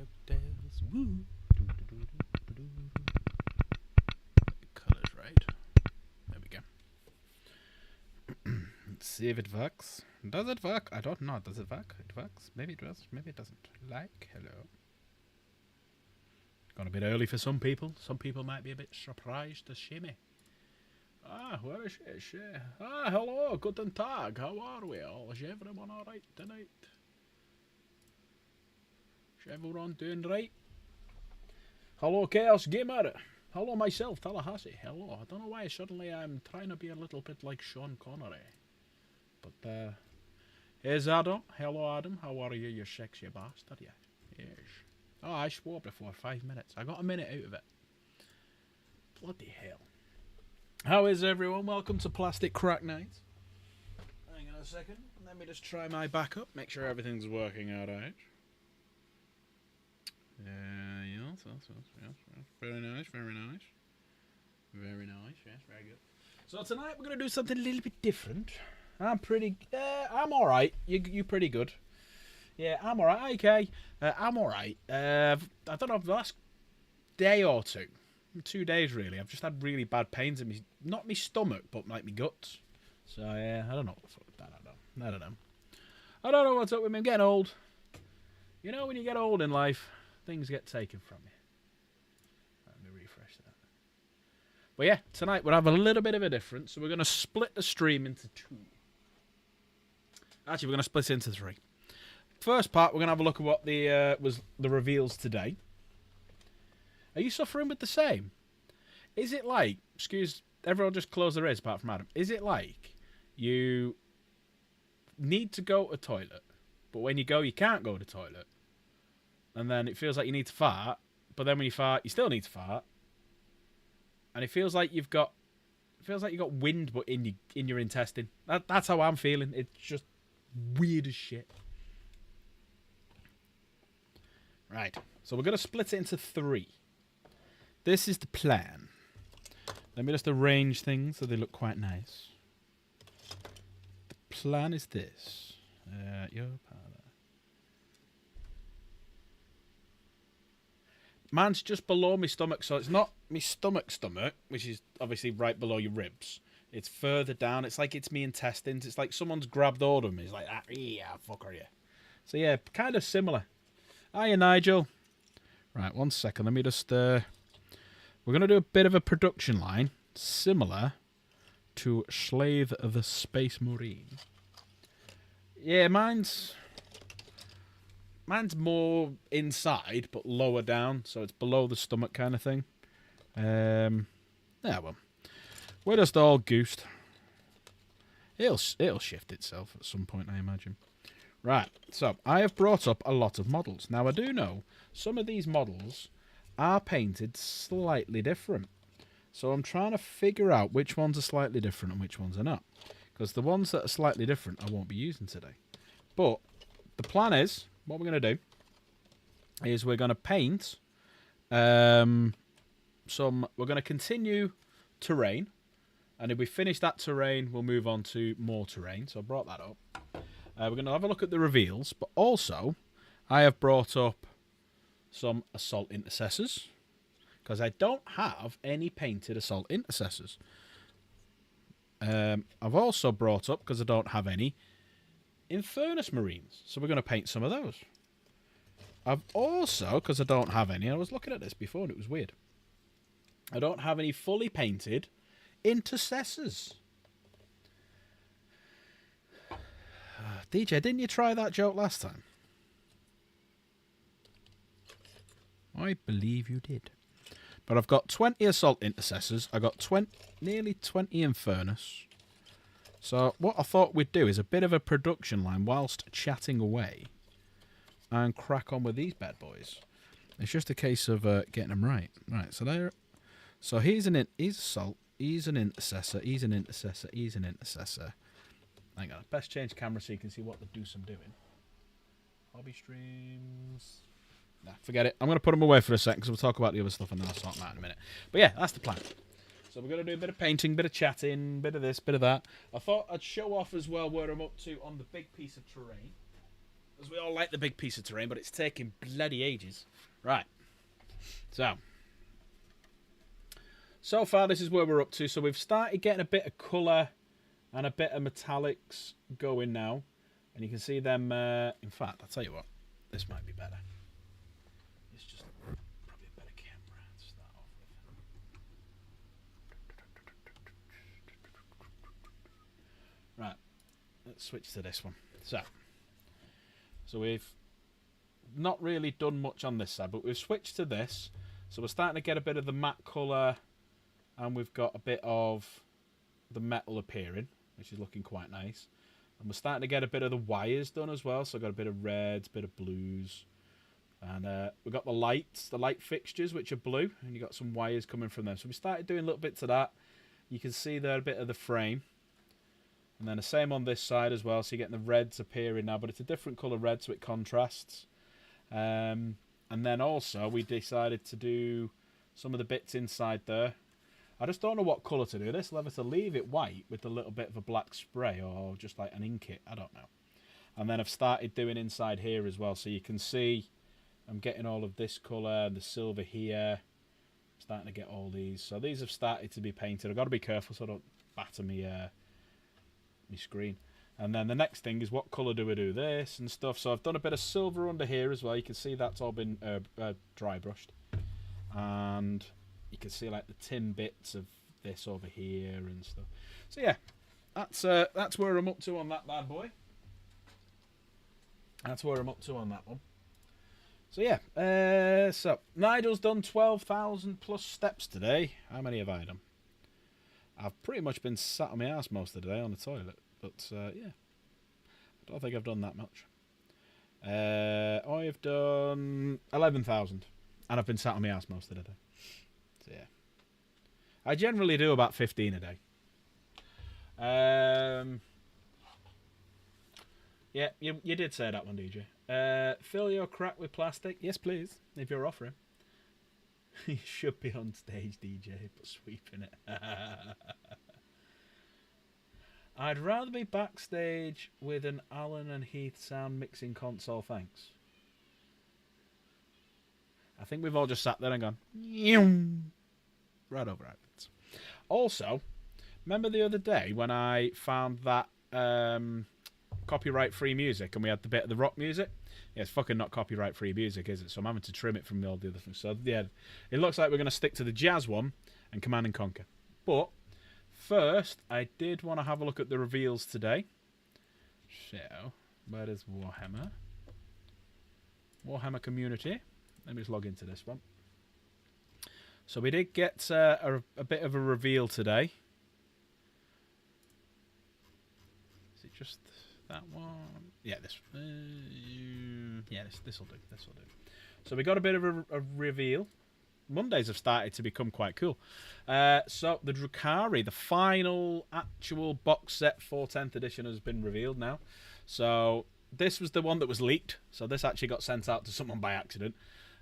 DuckTales. Woo. Colours right. There we go. Let's see if it works. Does it work? I don't know. Does it work? It works. Maybe it does. Maybe it doesn't. Like, hello. Gone a bit early for some people. Some people might be a bit surprised to see me. Ah, where is she? Ah, hello. Guten Tag. How are we all? Is everyone alright tonight? Is everyone doing right? Hello, Chaos Gamer. Hello, myself, Tallahassee. Hello. I don't know why suddenly I'm trying to be a little bit like Sean Connery. But, here's Adam. Hello, Adam. How are you, you sexy bastard? Yeah. Yes. Oh, I swore before 5 minutes. I got a minute out of it. Bloody hell. How is everyone? Welcome to Plastic Crack Night. Hang on a second. Let me just try my backup. Make sure everything's working out right. Yes. Very nice, very nice. Very nice, yes, very good. So tonight we're going to do something a little bit different. I'm alright. You pretty good. Yeah, I'm alright. Okay, I'm alright. I don't know, the last day or 2 days really, I've just had really bad pains in me, not my stomach, but like my guts. So yeah, I don't know what's up with that. I don't know what's up with me. I'm getting old. You know, when you get old in life, things get taken from you. Let me refresh that. But yeah, tonight we'll have a little bit of a difference. So we're going to split the stream into 2. Actually, we're going to split it into 3. First part, we're going to have a look at what was the reveals today. Are you suffering with the same? Is it like, everyone just close their ears apart from Adam. Is it like you need to go to the toilet, but when you go, you can't go to the toilet? And then it feels like you need to fart, but then when you fart, you still need to fart. And it feels like you've got wind, but in your intestine. That's how I'm feeling. It's just weird as shit. Right, so we're going to split it into 3. This is the plan. Let me just arrange things so they look quite nice. The plan is this. Mine's just below my stomach, so it's not my stomach, which is obviously right below your ribs. It's further down. It's like it's me intestines. It's like someone's grabbed hold of me. It's like, yeah, fuck are you? So yeah, kind of similar. Hiya, Nigel. Right, 1 second. Let me just... we're going to do a bit of a production line, similar to Slave the Space Marine. Yeah, mine's more inside, but lower down, so it's below the stomach kind of thing. Yeah, well, we're just all goosed. It'll shift itself at some point, I imagine. Right, so I have brought up a lot of models. Now, I do know some of these models are painted slightly different. So I'm trying to figure out which ones are slightly different and which ones are not. Because the ones that are slightly different I won't be using today. But the plan is, what we're going to do is we're going to paint we're going to continue terrain. And if we finish that terrain, we'll move on to more terrain. So I brought that up. We're going to have a look at the reveals. But also, I have brought up some assault intercessors, because I don't have any painted assault intercessors. I've also brought up, because I don't have any, Infernus Marines, so we're going to paint some of those. I've also, because I don't have any, I was looking at this before and it was weird, I don't have any fully painted intercessors. DJ, didn't you try that joke last time? I believe you did. But I've got 20 Assault Intercessors. I got nearly 20 Infernus. So what I thought we'd do is a bit of a production line whilst chatting away. And crack on with these bad boys. It's just a case of getting them right. Right, so there. So he's Assault. He's an Intercessor. He's an Intercessor. He's an Intercessor. Hang on. Best change camera so you can see what the deuce I'm doing. Hobby streams... Nah, forget it. I'm going to put them away for a second because we'll talk about the other stuff and then I'll sort them out in a minute. But yeah, that's the plan. So we're going to do a bit of painting, bit of chatting, bit of this, bit of that. I thought I'd show off as well where I'm up to on the big piece of terrain. As we all like the big piece of terrain, but it's taking bloody ages. Right. So far this is where we're up to. So we've started getting a bit of colour and a bit of metallics going now. And you can see them, in fact, I'll tell you what, this might be better. It's just probably a better camera to start off with. Right, let's switch to this one. So we've not really done much on this side, but we've switched to this. So we're starting to get a bit of the matte colour, and we've got a bit of the metal appearing, which is looking quite nice. And we're starting to get a bit of the wires done as well. So I've got a bit of reds, bit of blues. And we've got the lights, the light fixtures, which are blue. And you've got some wires coming from them. So we started doing little bits of that. You can see there a bit of the frame. And then the same on this side as well. So you're getting the reds appearing now. But it's a different colour red, so it contrasts. And then also we decided to do some of the bits inside there. I just don't know what colour to do this. Whether to leave it white with a little bit of a black spray or just like an ink it. I don't know. And then I've started doing inside here as well. So you can see I'm getting all of this colour, the silver here. I'm starting to get all these. So these have started to be painted. I've got to be careful so I don't batter me screen. And then the next thing is what colour do we do this and stuff. So I've done a bit of silver under here as well. You can see that's all been dry brushed. And you can see like the tin bits of this over here and stuff. So yeah, that's where I'm up to on that bad boy. That's where I'm up to on that one. So yeah, so Nigel's done 12,000 plus steps today. How many have I done? I've pretty much been sat on my ass most of the day on the toilet. But yeah, I don't think I've done that much. I've done 11,000. And I've been sat on my ass most of the day. So yeah. I generally do about 15 a day. Yeah, you did say that one, DJ. Fill your crack with plastic. Yes, please, if you're offering. You should be on stage, DJ, but sweeping it. I'd rather be backstage with an Allen and Heath sound mixing console, thanks. I think we've all just sat there and gone, right over our heads. Also, remember the other day when I found that copyright-free music and we had the bit of the rock music? Yeah, it's fucking not copyright-free music, is it? So I'm having to trim it from all the other things. So yeah, it looks like we're going to stick to the jazz one and Command and Conquer. But first, I did want to have a look at the reveals today. So, where is Warhammer? Warhammer Community. Let me just log into this one. So we did get a bit of a reveal today. Is it just that one? Yeah, this. Yeah, this will do. This will do. So we got a bit of a reveal. Mondays have started to become quite cool. So the Drukhari, the final actual box set 410th edition, has been revealed now. So this was the one that was leaked. So this actually got sent out to someone by accident.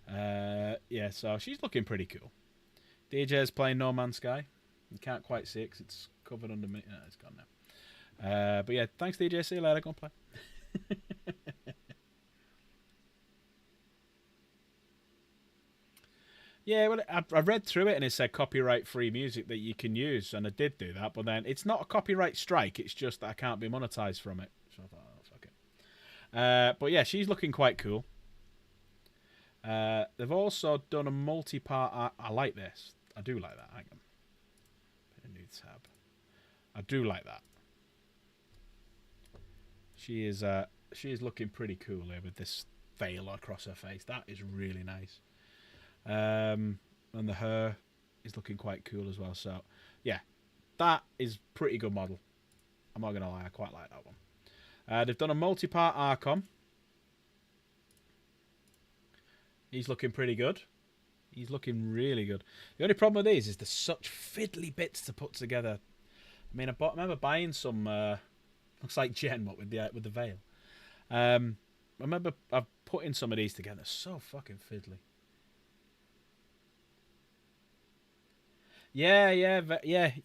Yeah, so she's looking pretty cool. DJ's playing No Man's Sky. You can't quite see it because it's covered under me. No, it's gone now. But yeah, thanks DJ. See you later. Go and play. Yeah, well, I read through it and it said copyright-free music that you can use, and I did do that, but then it's not a copyright strike, it's just that I can't be monetized from it. So I thought, oh, fuck it. But yeah, she's looking quite cool. They've also done a multi-part... I like this. I do like that. Hang on. Put a new tab. I do like that. She is looking pretty cool here with this veil across her face. That is really nice. And the hair is looking quite cool as well. So, yeah, that is pretty good model. I'm not going to lie, I quite like that one. They've done a multi-part Archon. He's looking pretty good. He's looking really good. The only problem with these is there's such fiddly bits to put together. I mean, I remember buying some, looks like Jen, what, with the veil. I remember I've putting some of these together. So fucking fiddly. Yeah,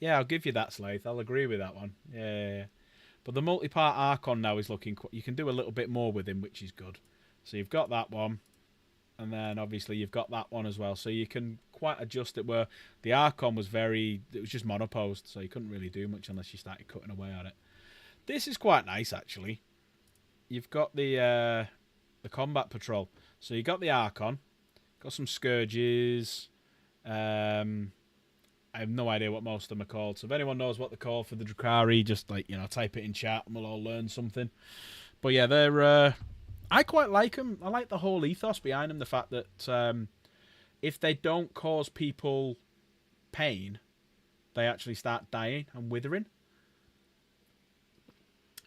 I'll give you that, Slaith. I'll agree with that one. Yeah. But the multi-part Archon now is looking... You can do a little bit more with him, which is good. So you've got that one. And then, obviously, you've got that one as well. So you can quite adjust it where the Archon was very... It was just monoposed, so you couldn't really do much unless you started cutting away at it. This is quite nice, actually. You've got the combat patrol. So you got the Archon. Got some Scourges. I have no idea what most of them are called. So if anyone knows what they're called for the Drukhari, just, like, you know, type it in chat and we'll all learn something. But yeah, they're... I quite like them. I like the whole ethos behind them. The fact that if they don't cause people pain, they actually start dying and withering.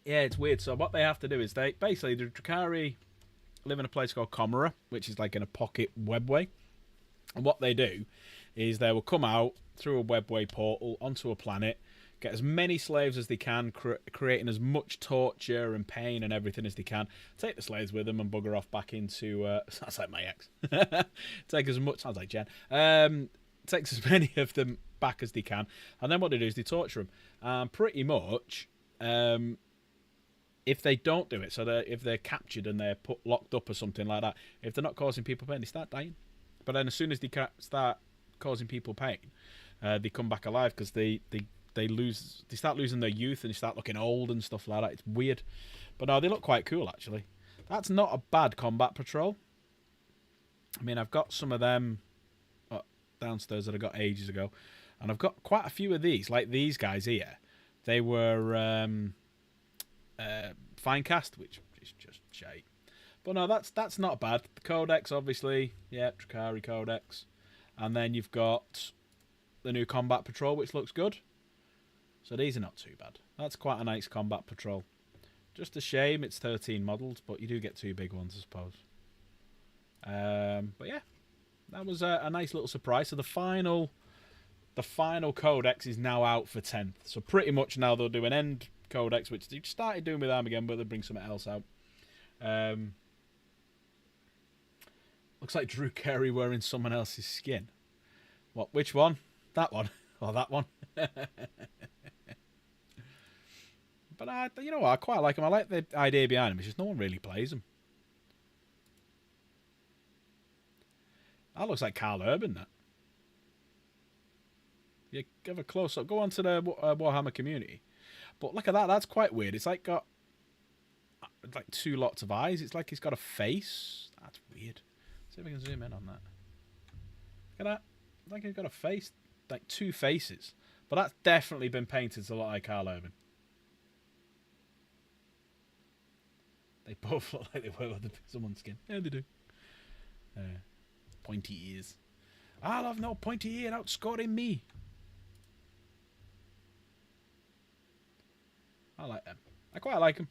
Yeah, it's weird. So what they have to do is they... Basically, the Drukhari live in a place called Comora, which is like in a pocket webway. And what they do is they will come out through a webway portal onto a planet, get as many slaves as they can, creating as much torture and pain and everything as they can. Take the slaves with them and bugger off back into... sounds like my ex. Take as much... Sounds like Jen. Takes as many of them back as they can. And then what they do is they torture them. Pretty much... if they don't do it, so if they're captured and they're locked up or something like that, if they're not causing people pain, they start dying. But then as soon as they start causing people pain, they come back alive because they start losing their youth and they start looking old and stuff like that. It's weird. But no, they look quite cool, actually. That's not a bad combat patrol. I mean, I've got some of them downstairs that I got ages ago. And I've got quite a few of these, like these guys here. They were Finecast, which is just shite. But no, that's not bad. The Codex, obviously. Yeah, Drukhari Codex. And then you've got the new Combat Patrol, which looks good. So these are not too bad. That's quite a nice Combat Patrol. Just a shame it's 13 models, but you do get 2 big ones, I suppose. But yeah, that was a nice little surprise. So the final Codex is now out for 10th. So pretty much now they'll do an end Codex, which they started doing with Armageddon, but they'll bring something else out. Looks like Drew Carey wearing someone else's skin. What? Which one? That one? Or that one? But you know what? I quite like them. I like the idea behind them. It's just no one really plays them. That looks like Carl Urban, that. You give a close up. Go on to the Warhammer community. But look at that. That's quite weird. It's like got like 2 lots of eyes. It's like he's got a face. That's weird. See if we can zoom in on that. Look at that. It's like he's got a face. Like 2 faces. But that's definitely been painted a lot like Carl Urban. They both look like they wear someone's skin. Yeah, they do. Pointy ears. I'll have no pointy ear outscoring me. I like them. I quite like them.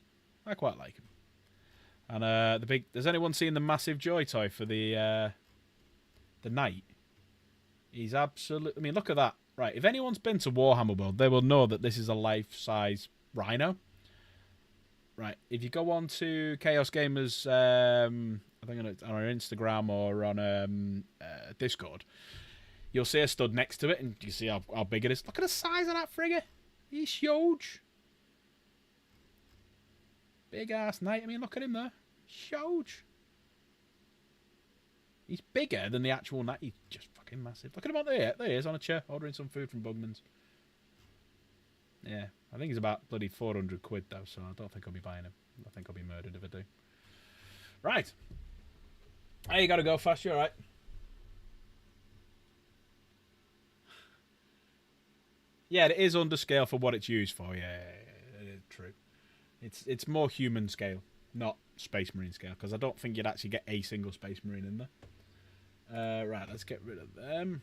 And the big... Has anyone seen the massive Joy toy for the Knight? He's absolutely... I mean, look at that. Right, if anyone's been to Warhammer World, they will know that this is a life-size rhino. Right, if you go on to Chaos Gamers, I think on our Instagram or on Discord, you'll see a stud next to it, and you see how big it is. Look at the size of that frigate. He's huge. Big ass Knight. I mean, look at him there. Huge. He's bigger than the actual Knight. He's just fucking massive. Look at him out there. There he is on a chair, ordering some food from Bugman's. Yeah, I think he's about bloody 400 quid though, so I don't think I'll be buying him. I think I'll be murdered if I do. Right. Hey, you gotta go fast, you alright? Yeah, it is under scale for what it's used for. Yeah, it is true. It's more human scale, not Space Marine scale, because I don't think you'd actually get a single Space Marine in there. Right, let's get rid of them.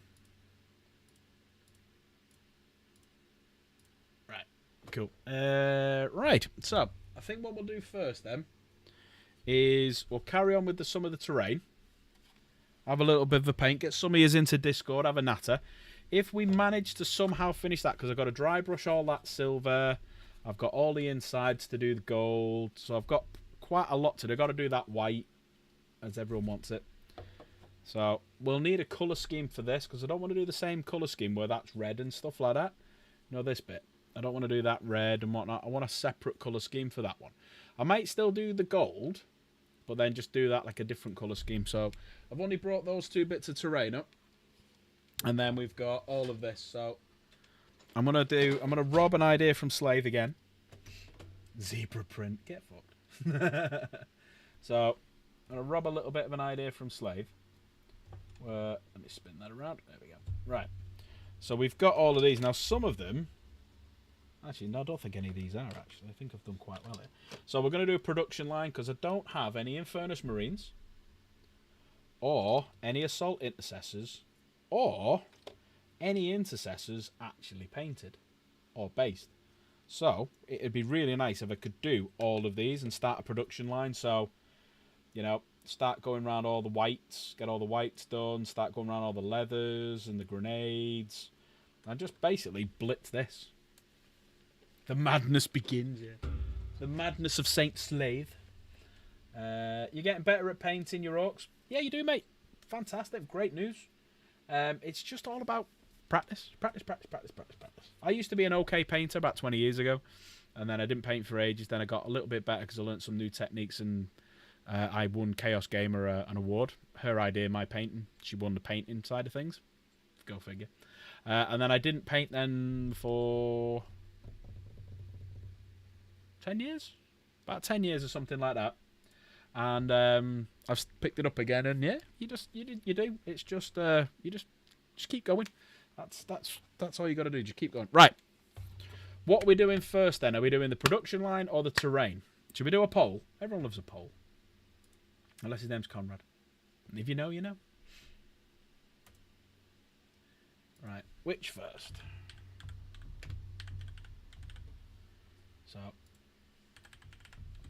Right, cool. Right, so I think what we'll do first then is we'll carry on with some of the terrain. Have a little bit of a paint, get some of yous into Discord, have a natter. If we manage to somehow finish that, because I've got to dry brush all that silver, I've got all the insides to do the gold, so I've got quite a lot to do. I've got to do that white, as everyone wants it. So we'll need a colour scheme for this, because I don't want to do the same colour scheme where that's red and stuff like that. You know, this bit. I don't want to do that red and whatnot. I want a separate colour scheme for that one. I might still do the gold, but then just do that like a different colour scheme. So I've only brought those 2 bits of terrain up. And then we've got all of this. So I'm gonna rob an idea from Slave again. Zebra print. Get fucked. So I'm gonna rob a little bit of an idea from Slave. Let me spin that around. There we go. Right. So we've got all of these. Now some of them... Actually, no, I don't think any of these are, actually. I think I've done quite well here. So we're going to do a production line because I don't have any Infernus Marines or any Assault Intercessors or any Intercessors actually painted or based. So it'd be really nice if I could do all of these and start a production line. So, you know, start going around all the whites, get all the whites done, start going around all the leathers and the grenades, and just basically blitz this. The madness begins, yeah. The madness of Saint Slave. You're getting better at painting your orcs? Yeah, you do, mate. Fantastic. Great news. It's just all about practice. Practice. I used to be an okay painter about 20 years ago, and then I didn't paint for ages. Then I got a little bit better because I learned some new techniques, and I won Chaos Gamer an award. Her idea, my painting. She won the painting side of things. Go figure. And then I didn't paint then for... 10 years? About 10 years or something like that. And I've picked it up again, and yeah, you do. It's just you just keep going. That's all you got to do. Just keep going. Right. What are we doing first then? Are we doing the production line or the terrain? Should we do a poll? Everyone loves a poll. Unless his name's Conrad. And if you know, you know. Right. Which first? So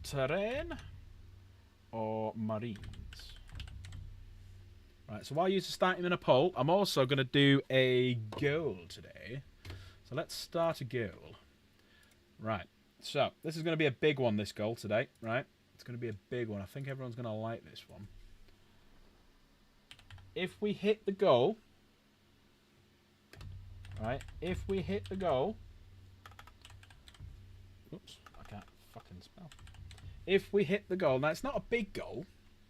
terrain or marines? Right, so while you're starting in a poll, I'm also going to do a goal today. So let's start a goal. Right, so this is going to be a big one, this goal today, right? It's going to be a big one. I think everyone's going to like this one. If we hit the goal, right, if we hit the goal, oops, I can't fucking spell. If we hit the goal, now it's not a big goal.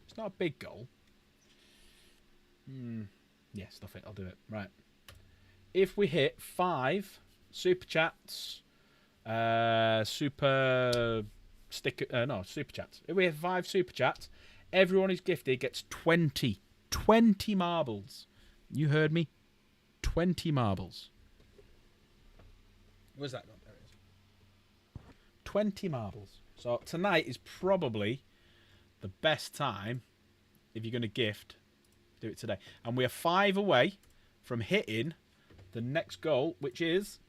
It's not a big goal. Yeah, stuff it. I'll do it. Right. If we hit 5 super chats, super chats. If we hit 5 super chats, everyone who's gifted gets 20 marbles. You heard me. 20 marbles. Where's that gone? There it is. 20 marbles. So tonight is probably the best time if you're going to gift. Do it today. And we are 5 away from hitting the next goal, which is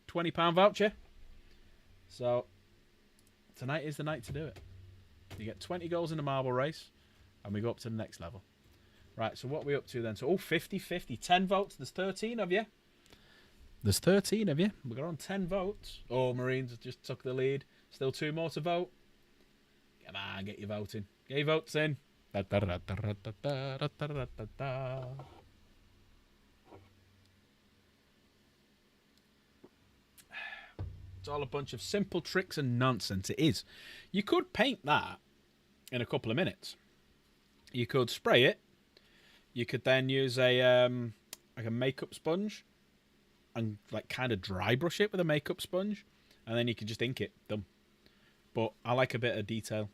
£20 voucher. So tonight is the night to do it. You get 20 goals in the marble race, and we go up to the next level. Right, so what are we up to then? So, 50-50. 10 votes. There's 13 of you. There's 13 of you. We're on 10 votes. Oh, Marines just took the lead. Still 2 more to vote. Come on, get your voting. Get your votes in. It's all a bunch of simple tricks and nonsense. It is. You could paint that in a couple of minutes. You could spray it. You could then use a like a makeup sponge and like kind of dry brush it with a makeup sponge, and then you could just ink it. Done. But I like a bit of detail.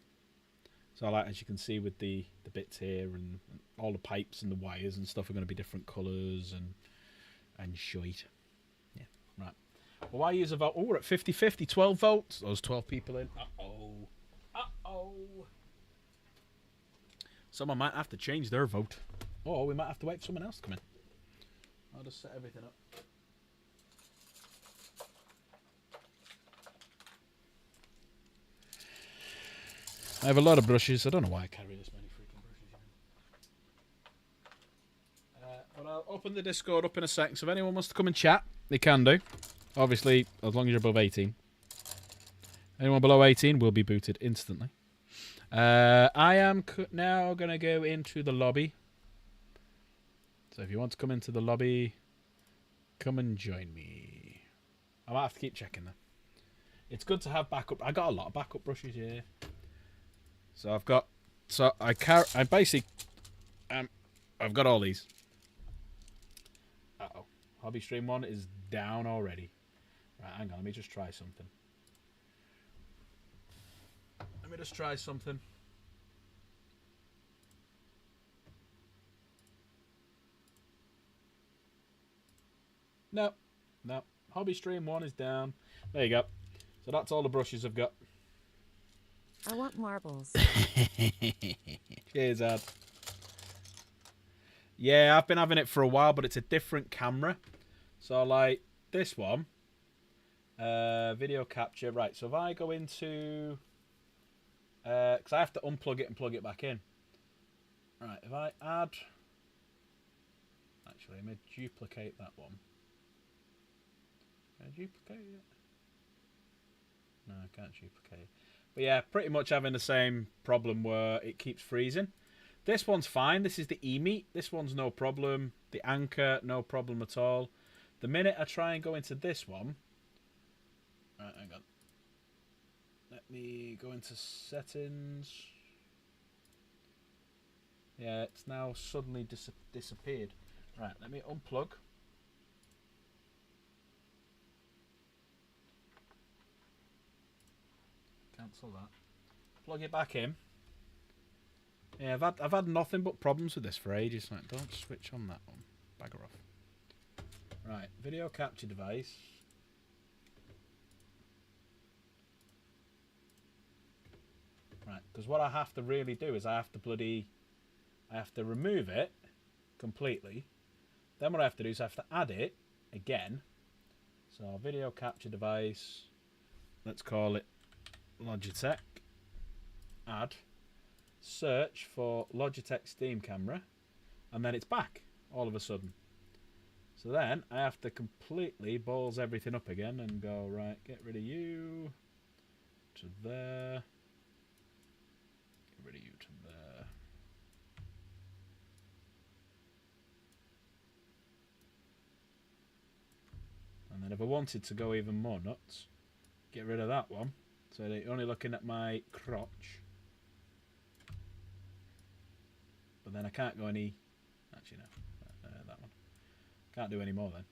So I like, as you can see with the bits here and all the pipes and the wires and stuff are going to be different colours and shite. Yeah, right. Well, why use a vote? Oh, we're at 50-50, 12 votes. Those 12 people in. Uh-oh. Uh-oh. Someone might have to change their vote. Or we might have to wait for someone else to come in. I'll just set everything up. I have a lot of brushes. I don't know why I carry this many freaking brushes. But I'll open the Discord up in a second. So if anyone wants to come and chat, they can do. Obviously, as long as you're above 18. Anyone below 18 will be booted instantly. I am now going to go into the lobby. So if you want to come into the lobby, come and join me. I might have to keep checking them. It's good to have backup. I got a lot of backup brushes here. So I've got... So I basically... I've got all these. Uh-oh. Hobby Stream 1 is down already. Right, hang on. Let me just try something. No. Hobby Stream 1 is down. There you go. So that's all the brushes I've got. I want marbles. Cheers, Ad. Yeah, I've been having it for a while, but it's a different camera. So, like, this one. Video capture. Right, so if I go into... because I have to unplug it and plug it back in. Right, if I add... Actually, let me duplicate that one. Can I duplicate it? No, I can't duplicate it. But yeah, pretty much having the same problem where it keeps freezing. This one's fine. This is the E-meat. This one's no problem. The anchor, no problem at all. The minute I try and go into this one... Right, hang on. Let me go into settings. Yeah, it's now suddenly disappeared. Right, let me unplug. Cancel that. Plug it back in. Yeah, I've had nothing but problems with this for ages. Like, don't switch on that one. Bagger off. Right, video capture device. Right, because what I have to really do is I have to remove it completely. Then what I have to do is I have to add it again. So video capture device. Let's call it Logitech. Add. Search for Logitech Steam camera. And then it's back all of a sudden. So then I have to completely balls everything up again and go, right, get rid of you to there. Get rid of you to there. And then if I wanted to go even more nuts, get rid of that one. So they're only looking at my crotch. But then I can't go any... Actually, no. That one. Can't do any more then.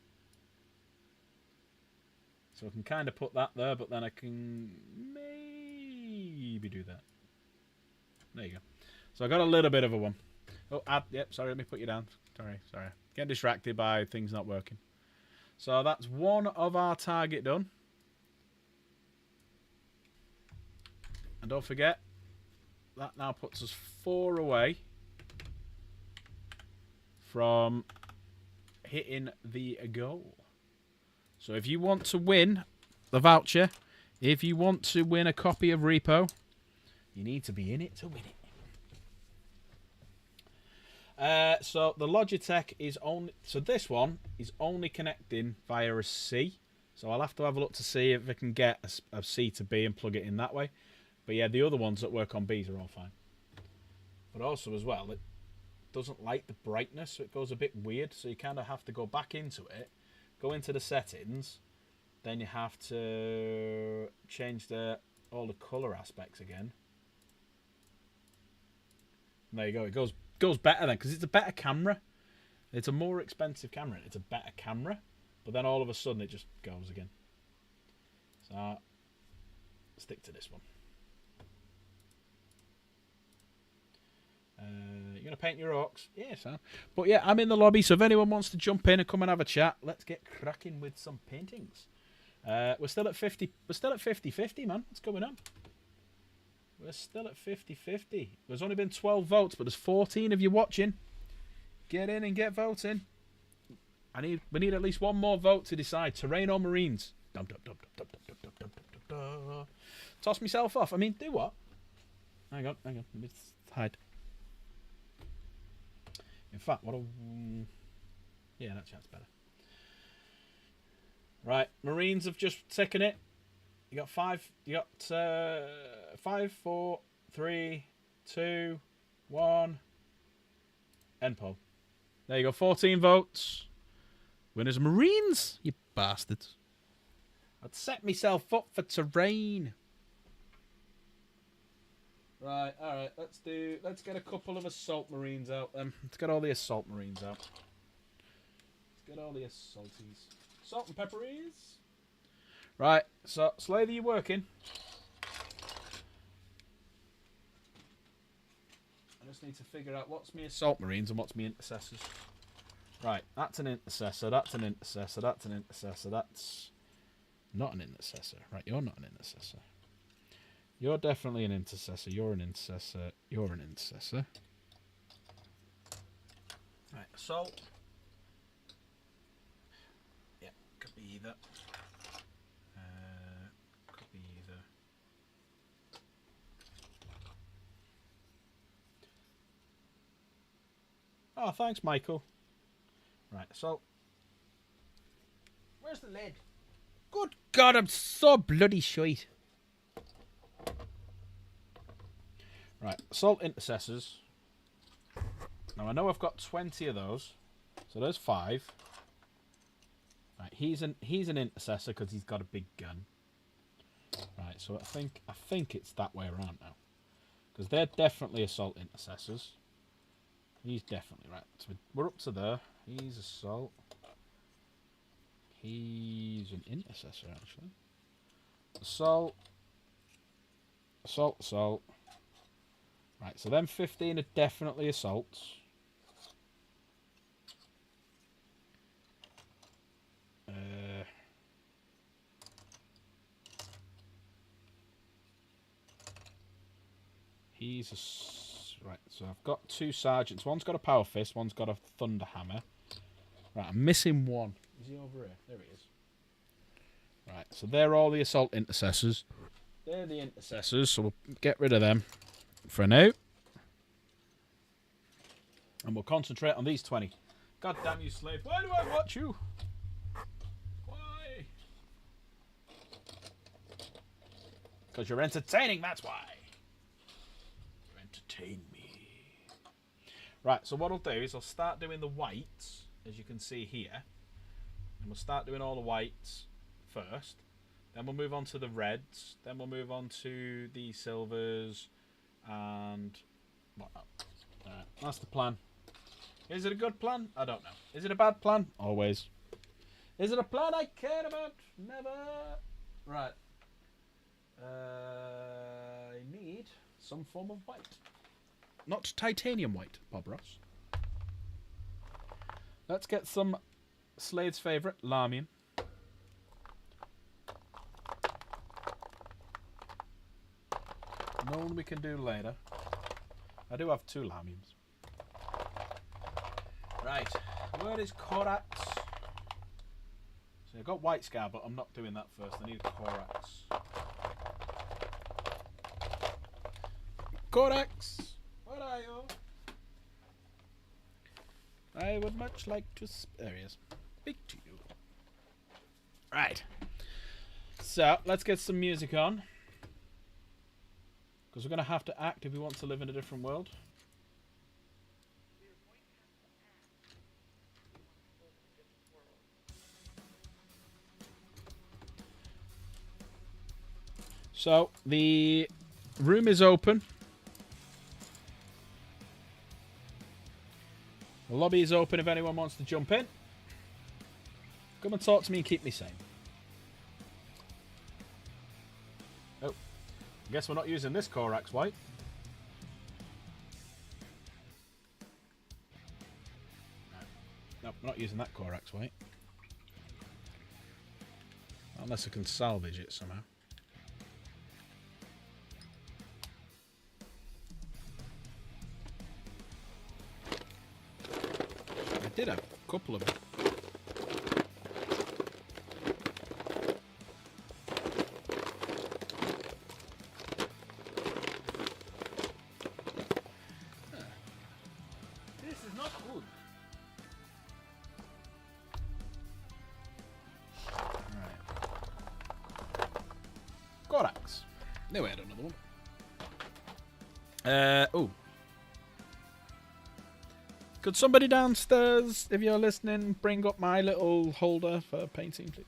So I can kind of put that there, but then I can maybe do that. There you go. So I got a little bit of a one. Oh, yep, sorry, let me put you down. Sorry. Getting distracted by things not working. So that's one of our target done. And don't forget, that now puts us 4 away from hitting the goal. So if you want to win the voucher, if you want to win a copy of Repo, you need to be in it to win it. So the Logitech is only... So this one is only connecting via a C. So I'll have to have a look to see if I can get a C to B and plug it in that way. But yeah, the other ones that work on Bs are all fine. But also as well, it doesn't like the brightness, so it goes a bit weird. So you kind of have to go back into it, go into the settings, then you have to change all the color aspects again. And there you go. It goes better then, because it's a better camera. It's a more expensive camera. It's a better camera, but then all of a sudden it just goes again. So I'll stick to this one. You're going to paint your orcs? Yeah, Sam. But yeah, I'm in the lobby, so if anyone wants to jump in and come and have a chat, let's get cracking with some paintings. We're still at 50. We're still at 50-50, man. What's going on? We're still at 50-50. There's only been 12 votes, but there's 14 of you watching. Get in and get voting. We need at least one more vote to decide. Terrain or Marines? Toss myself off. I mean, do what? Hang on. Let me hide. In fact, what a... Yeah, that chat's better. Right, Marines have just taken it. You got 5. You got 5, 4, 3, 2, 1. End poll. There you go. 14 votes. Winners Marines, you bastards. I'd set myself up for terrain. Right, alright, let's get a couple of assault marines out then. Let's get all the assault marines out. Let's get all the assaulties. Salt and pepperies. Right, so Slather, you working? I just need to figure out what's me assault marines and what's me intercessors. Right, that's an intercessor, that's an intercessor, that's an intercessor, that's not an intercessor. Right, you're not an intercessor. You're definitely an intercessor. You're an intercessor. You're an intercessor. Right, assault. Yeah, could be either. Could be either. Oh, thanks, Michael. Right, assault. Where's the lead? Good God, I'm so bloody shite. Right, assault intercessors. Now I know I've got 20 of those, so there's 5. Right, he's an intercessor because he's got a big gun. Right, so I think it's that way around now, because they're definitely assault intercessors. He's definitely right. So we're up to there. He's assault. He's an intercessor actually. Assault. Assault. Assault. Right, so them 15 are definitely assaults. Right, so I've got 2 sergeants. One's got a power fist, one's got a thunder hammer. Right, I'm missing one. Is he over here? There he is. Right, so they're all the assault intercessors. They're the intercessors, so we'll get rid of them for now. And we'll concentrate on these 20. God damn you, slave. Why do I watch you? Why? Because you're entertaining, that's why. You entertain me. Right, so what I'll do is I'll start doing the whites, as you can see here. And we'll start doing all the whites first. Then we'll move on to the reds. Then we'll move on to the silvers. And whatnot. Alright, that's the plan. Is it a good plan? I don't know. Is it a bad plan? Always. Is it a plan I care about? Never. Right. I need some form of white. Not titanium white, Bob Ross. Let's get some Slade's favourite, Lamium. Known we can do later. I do have 2 Lamiums. Right, where is Korax? So I've got White Scar, but I'm not doing that first. I need Korax. Korax, where are you? I would much like to there he is. Speak to you. Right. So let's get some music on, because we're going to have to act if we want to live in a different world. So, the room is open. The lobby is open if anyone wants to jump in. Come and talk to me and keep me sane. Oh, I guess we're not using this Korax white. No, we're not using that Korax white. Unless I can salvage it somehow. I did have a couple of them. This is not good. Right. Korax. No, I had another one. Oh. Could somebody downstairs, if you're listening, bring up my little holder for painting, please?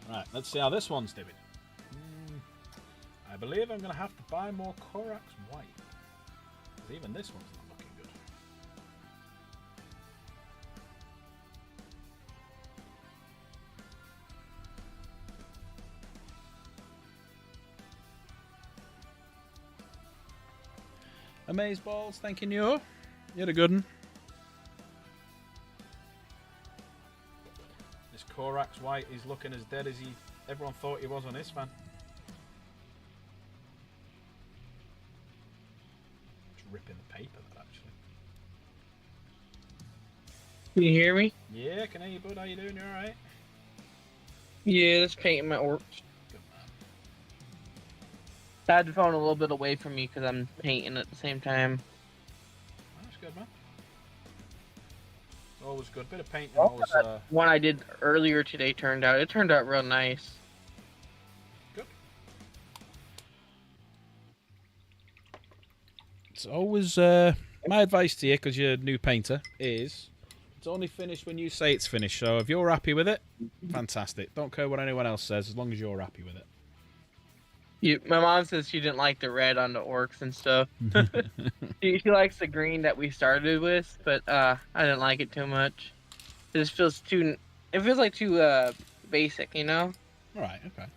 Right, let's see how this one's doing. I believe I'm going to have to buy more Korax White. Because even this one's not looking good. Amazeballs, thanking you. You had a good one. This Korax White is looking as dead as everyone thought he was on this fan. Ripping the paper, that actually. Can you hear me? Yeah, can I hear you, bud? How you doing? You alright? Yeah, this painting might work. Good man. I had the phone a little bit away from me because I'm painting at the same time. That's good, man. Always good. Bit of painting. Always. One I did earlier today turned out. It turned out real nice. Good. It's always my advice to you, because you're a new painter, is it's only finished when you say it's finished. So if you're happy with it, fantastic. Don't care what anyone else says, as long as you're happy with it. My mom says she didn't like the red on the orcs and stuff. she likes the green that we started with, but I didn't like it too much. It just feels too. It feels like too basic, you know. All right. Okay.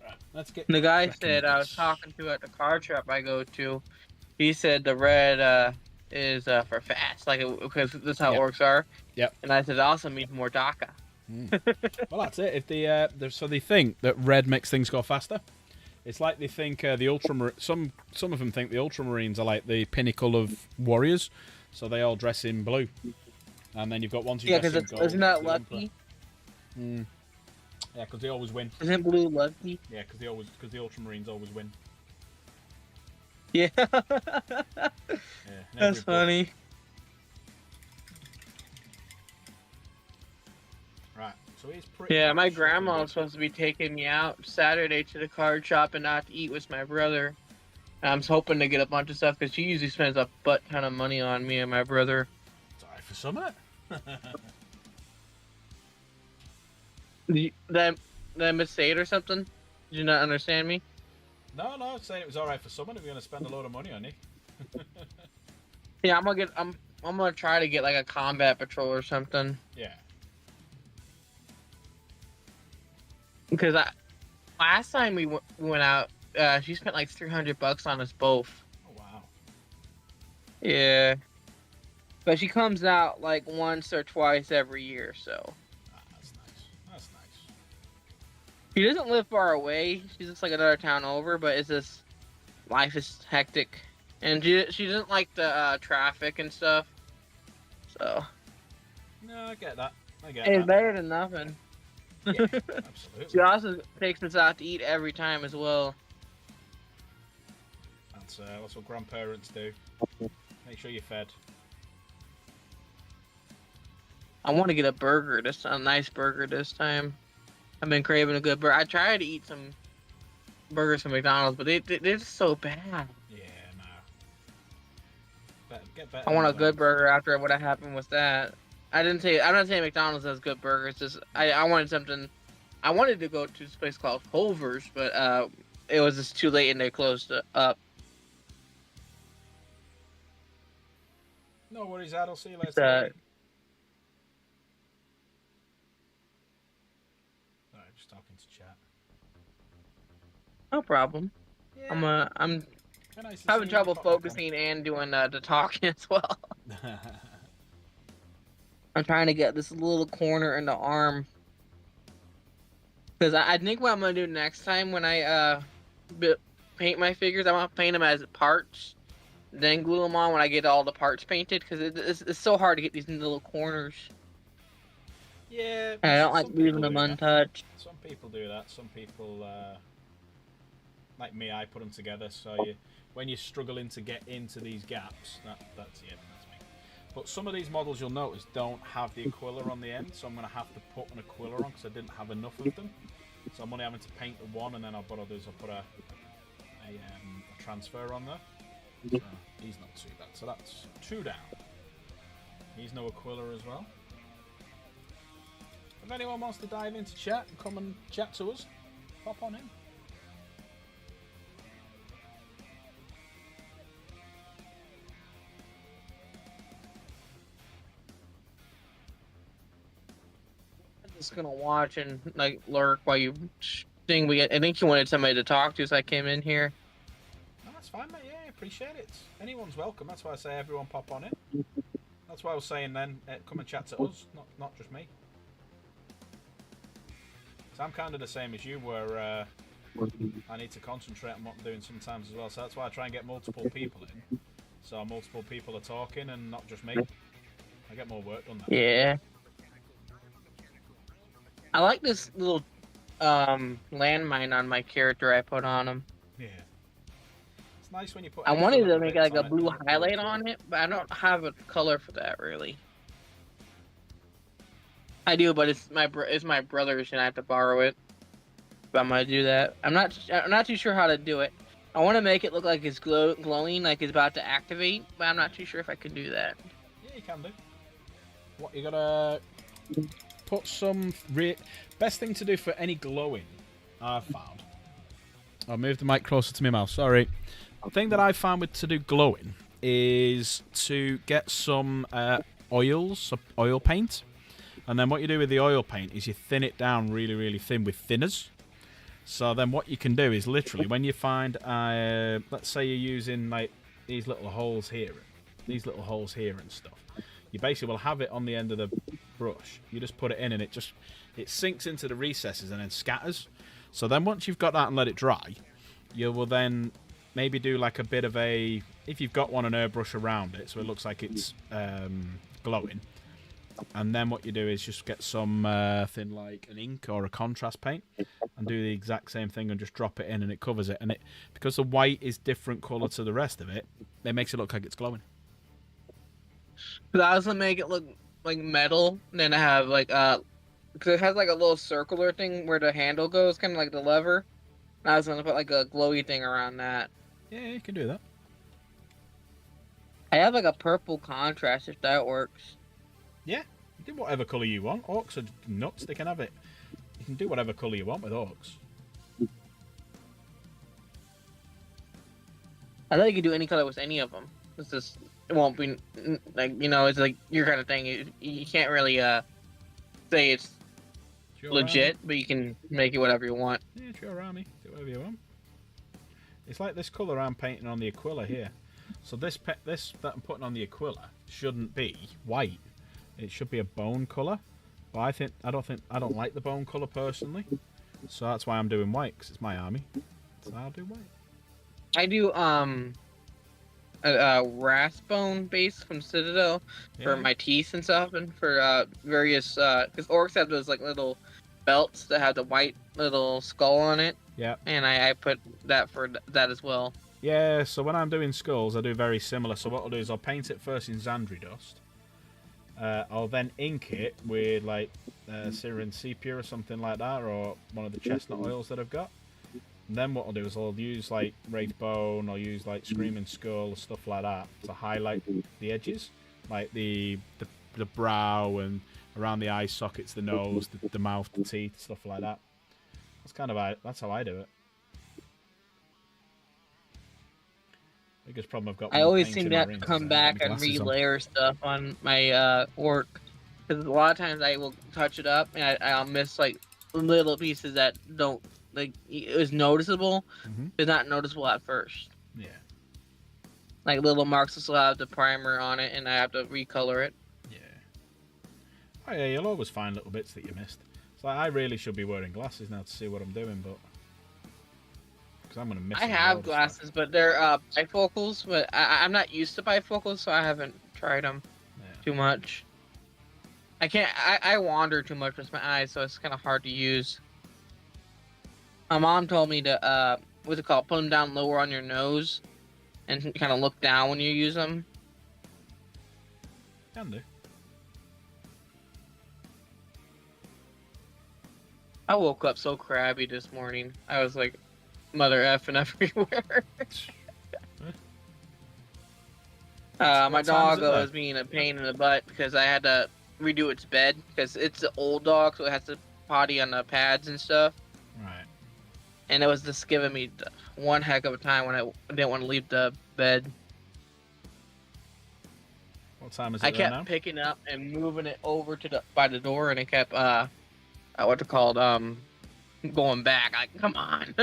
Right. Let's get. The guy cracking said with I was this. talking to at the car shop I go to. He said the red is for fast, like because that's how Yep. orcs are. Yep. And I said it also means more DACA. Well, that's it. If so they think that red makes things go faster. It's like they think the some of them think the Ultramarines are like the pinnacle of warriors, so they all dress in blue. And then you've got ones who Yeah, dress in because gold. isn't that the Emperor. lucky? Yeah, because they always win. Isn't blue lucky? Yeah, because the Ultramarines always win. Yeah. Yeah, in That's every book. funny. Right, so he's pretty. Yeah, my much grandma looking was supposed to be taking me out Saturday to the card shop and out to eat with my brother. I'm hoping to get a bunch of stuff because she usually spends a butt ton of money on me and my brother. good. Sorry for summer. Did I missay it or something? Did you not understand me? No, I was saying it was all right for someone if you're gonna spend a load of money on it. Yeah, I'm gonna try to get like a combat patrol or something Yeah. because last time we went out, she spent like $300 on us both. Oh wow. Yeah, but she comes out like once or twice every year, so. That's nice. That's nice. She doesn't live far away. She's just like another town over, but it's just life is hectic, and she doesn't like the traffic and stuff. So No, I get that. I get it's that. better than nothing. Yeah, absolutely. She also takes us out to eat every time as well. That's what grandparents do. Make sure you're fed. I want to get a nice burger this time. I've been craving a good burger. I tried to eat some burgers from McDonald's, but they're just so bad. Yeah, no. Get better. I want a than good those. burger after what happened with that. I'm not saying McDonald's has good burgers. Just I wanted something. I wanted to go to this place called Culver's, but it was just too late and they closed it up. No worries, Ad. I'll see you later. It's, Sorry, just talking to chat. no problem. Yeah. I'm Very nice to having see you. trouble Pop back on. focusing and doing the talking as well. I'm trying to get this little corner in the arm. Because I think what I'm going to do next time when I paint my figures, I want to paint them as parts, then glue them on when I get all the parts painted, because it's so hard to get these little corners. Yeah. And I don't like some leaving people them do that. untouched. Some people do that. Some people, like me, I put them together. So when you're struggling to get into these gaps, that's it. That's me. But some of these models you'll notice don't have the Aquila on the end, so I'm going to have to put an Aquila on because I didn't have enough of them. So I'm only having to paint the one, and then I'll put a transfer on there. So he's not too bad. So that's 2 down. He's no Aquila as well. If anyone wants to dive into chat and come and chat to us, pop on in. I'm just gonna watch and like lurk while you sing. I think you wanted somebody to talk to, so I came in here. No, that's fine, mate. Yeah, appreciate it. Anyone's welcome. That's why I say everyone pop on in. That's why I was saying then, come and chat to us, not just me. So I'm kind of the same as you, where I need to concentrate on what I'm doing sometimes as well. So that's why I try and get multiple people in. So multiple people are talking and not just me. I get more work done that way. Yeah. I like this little landmine on my character I put on him. Yeah. It's nice when you put. I extra wanted to little make bits like a on it blue that look highlight cool. on it, but I don't have a color for that really. I do, but it's my brother's and I have to borrow it. But I'm gonna do that. I'm not too sure how to do it. I want to make it look like it's glowing, like it's about to activate, but I'm not too sure if I can do that. Yeah, you can do. What you gotta put some. Best thing to do for any glowing, I've found. I'll move the mic closer to my mouth. Sorry. The thing that I found to do glowing is to get some oil paint, and then what you do with the oil paint is you thin it down really, really thin with thinners. So then what you can do is literally when you find, let's say you're using like these little holes here and stuff, you basically will have it on the end of the brush. You just put it in and it sinks into the recesses and then scatters. So then once you've got that and let it dry, you will then maybe do like a bit of if you've got one, an airbrush around it so it looks like it's glowing. And then what you do is just get some thin like an ink or a contrast paint and do the exact same thing and just drop it in and it covers it. And because the white is different colour to the rest of it, it makes it look like it's glowing. Cause I was gonna make it look like metal, and then I have like because it has like a little circular thing where the handle goes, kind of like the lever. And I was gonna put like a glowy thing around that. Yeah, you can do that. I have like a purple contrast if that works. Yeah, do whatever colour you want. Orcs are nuts, they can have it. You can do whatever colour you want with orcs. I thought you could do any color with any of them. It's just, it won't be, like, it's like your kind of thing. You can't really say it's legit, but you can make it whatever you want. Yeah, it's your army. Do whatever you want. It's like this colour I'm painting on the Aquila here. So this that I'm putting on the Aquila shouldn't be white. It should be a bone colour, but I don't like the bone colour personally, so that's why I'm doing white because it's my army. So I'll do white. I do a raspbone base from Citadel for my teeth and stuff, and for various because orcs have those like little belts that have the white little skull on it. Yeah. And I put that for that as well. Yeah. So when I'm doing skulls, I do very similar. So what I'll do is I'll paint it first in Xandri dust. I'll then ink it with like Syrian sepia or something like that, or one of the chestnut oils that I've got. And then what I'll do is I'll use like Wraith Bone, or use like Screaming Skull, stuff like that to highlight the edges, like the brow and around the eye sockets, the nose, the mouth, the teeth, stuff like that. That's how I do it. Biggest problem I've got. I always seem to have to come back and relayer stuff on my orc, because a lot of times I will touch it up and I'll miss like little pieces that don't like it was noticeable. It's not noticeable at first. Yeah. Like little marks will still have the primer on it, and I have to recolor it. Yeah. Oh yeah, you'll always find little bits that you missed. It's like I really should be wearing glasses now to see what I'm doing, but. I'm gonna miss. I have glasses, but they're bifocals. But I'm not used to bifocals, so I haven't tried them too much. I can't. I wander too much with my eyes, so it's kind of hard to use. My mom told me to what's it called? Put them down lower on your nose, and kind of look down when you use them. Can do. I woke up so crabby this morning. I was like. Mother effing everywhere. My dog was being a pain in the butt because I had to redo its bed because it's an old dog, so it has to potty on the pads and stuff. Right. And it was just giving me one heck of a time when I didn't want to leave the bed. What time is it I there kept now? picking up and moving it over to by the door, and it kept what's it called going back. Like, come on.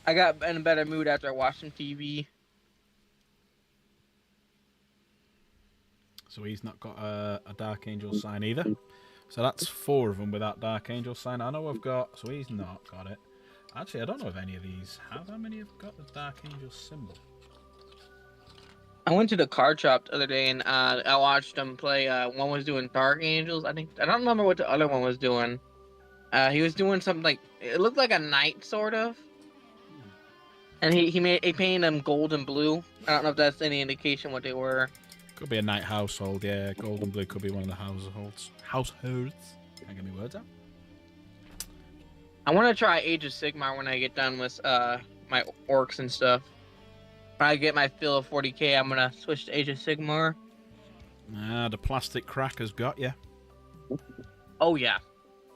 I got in a better mood after I watched some TV. So he's not got a Dark Angel sign either. So that's 4 of them without Dark Angel sign. I know I've got... So he's not got it. Actually, I don't know if any of these have. How many have got the Dark Angel symbol? I went to the card shop the other day and I watched them play. One was doing Dark Angels. I don't remember what the other one was doing. He was doing something like it looked like a knight sort of, and he painted them gold and blue. I don't know if that's any indication what they were. Could be a night household, yeah. Gold and blue could be one of the households. Households. Can't get my words out. I want to try Age of Sigmar when I get done with my orcs and stuff. When I get my fill of 40k, I'm gonna switch to Age of Sigmar. Ah, the plastic cracker's got you. Oh yeah,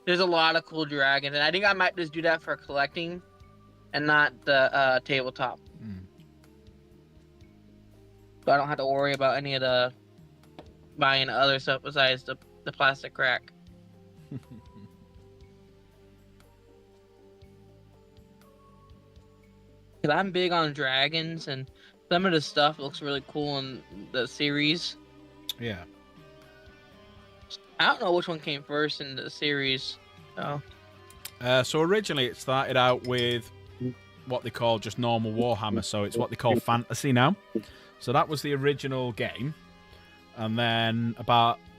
there's a lot of cool dragons, and I think I might just do that for collecting, and not the tabletop. So I don't have to worry about any of the buying other stuff besides the plastic crack. Cause I'm big on dragons, and some of the stuff looks really cool in the series. Yeah. I don't know which one came first in the series. So originally it started out with what they call just normal Warhammer, so it's what they call fantasy now. So that was the original game, and then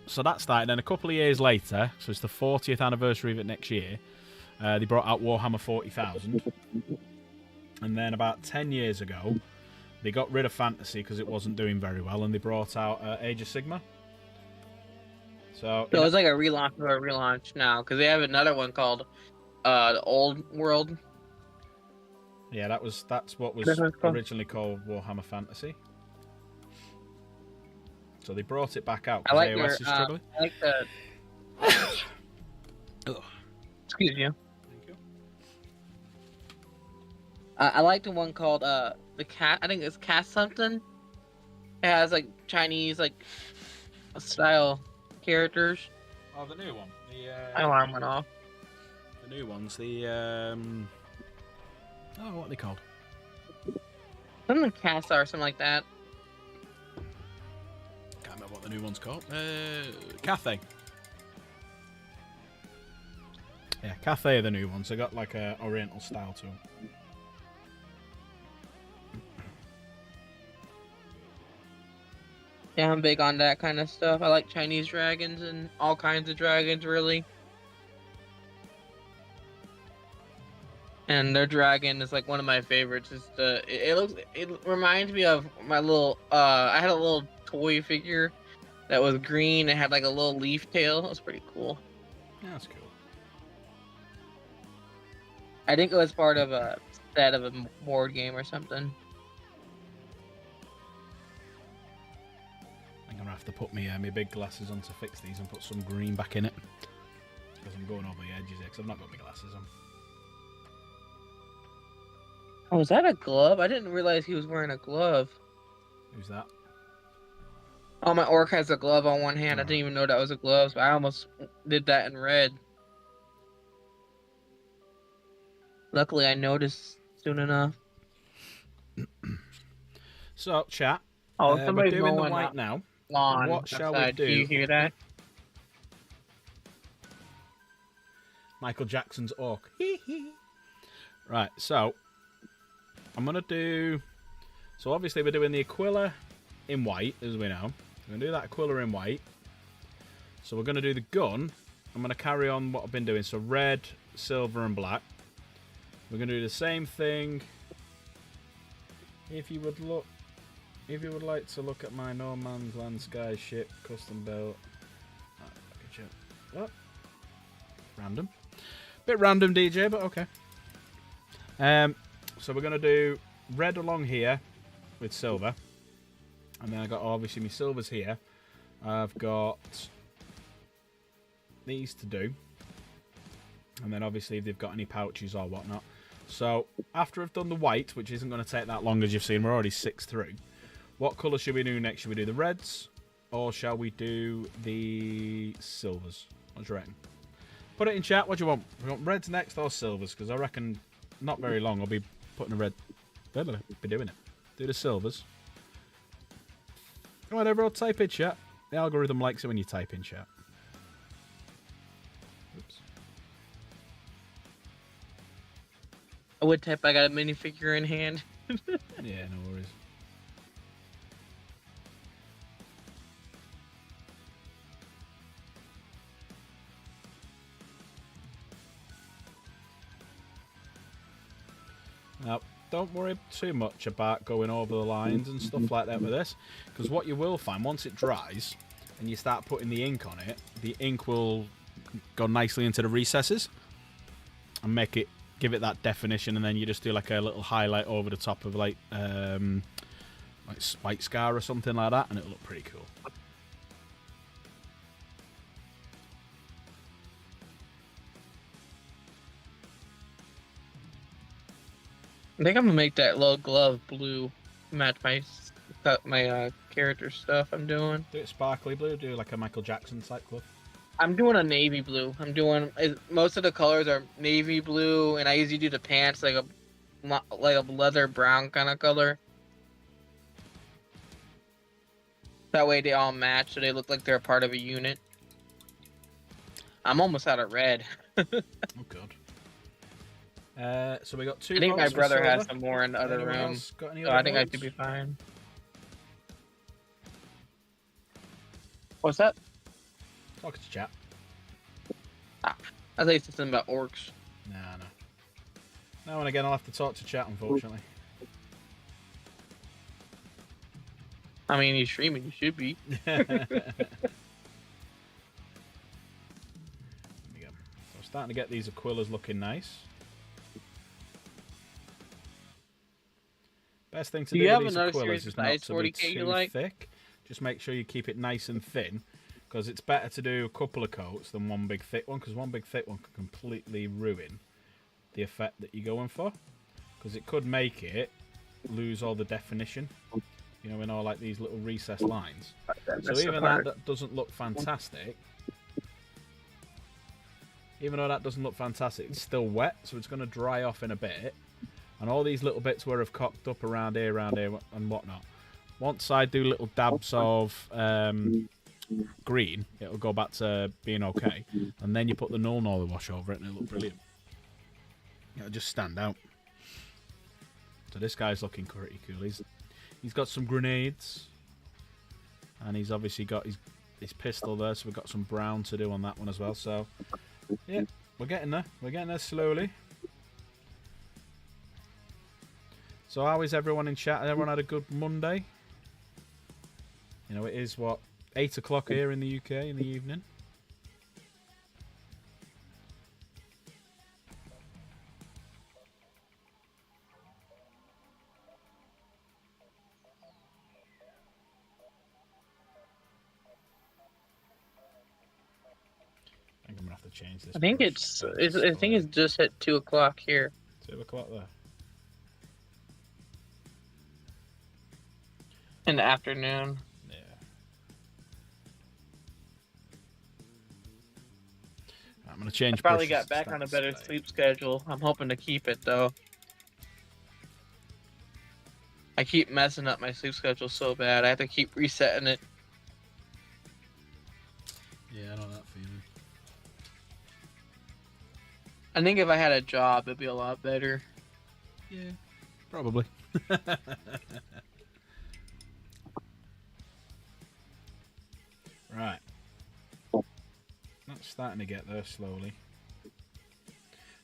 so that started. Then a couple of years later, so it's the 40th anniversary of it next year. They brought out Warhammer 40,000, and then about 10 years ago, they got rid of fantasy because it wasn't doing very well, and they brought out Age of Sigmar. So it's like a relaunch or a relaunch now, because they have another one called the Old World. Yeah, that's what was originally called Warhammer Fantasy. So they brought it back out because AOS is struggling. I like the. Excuse you. Thank you. I like the one called the cat. I think it's Cat something. It has like Chinese style characters. Oh, the new one. My alarm went off. The new ones. What are they called? Something Cast or something like that. Can't remember what the new one's called. Cathay. Yeah, Cathay are the new ones. They got like a Oriental style to them. Yeah, I'm big on that kind of stuff. I like Chinese dragons and all kinds of dragons, really. And their dragon is like one of my favorites. It reminds me of my little. I had a little toy figure that was green. It had like a little leaf tail. It was pretty cool. Yeah, that's cool. I think it was part of a set of a board game or something. I'm gonna have to put my big glasses on to fix these and put some green back in it because I'm going over the edges here because I've not got my glasses on. Oh, is that a glove? I didn't realize he was wearing a glove. Who's that? Oh, my orc has a glove on one hand. I didn't even know that was a glove. So I almost did that in red. Luckily, I noticed soon enough. So, chat. Oh, we're somebody's doing the mowing white up now. lawn What shall we outside. do? Do you hear that? Michael Jackson's orc. Right, so I'm going to do... So obviously we're doing the Aquila in white, as we know. We're going to do that Aquila in white. So we're going to do the gun. I'm going to carry on what I've been doing. So red, silver and black. We're going to do the same thing. If you would like to look at my No Man's Land Sky ship custom built. Oh, random. Bit random, DJ, but okay. So we're going to do red along here with silver. And then I got obviously my silvers here. I've got these to do. And then obviously if they've got any pouches or whatnot. So after I've done the white, which isn't going to take that long as you've seen, we're already 6 through. What colour should we do next? Should we do the reds? Or shall we do the silvers? What do you reckon? Put it in chat. What do you want? We want reds next or silvers? Because I reckon not very long I'll be putting a red... Be doing it. Do the silvers. Come on, everyone, type in chat. The algorithm likes it when you type in chat. Oops. I would type I got a minifigure in hand. Yeah, no worries. Now, don't worry too much about going over the lines and stuff like that with this, because what you will find, once it dries and you start putting the ink on it, the ink will go nicely into the recesses and give it that definition, and then you just do like a little highlight over the top of like white scar or something like that, and it'll look pretty cool. I think I'm gonna make that little glove blue, match my character stuff I'm doing. Do it sparkly blue, do like a Michael Jackson type glove. I'm doing a navy blue. Most of the colors are navy blue, and I usually do the pants like a leather brown kind of color. That way they all match, so they look like they're a part of a unit. I'm almost out of red. Oh god. So we got 2 I think my votes for brother silver. has some more in the other Anyone room, else got any so other I think I votes? should be fine. What's that? Talking to chat. I thought you said something about orcs. No. Now and again I'll have to talk to chat, unfortunately. I mean, you're streaming, you should be. There we go. So we're starting to get these Aquillas looking nice. Best thing to do with these Aquillas is not to be too thick. Just make sure you keep it nice and thin, because it's better to do a couple of coats than one big thick one, because one big thick one can completely ruin the effect that you're going for, because it could make it lose all the definition, you know, in all like these little recessed lines. So even that doesn't look fantastic, it's still wet, so it's going to dry off in a bit, and all these little bits where I've cocked up around here and whatnot, once I do little dabs of green, it'll go back to being okay, and then you put the null Northern wash over it and it'll look brilliant. It'll just stand out. So this guy's looking pretty cool. He's got some grenades, and he's obviously got his pistol there, so we've got some brown to do on that one as well. So yeah, we're getting there slowly. So how is everyone in chat? Everyone had a good Monday? You know, it is, what, 8 o'clock here in the UK in the evening. I think I'm going to have to change this. I think it's just at 2 o'clock here. 2 o'clock there. In the afternoon. Yeah. I'm going to change. I probably got back on a better sleep schedule. I'm hoping to keep it, though. I keep messing up my sleep schedule so bad. I have to keep resetting it. Yeah, I know that feeling. I think if I had a job, it'd be a lot better. Yeah, probably. Right. That's starting to get there slowly.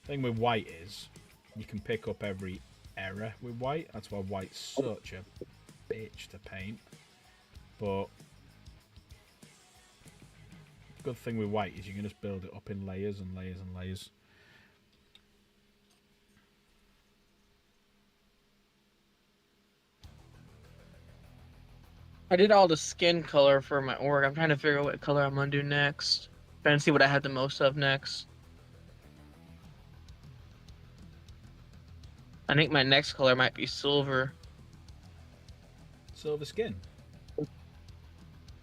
Thing with white is you can pick up every error with white. That's why white's such a bitch to paint. But the good thing with white is you can just build it up in layers and layers and layers. I did all the skin color for my orc. I'm trying to figure out what color I'm gonna do next. Trying to see what I have the most of next. I think my next color might be silver. Silver skin.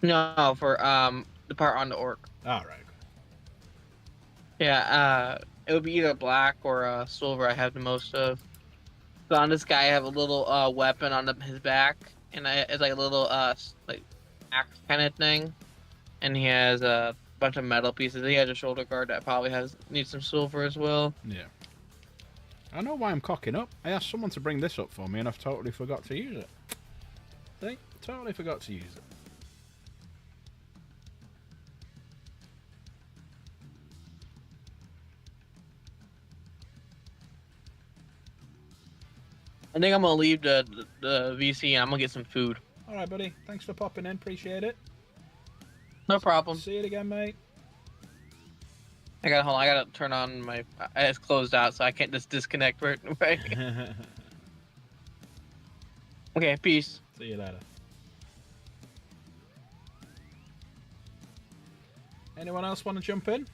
No, for the part on the orc. All right. Yeah, it would be either black or silver. I have the most of. So on this guy, I have a little weapon on his back, and it's like a little like axe kind of thing. And he has a bunch of metal pieces. He has a shoulder guard that probably needs some silver as well. Yeah. I know why I'm cocking up. I asked someone to bring this up for me, and I've totally forgot to use it. See? Totally forgot to use it. I think I'm gonna leave the VC and I'm gonna get some food. All right, buddy. Thanks for popping in. Appreciate it. No problem. See you again, mate. I gotta turn on my. It's closed out, so I can't just disconnect right away. Okay, peace. See you later. Anyone else want to jump in?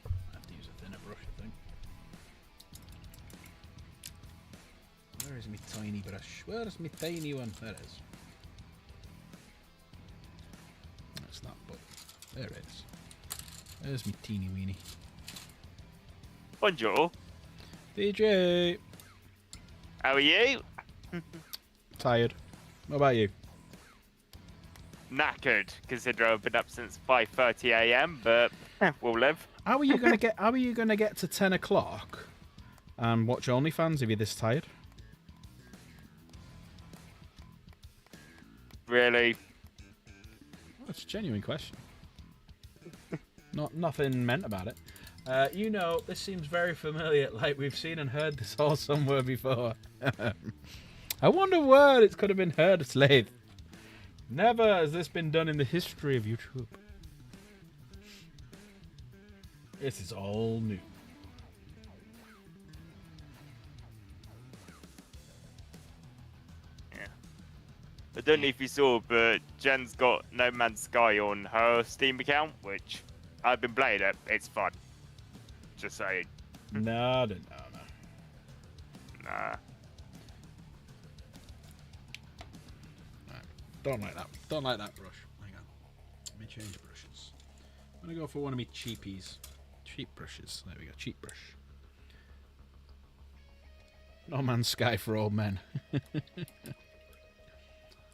I have to use a thinner brush, I think. Where is my tiny brush? Where's my tiny one? There it is. That's not, but there it is. There's my teeny weeny. Bonjour. DJ! How are you? Tired. What about you? Knackered, considering I've been up since 5:30 a.m. But we'll live. How are you gonna get? How are you gonna get to 10 o'clock and watch OnlyFans if you're this tired? Really? That's a genuine question. Nothing meant about it. You know, this seems very familiar. Like we've seen and heard this all somewhere before. I wonder where it could have been heard, Slave. Never has this been done in the history of YouTube. This is all new. Yeah. I don't know if you saw, but Jen's got No Man's Sky on her Steam account, which I've been playing it. It's fun. Just saying. No. Nah. Don't like that. Don't like that brush. Hang on. Let me change brushes. I'm gonna go for one of my cheapies. Cheap brushes. There we go. Cheap brush. No Man's Sky for old men.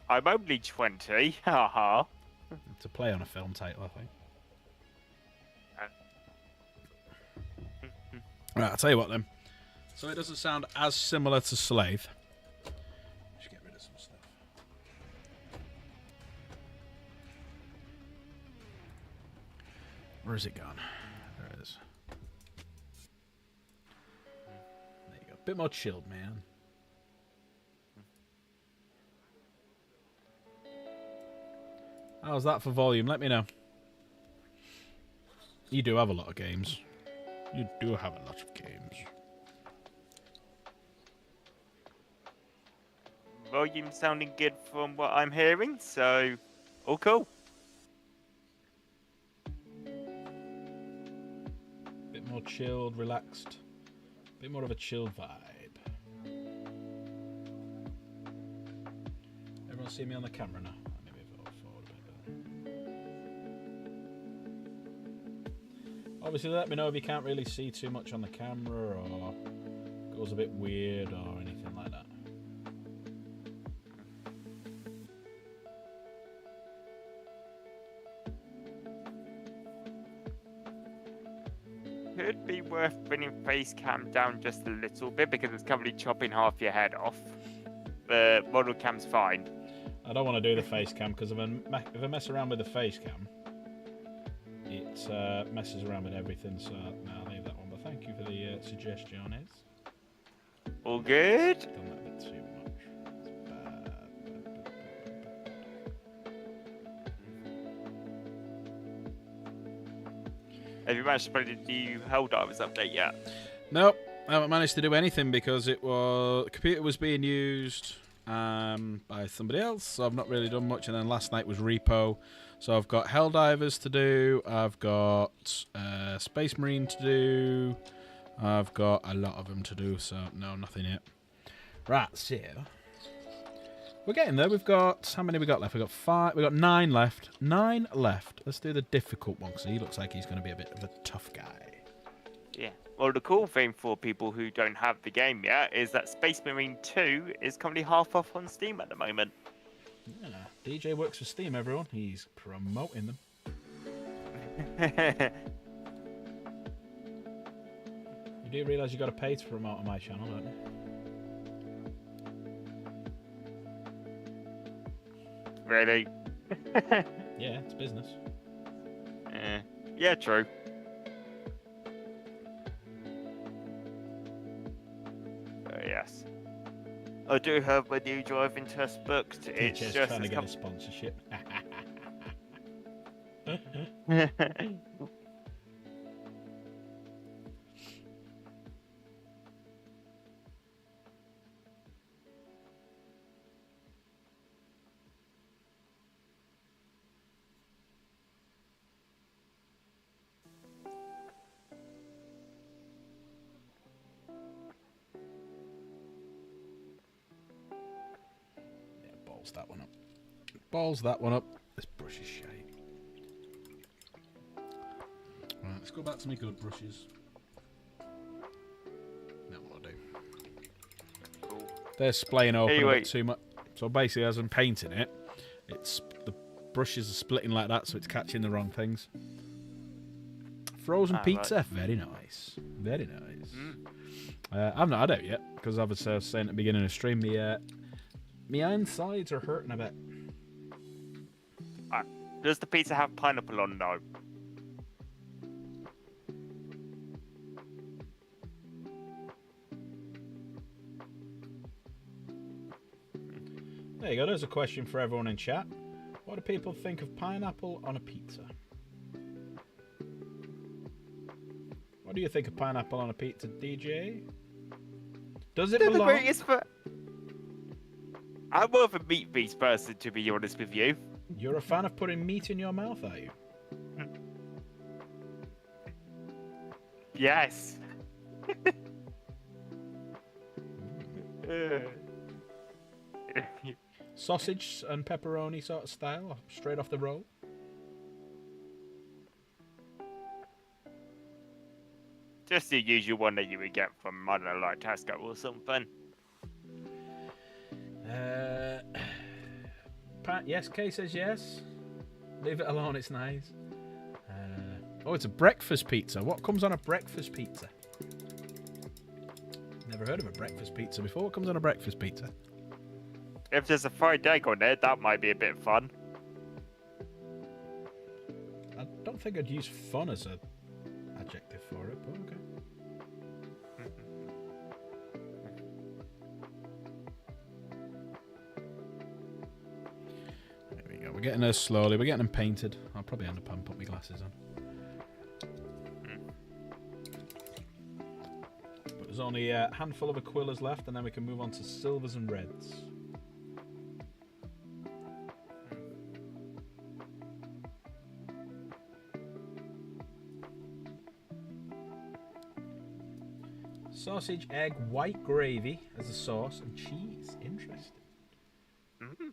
I'm only 20. Haha. To play on a film title, I think. Right, I'll tell you what then. So it doesn't sound as similar to Slave. Just get rid of some stuff. Where is it gone? There it is. There you go. Bit more chilled, man. How's that for volume? Let me know. You do have a lot of games. You do have a lot of games. Volume sounding good from what I'm hearing, so all cool. Bit more chilled, relaxed. Bit more of a chilled vibe. Everyone see me on the camera now? Maybe I'll forward a bit better. Obviously, let me know if you can't really see too much on the camera or goes a bit weird or anything like that. Could be worth bringing face cam down just a little bit because it's currently chopping half your head off. The model cam's fine. I don't want to do the face cam because if I mess around with the face cam, it messes around with everything, so no, I'll leave that one. But thank you for the suggestion, Eds. All good. Done that a bit too much. It's bad. Have you managed to play the new Helldivers update yet? Nope, I haven't managed to do anything because the computer was being used by somebody else, so I've not really done much. And then last night was repo, so I've got Helldivers to do, I've got Space Marine to do, I've got a lot of them to do, so no, nothing yet. Right, so we're getting there. We've got, how many we got left? We've got 5, we've got 9 left. 9 left. Let's do the difficult one, because he looks like he's going to be a bit of a tough guy. Yeah. Well, the cool thing for people who don't have the game yet is that Space Marine 2 is currently half off on Steam at the moment. Yeah, DJ works for Steam, everyone. He's promoting them. You do realise you got to pay to promote on my channel, don't you? Really? Yeah, it's business. Yeah, true. Yes. I do have my new driving test booked. It's DJ's just trying to get a sponsorship. Balls that one up. Balls that one up. This brush is shite. Right, let's go back to my good brushes. Now what I do. Cool. They're splaying open a Anyway. bit too much. So basically, as I'm painting it, it's the brushes are splitting like that, so it's catching the wrong things. Frozen pizza, right. very nice, very nice. Mm. I've not had it yet because obviously I was saying at the beginning of the stream, my insides are hurting a bit. Does the pizza have pineapple on though? There you go. There's a question for everyone in chat. What do people think of pineapple on a pizza? What do you think of pineapple on a pizza, DJ? Does it They're the belong? greatest for... I'm more of a meat-based person, to be honest with you. You're a fan of putting meat in your mouth, are you? Yes. Sausage and pepperoni sort of style, straight off the roll. Just the usual one that you would get from, I don't know, like Tesco or something. Yes, Kay says yes. Leave it alone, it's nice. Oh, it's a breakfast pizza. What comes on a breakfast pizza? Never heard of a breakfast pizza before. What comes on a breakfast pizza? If there's a fried egg on it, that might be a bit fun. I don't think I'd use fun as an adjective for it, but okay. There we go. We're getting there slowly. We're getting them painted. I'll probably end up having to put my glasses on. But there's only a handful of Aquillas left, and then we can move on to silvers and reds. Sausage, egg, white gravy as a sauce, and cheese. Interesting. Mm.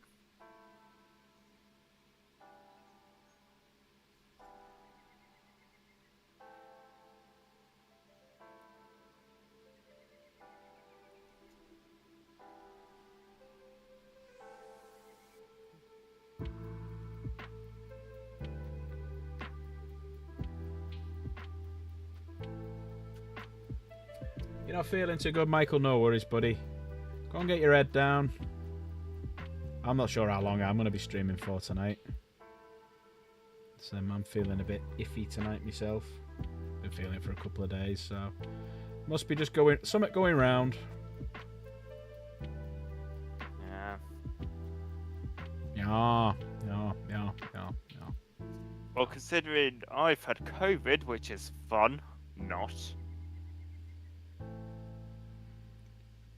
You're not feeling too good, Michael? No worries, buddy. Go and get your head down. I'm not sure how long I'm going to be streaming for tonight. So I'm feeling a bit iffy tonight myself. Been feeling it for a couple of days, so must be just something going round. Yeah. Yeah. Well, considering I've had COVID, which is fun, not.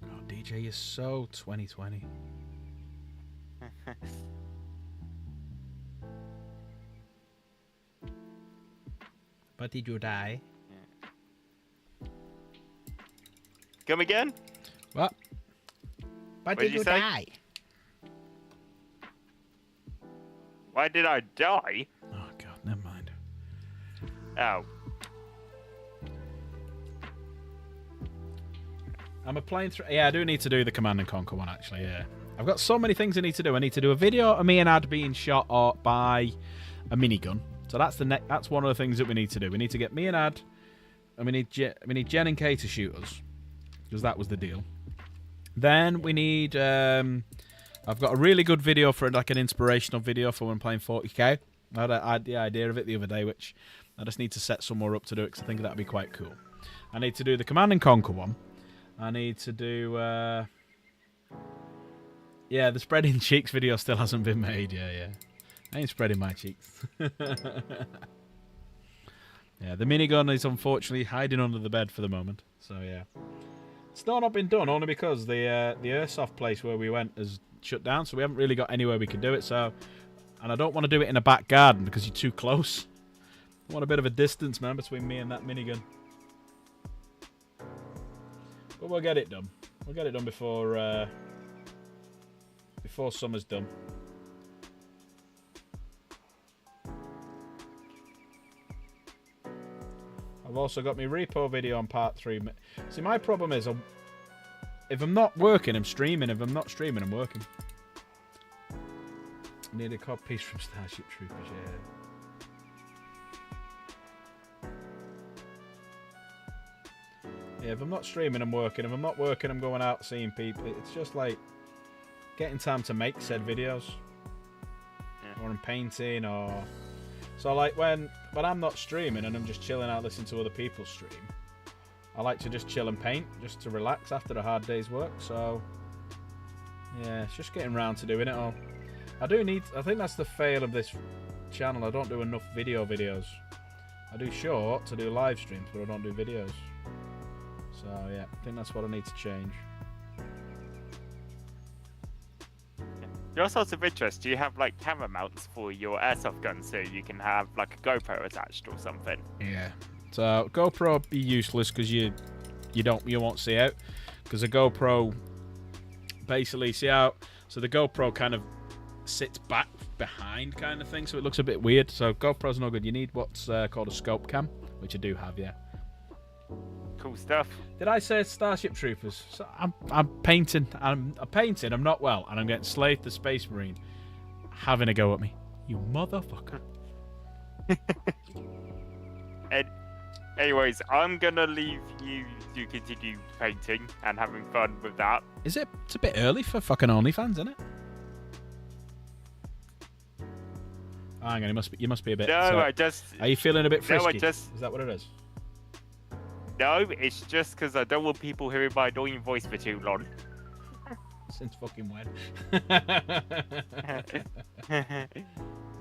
God, DJ is so 2020. But did you die? Come again? What? But What did you say? die? Why did I die? Oh God, never mind. Oh. I'm playing through. Yeah, I do need to do the Command and Conquer one actually. Yeah, I've got so many things I need to do. I need to do a video of me and Ad being shot by a minigun. So that's one of the things that we need to do. We need to get me and Ad, and we need Jen and Kay to shoot us, because that was the deal. Then we need. I've got a really good video for like an inspirational video for when playing 40k. I had the idea of it the other day, which I just need to set somewhere up to do it because I think that'd be quite cool. I need to do the Command and Conquer one. I need to do. Yeah, the spreading cheeks video still hasn't been made. Yeah. I ain't spreading my cheeks. Yeah, the minigun is unfortunately hiding under the bed for the moment. So yeah, it's still not been done only because the airsoft place where we went has shut down, so we haven't really got anywhere we can do it. So, and I don't want to do it in a back garden because you're too close. I want a bit of a distance, man, between me and that minigun. But we'll get it done. We'll get it done before summer's done. I've also got my repo video on part 3. See, my problem is, if I'm not working, I'm streaming. If I'm not streaming, I'm working. I need a cod piece from Starship Troopers, yeah, if I'm not streaming, I'm working. If I'm not working, I'm going out seeing people. It's just like getting time to make said videos. Yeah. Or I'm painting, or... So like when I'm not streaming and I'm just chilling out listening to other people stream, I like to just chill and paint, just to relax after a hard day's work. So yeah, it's just getting round to doing it all. I think that's the fail of this channel. I don't do enough videos. I do short to do live streams, but I don't do videos. So yeah, I think that's what I need to change. Your sorts of interest, do you have like camera mounts for your airsoft gun so you can have like a GoPro attached or something? Yeah. So GoPro be useless because you won't see out, because a GoPro basically so the GoPro kind of sits back behind kind of thing, so it looks a bit weird. So GoPro's no good. You need what's called a scope cam, which I do have, yeah. Cool stuff. Did I say Starship Troopers? So I'm painting. I'm painting. I'm not well, and I'm getting Slade the Space Marine having a go at me. You motherfucker. Anyways, I'm gonna leave you to continue painting and having fun with that. It's a bit early for fucking OnlyFans, isn't it? Oh, hang on, you must be a bit. No, so, are you feeling a bit frisky? No, Is that what it is? No, it's just because I don't want people hearing my annoying voice for too long. Since fucking when?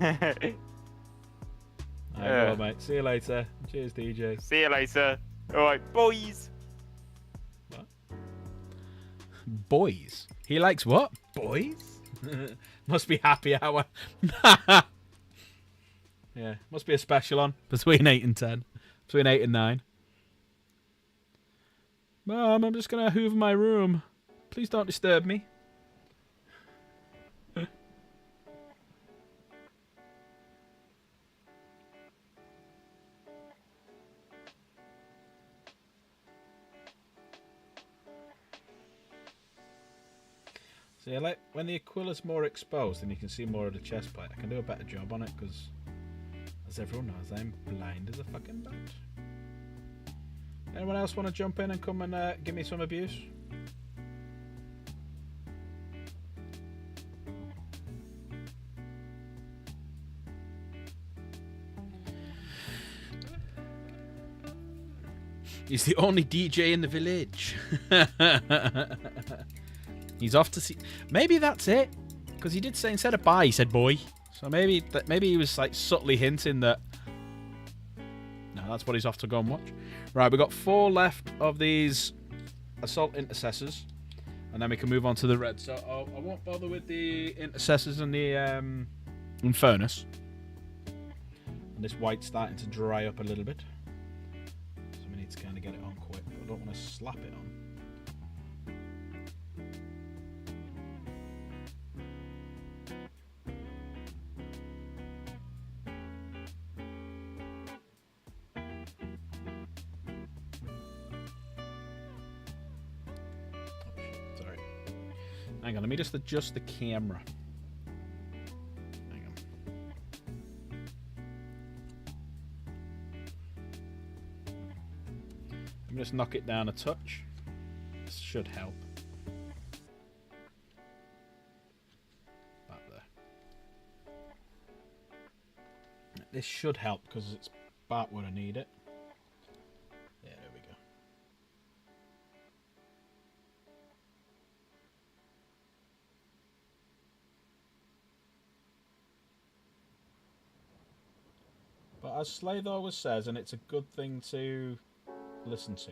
Alright, go on, mate. See you later. Cheers, DJ. See you later. Alright, boys. What? Boys? He likes what? Boys? Must be happy hour. Yeah, must be a special on between 8 and 10. Between 8 and 9. Mom, I'm just going to hoover my room. Please don't disturb me. See, I like when the Aquila's more exposed and you can see more of the chest plate. I can do a better job on it because, as everyone knows, I'm blind as a fucking bat. Anyone else want to jump in and come and give me some abuse? He's the only DJ in the village. He's off to see. Maybe that's it, because he did say instead of bye, he said boy. So maybe he was like subtly hinting that. No, that's what he's off to go and watch. Right, we've got 4 left of these assault intercessors, and then we can move on to the red. So I won't bother with the intercessors and the Infernus. And this white's starting to dry up a little bit. So we need to kind of get it on quick. But I don't want to slap it on. Sorry. Hang on, let me just adjust the camera. Hang on. Let me just knock it down a touch. This should help. Back there. This should help because it's about where I need it. Yeah, there we go. But as Slade always says, and it's a good thing to listen to,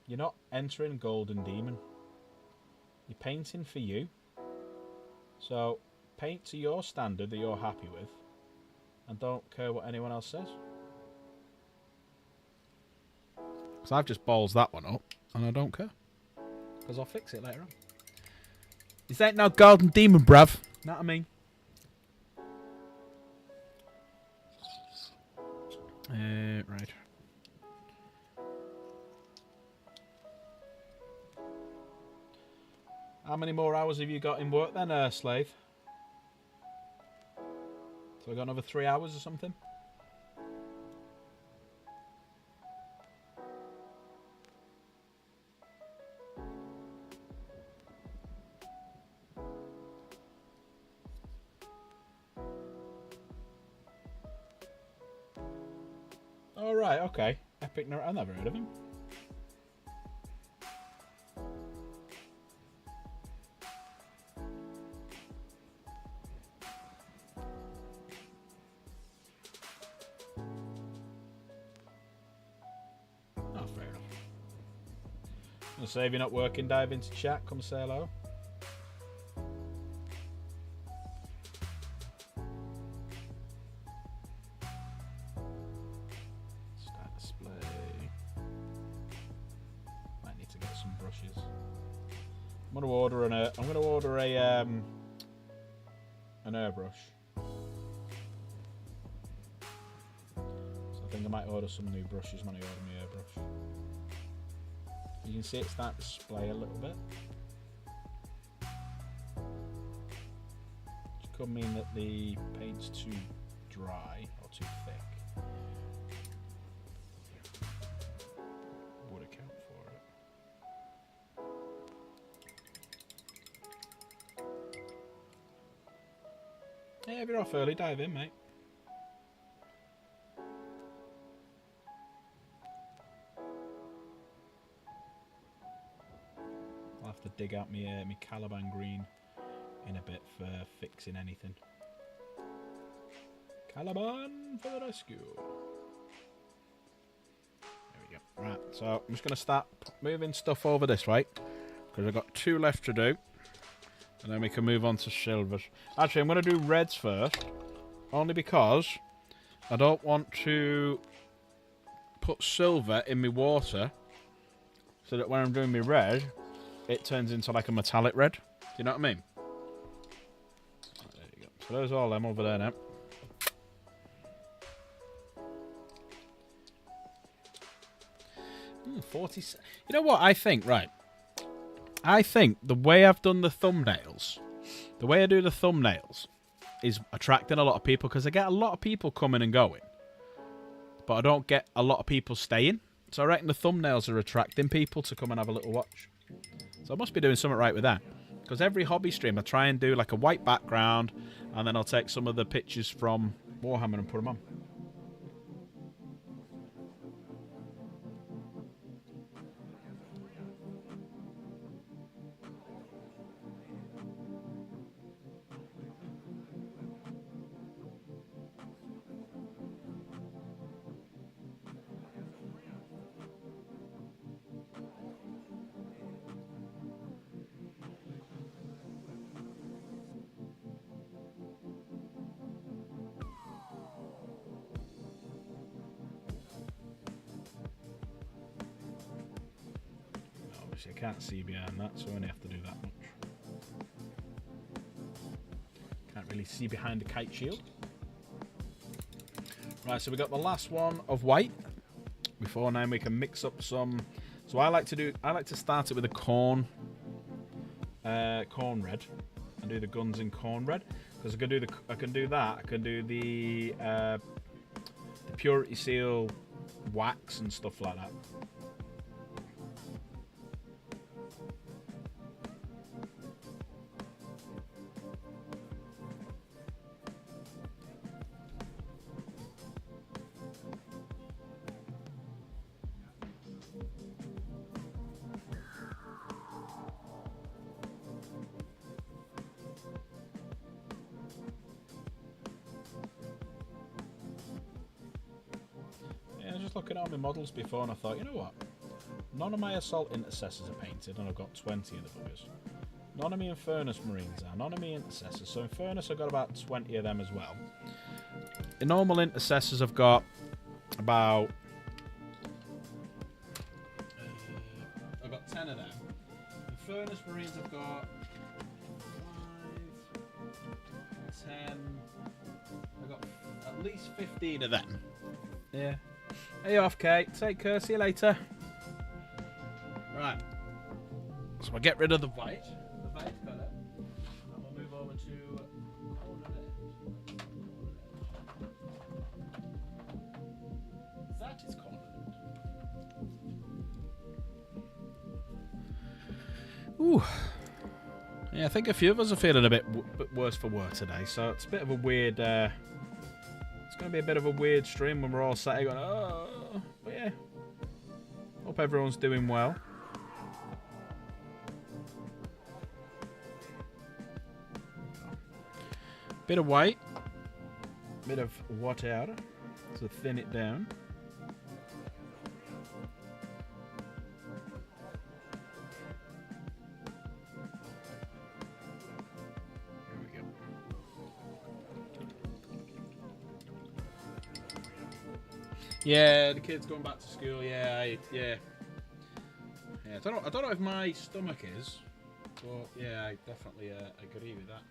you're not entering Golden Demon. You're painting for you. So paint to your standard that you're happy with, and don't care what anyone else says. Because I've just balls that one up, and I don't care. Because I'll fix it later on. This ain't no Golden Demon, bruv. Know what I mean? Right. How many more hours have you got in work then, Slave? So I got another 3 hours or something? Oh, right, okay. Epic Narrator. I've never heard of him. Oh, fair enough. So if you're not working, dive into chat. Come say hello. Start display. Might need to get some brushes. I'm gonna order an airbrush. So I think I might order some new brushes when I order my airbrush. You can see it start to splay a little bit. Which could mean that the paint's too dry or too thick. Would account for it. Yeah, if you're off early, dive in, mate. I'll have to dig out my Caliban green in a bit for fixing anything. Caliban for the rescue. There we go. Right, so I'm just going to start moving stuff over this way, because I've got 2 left to do. And then we can move on to silvers. Actually, I'm going to do reds first, only because I don't want to put silver in my water so that when I'm doing my red, it turns into like a metallic red. Do you know what I mean? There you go. So there's all them over there now. 40. You know what I think, right? I think the way I've done the thumbnails, the way I do the thumbnails is attracting a lot of people, because I get a lot of people coming and going, but I don't get a lot of people staying. So I reckon the thumbnails are attracting people to come and have a little watch. So I must be doing something right with that. Because every hobby stream I try and do like a white background, and then I'll take some of the pictures from Warhammer and put them on. obviously I can't see behind that, so I only have to do that much. Can't really see behind the kite shield. Right, so we got the last one of white. Before now we can mix up some. So I like to start it with a corn red, and do the guns in corn red, because I can do the purity seal wax and stuff like that. Looking at all my models before, and I thought, you know what? None of my assault intercessors are painted, and I've got 20 of the buggers. None of my Infernus Marines are. None of my intercessors. So Infernus, I've got about 20 of them as well. In normal intercessors, I've got about 10 of them. Infernus Marines, I've got 5, 10. I've got at least 15 of them. Yeah. Hey off, Kate. Take care. See you later. Right. So I get rid of the white colour, and we'll move over to corner red. That is corner red. Ooh. Yeah, I think a few of us are feeling a bit worse for wear today, so it's a bit of a weird. It's going to be a bit of a weird stream when we're all sat here going, oh. But yeah, hope everyone's doing well. Bit of white, bit of water to thin it down. Yeah, the kids going back to school. Yeah. I don't know if my stomach is, but yeah, I definitely agree with that.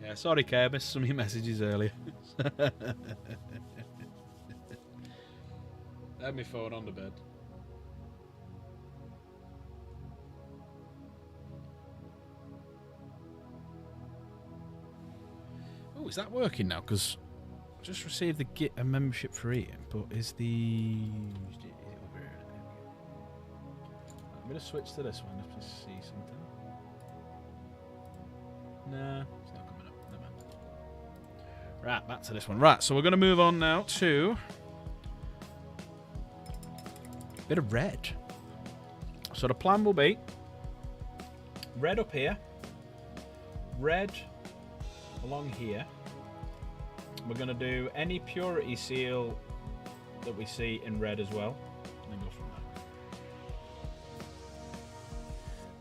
Yeah, sorry, Kay, I missed some of your messages earlier. I had my phone on the bed. Oh, is that working now? Because I just received a membership for eating, but is the... I'm going to switch to this one if I see something. Nah, it's not coming up. Never mind. Right, back to this one. Right, so we're going to move on now to a bit of red. So the plan will be red up here, red along here. We're going to do any purity seal that we see in red as well, and then go from there.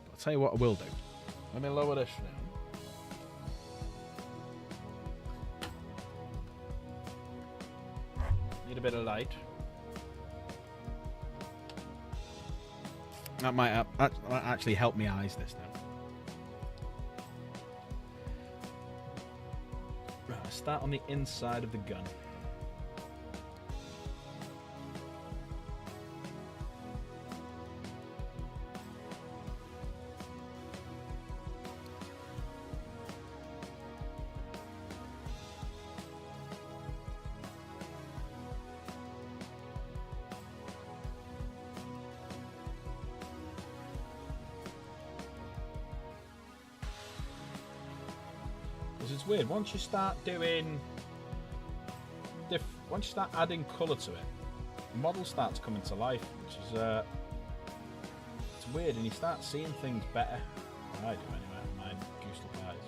But I'll tell you what I will do. Let me lower this down. Need a bit of light. That might actually help me eyes this time. Right, I'll start on the inside of the gun. It's weird. Once you start doing, once you start adding colour to it, the models start to come into life, which is it's weird, and you start seeing things better. I do anyway. My goose look eyes.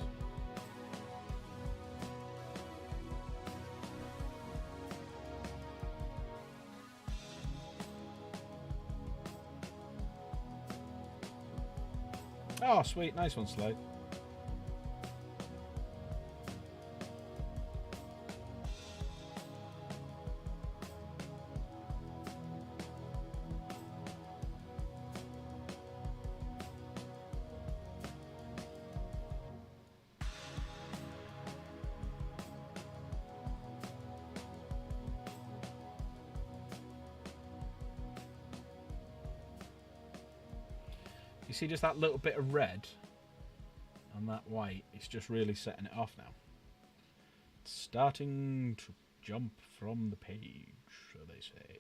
Oh, sweet, nice one, Slade. see just that little bit of red and that white? It's just really setting it off now. It's starting to jump from the page, so they say.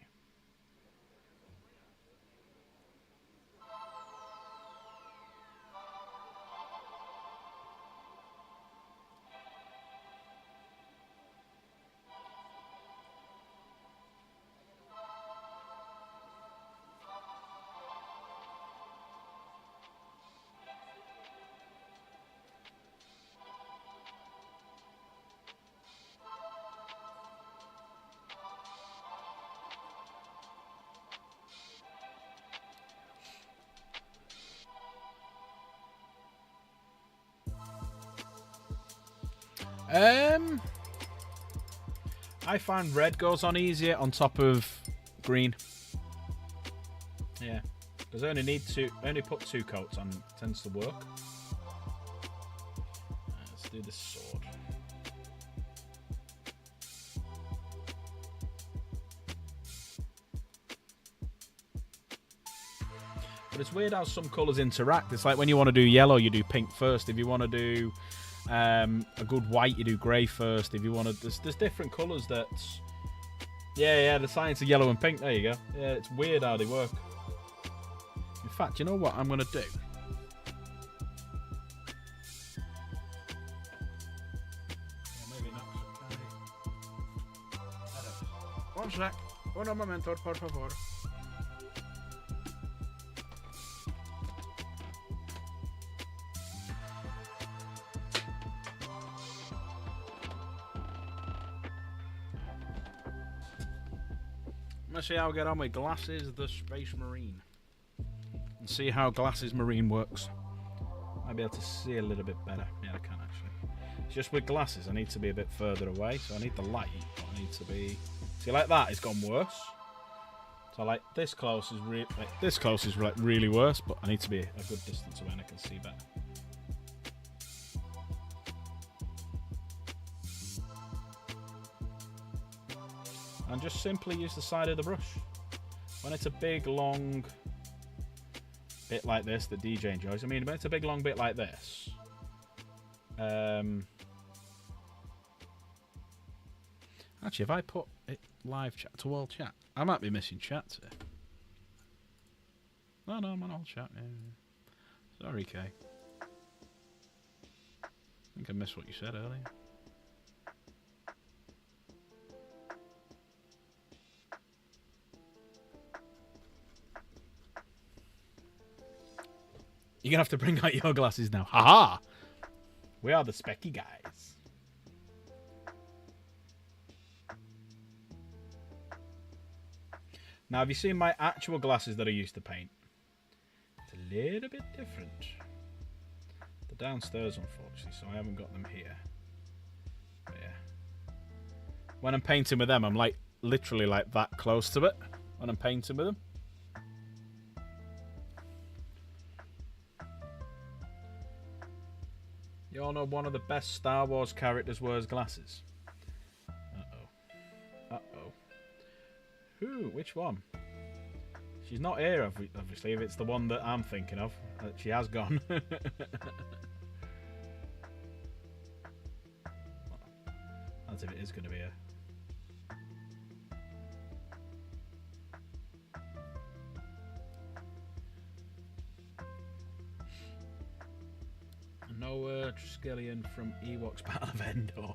I find red goes on easier on top of green. Yeah, because I only put 2 coats on. It tends to work. Let's do this sword. But it's weird how some colours interact. It's like when you want to do yellow, you do pink first. If you want to do a good white, you do grey first. If you want to, there's different colours that. Yeah, the science of yellow and pink. There you go. Yeah, it's weird how they work. In fact, you know what I'm gonna do? Maybe not. One sec. Un momento, por favor. Let's see how I get on with Glasses the Space Marine. And see how Glasses Marine works. Might be able to see a little bit better. Yeah, I can actually. It's just with glasses, I need to be a bit further away, so I need the light. But I need to be. See, like that, it's gone worse. So like this close is really worse, but I need to be a good distance away and I can see better. And just simply use the side of the brush. When it's a big, long bit like this that DJ enjoys, I mean, when it's a big, long bit like this, actually, if I put it live chat to all chat, I might be missing chats here. No, I'm on all chat. Yeah. Sorry, Kay. I think I missed what you said earlier. You're going to have to bring out your glasses now. Haha! We are the specky guys. Now, have you seen my actual glasses that I used to paint? It's a little bit different. They're downstairs, unfortunately, so I haven't got them here. But yeah. When I'm painting with them, I'm like literally like that close to it when I'm painting with them. You all know one of the best Star Wars characters wears glasses. Uh-oh. Uh-oh. Who? Which one? She's not here, obviously, if it's the one that I'm thinking of. She has gone. That's if it is going to be her. No Triskelion from Ewoks Battle of Endor.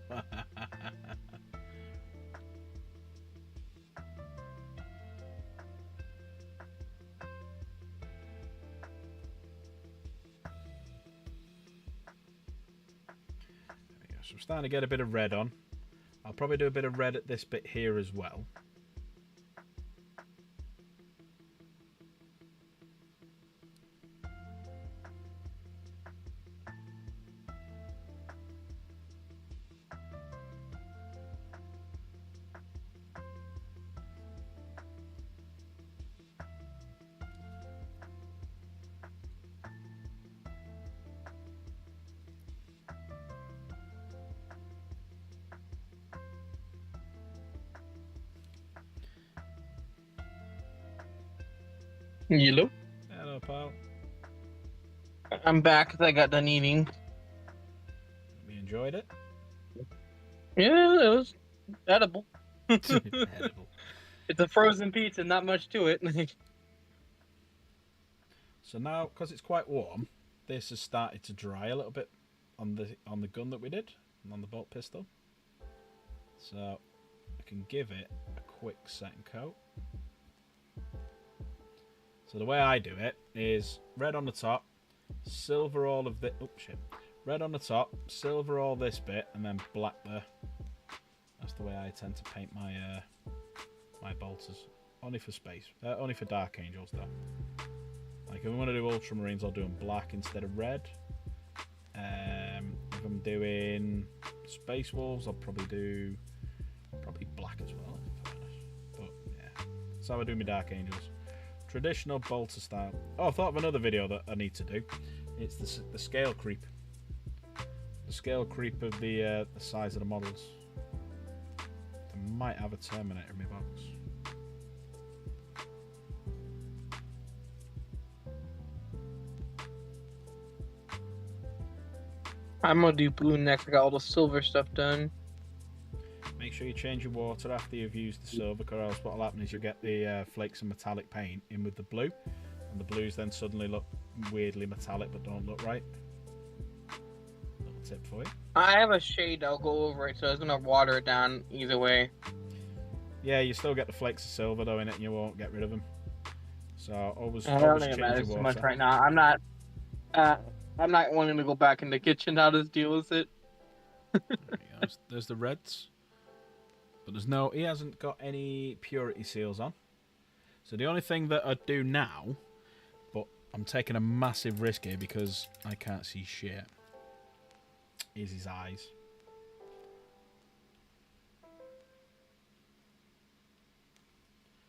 So I'm starting to get a bit of red on. I'll probably do a bit of red at this bit here as well. Yellow. Hello, pal. I'm back 'cause I got done eating. We enjoyed it. Yeah, it was edible. Edible. It's a frozen pizza, not much to it. So now, because it's quite warm, this has started to dry a little bit on the gun that we did, and on the bolt pistol. So I can give it a quick second coat. So the way I do it is red on the top, silver all of the red on the top, silver all this bit, and then black there. That's the way I tend to paint my my bolters. Only for space, only for Dark Angels though. Like if I want to do Ultramarines, I'll do them black instead of red. If I'm doing Space Wolves, I'll probably do black as well. But yeah, that's how I do my Dark Angels. Traditional bolter style. Oh, I thought of another video that I need to do. It's the scale creep. The scale creep of the size of the models. I might have a Terminator in my box. I'm gonna do blue next. I got all the silver stuff done. Make sure you change your water after you've used the silver, because else what will happen is you get the flakes of metallic paint in with the blue, and the blues then suddenly look weirdly metallic but don't look right. Little tip for you. I have a shade. I'll go over it, so it's gonna water it down either way. Yeah, you still get the flakes of silver though in it, and you won't get rid of them. So always I don't change think it your matters too much water. right now. I'm not wanting to go back in the kitchen now to deal with it. There you go. There's the reds. But he hasn't got any purity seals on. So the only thing that I'd do now, but I'm taking a massive risk here because I can't see shit, is his eyes.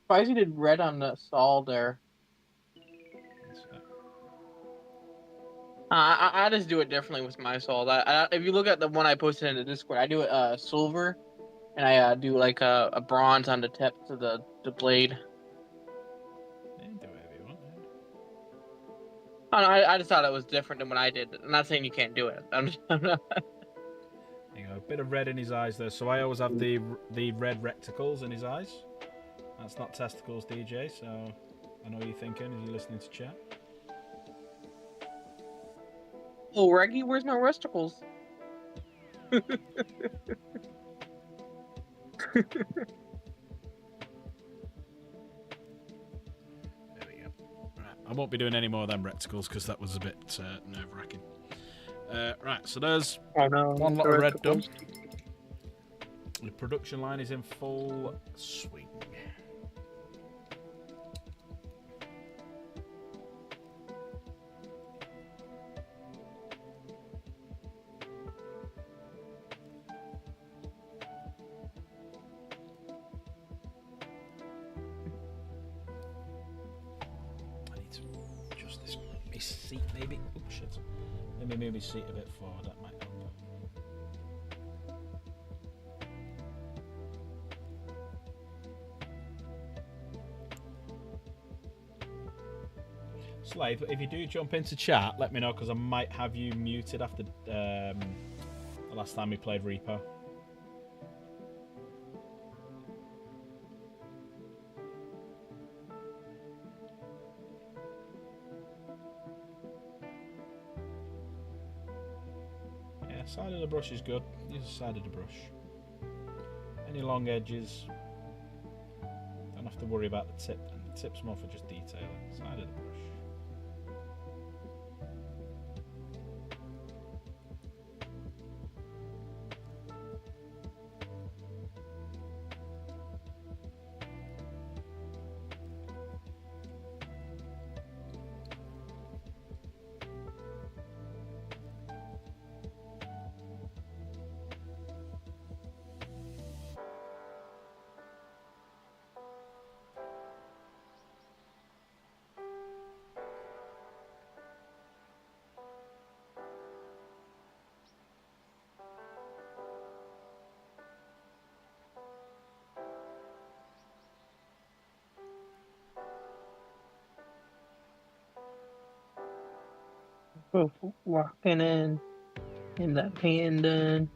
Spicy did red on the Saul there. I just do it differently with my Saul. If you look at the one I posted in the Discord, I do it silver, and I do like a bronze on the tip to the blade. Yeah, do whatever you want. I don't know, I just thought it was different than what I did. I'm not saying you can't do it. I'm not... There you go, a bit of red in his eyes there. So I always have the red rectacles in his eyes. That's not testicles, DJ. So I know what you're thinking as you're listening to chat. Oh, Reggie, where's my resticles? There we go. Right, I won't be doing any more of them reticles because that was a bit nerve-wracking. Right, so there's one lot of red done. The production line is in full swing. Seat maybe. Oh shit. Let me move his seat a bit forward, that might help. Slave, if you do jump into chat, let me know because I might have you muted after the last time we played Repo. Side of the brush is good. Use the side of the brush. Any long edges, don't have to worry about the tip. And the tip's more for just detailing. Side of the brush. Walking in that pan done.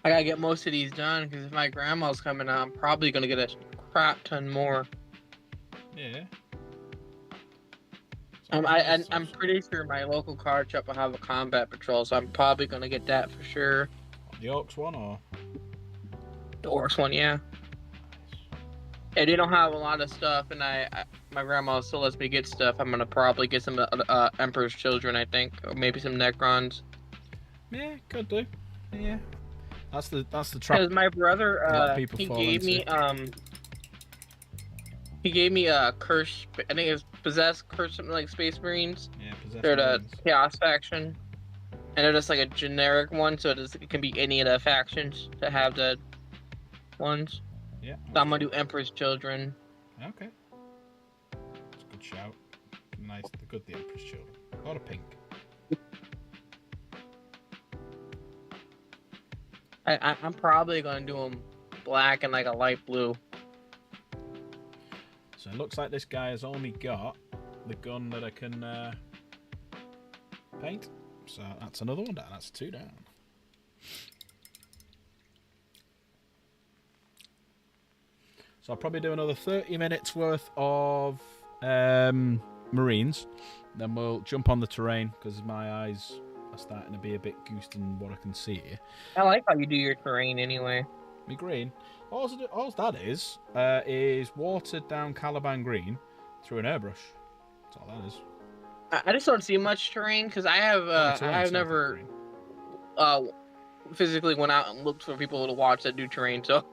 I gotta get most of these done because if my grandma's coming out, I'm probably gonna get a crap ton more. Yeah. I'm pretty sure my local card shop will have a combat patrol, so I'm probably gonna get that for sure. The Orcs one or? The Orcs one, yeah. Yeah, they don't have a lot of stuff, and my grandma still lets me get stuff. I'm gonna probably get some Emperor's Children, I think, or maybe some Necrons. Yeah, could do. Yeah. That's the trap. Because my brother, a lot of people he fall gave me into. he gave me a curse. I think it's possessed curse, something like Space Marines. Yeah, possessed They're the Marines. Chaos faction, and they're just like a generic one, so it can be any of the factions to have the ones. Yeah. So I'm gonna do Emperor's Children. Okay. That's a good shout. Nice. The Emperor's Children. A lot of pink. I'm probably gonna do them black and like a light blue. So it looks like this guy has only got the gun that I can paint. So that's another one down. That's 2 down. So I'll probably do another 30 minutes worth of Marines. Then we'll jump on the terrain because my eyes are starting to be a bit goosed in what I can see here. I like how you do your terrain anyway. Me green. All that is watered down Caliban green through an airbrush. That's all that is. I just don't see much terrain because I've never physically went out and looked for people to watch that do terrain. So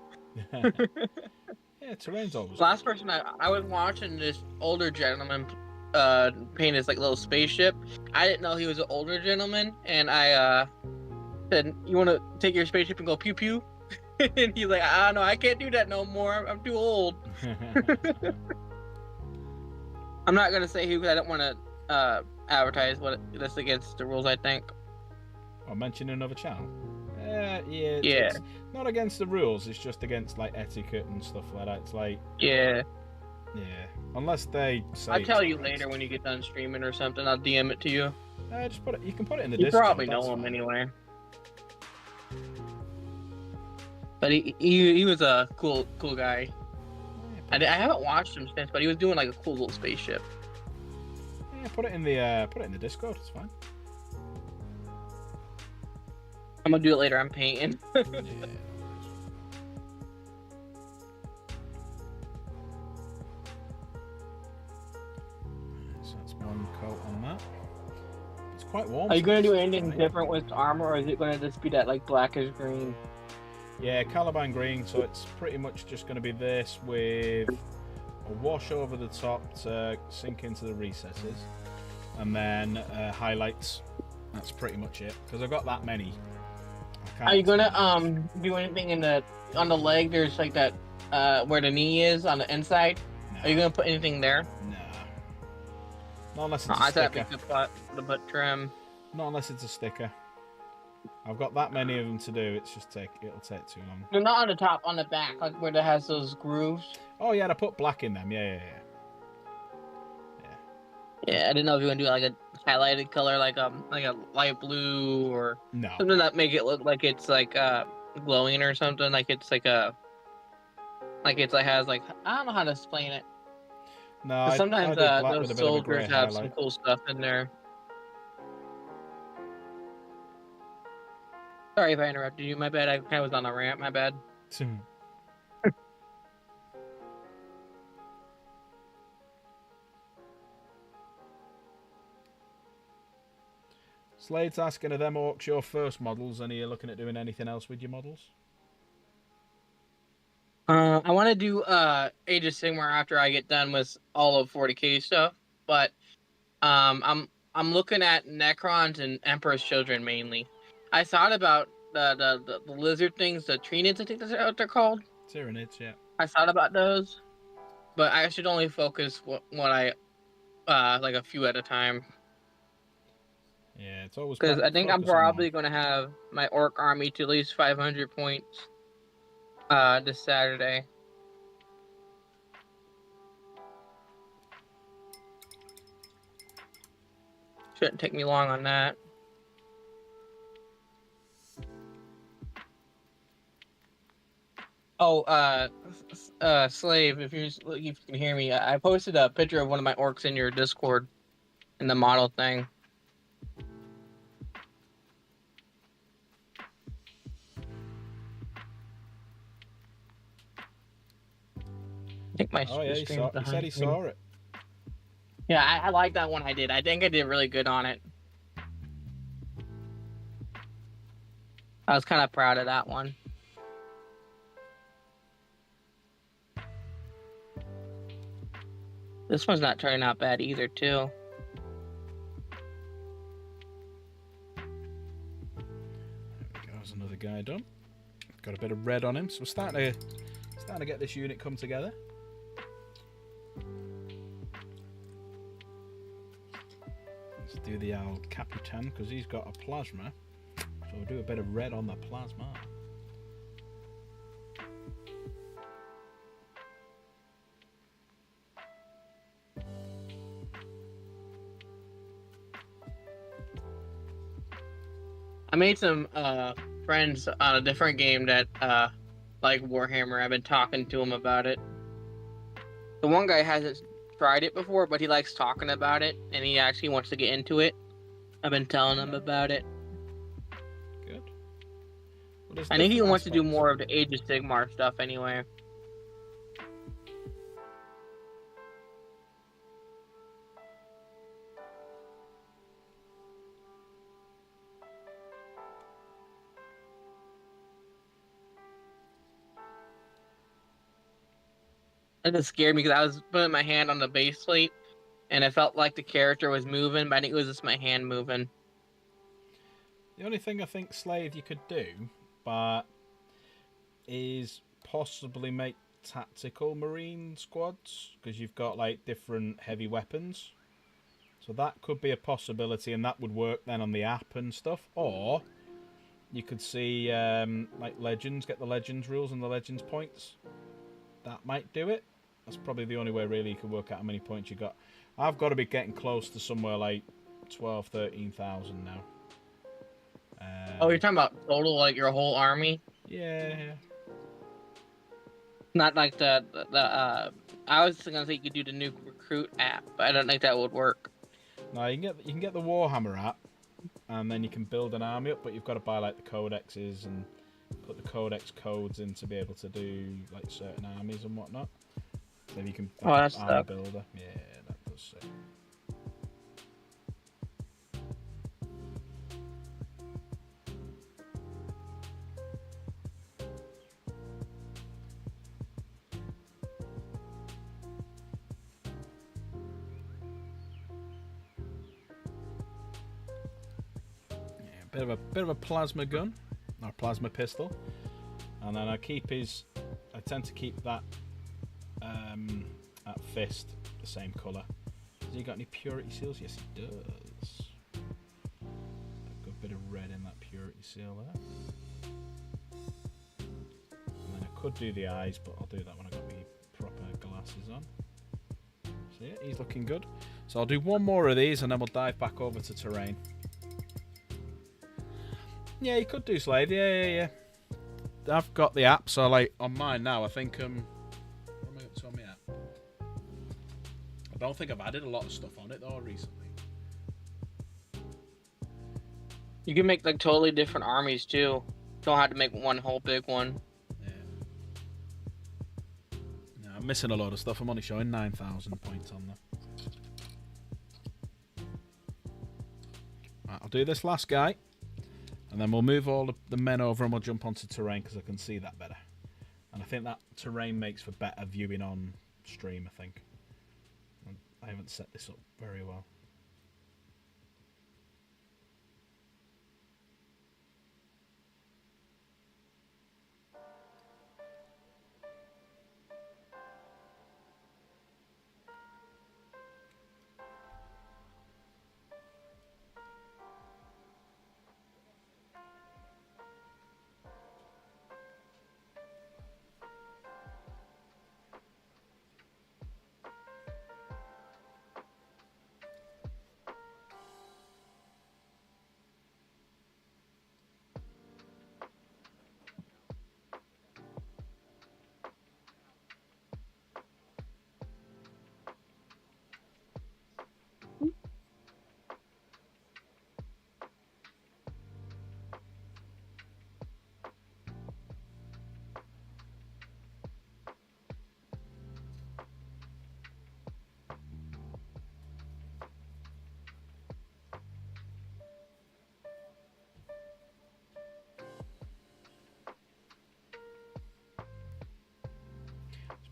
yeah, terrain's always. Last person I was watching this older gentleman paint his like little spaceship. I didn't know he was an older gentleman, and I said, "You want to take your spaceship and go pew pew?" And he's like, "I don't know, I can't do that no more. I'm too old." I'm not gonna say who because I don't want to advertise that's against the rules, I think. Or mention another channel. Yeah. It's not against the rules. It's just against like etiquette and stuff like that. It's like yeah. Unless they say. I'll tell you later when you get done streaming or something. I'll DM it to you. Just put it. You can put it in the You Discord. probably know him anyway. But he was a cool guy. I haven't watched him since, but he was doing like a cool little spaceship. Yeah, put it in the Discord. It's fine. I'm gonna do it later. I'm painting. Yeah. So that's one coat on that. It's quite warm. Are you gonna do anything different with armor, or is it gonna just be that like blackish green? Yeah, Caliban green. So it's pretty much just gonna be this with a wash over the top to sink into the recesses, and then highlights. That's pretty much it. Because I've got that many. Are you gonna do anything on the leg? There's like that where the knee is on the inside. Nah. Are you gonna put anything there? Nah. Not unless it's a I thought sticker. we could put the butt trim. Not unless it's a sticker. I've got that many of them to do. It'll take too long. They're not on the top, on the back, like where it has those grooves. Oh yeah, I put black in them. Yeah. Yeah, I didn't know if you want to do like a highlighted color, like a light blue or No. something that make it look like it's like glowing or something. Like it's like has like I don't know how to explain it. No. Sometimes I did black with those a bit of a grey soldiers have some highlight. cool stuff in there. Sorry if I interrupted you. My bad. I kind of was on a rant. My bad. Slade's asking, are them orcs your first models, and are you looking at doing anything else with your models? I want to do Age of Sigmar after I get done with all of 40k stuff, but I'm looking at Necrons and Emperor's Children mainly. I thought about the lizard things, the Trinids, I think that's what they're called. Tyranids, yeah. I thought about those, but I should only focus what I like a few at a time. Yeah, it's always Because I think I'm focus on probably one. going to have my orc army to at least 500 points this Saturday. Shouldn't take me long on that. Oh, Slave, if you can hear me, I posted a picture of one of my orcs in your Discord in the model thing. I think my Oh yeah, he stream's said he behind me. saw it. Yeah, I like that one I did. I think I did really good on it. I was kind of proud of that one. This one's not turning out bad either, too. There we go. There's another guy done. Got a bit of red on him, so we're starting to get this unit come together. Let's do the old Capitan because he's got a plasma, so we'll do a bit of red on the plasma. I made some friends on a different game that like Warhammer. I've been talking to him about it. The one guy hasn't tried it before, but he likes talking about it, and he actually wants to get into it. I've been telling him about it. Good. Well, I think he different wants to do aspects. more of the Age of Sigmar stuff anyway. It just scared me because I was putting my hand on the base plate, and it felt like the character was moving, but I think it was just my hand moving. The only thing I think, Slave, you could do, but is possibly make tactical marine squads because you've got like different heavy weapons. So that could be a possibility, and that would work then on the app and stuff. Or you could see like legends, get the legends rules and the legends points. That might do it. That's probably the only way really you could work out how many points you got. I've got to be getting close to somewhere like 12, 13,000 now. Oh, you're talking about total, like your whole army? Yeah. Not like the I was gonna say you could do the new recruit app, but I don't think that would work. No, you can get the Warhammer app, and then you can build an army up, but you've got to buy like the codexes and put the codex codes in to be able to do like certain armies and whatnot. Then you can that's army tough. builder. Yeah, that does suck. Bit of a plasma gun or plasma pistol, and then I tend to keep that that fist the same colour. Has he got any purity seals? Yes, he does. Got a bit of red in that purity seal there. And then I could do the eyes, but I'll do that when I got my proper glasses on. So yeah, he's looking good. So I'll do one more of these, and then we'll dive back over to terrain. Yeah, you could do Slade. Yeah. I've got the app, so like on mine now, I think what am I up to on my app? I don't think I've added a lot of stuff on it though recently. You can make like totally different armies too. Don't have to make one whole big one. Yeah. No, I'm missing a lot of stuff. I'm only showing 9,000 points on there. Right, I'll do this last guy. And then we'll move all the men over and we'll jump onto terrain because I can see that better. And I think that terrain makes for better viewing on stream, I think. I haven't set this up very well.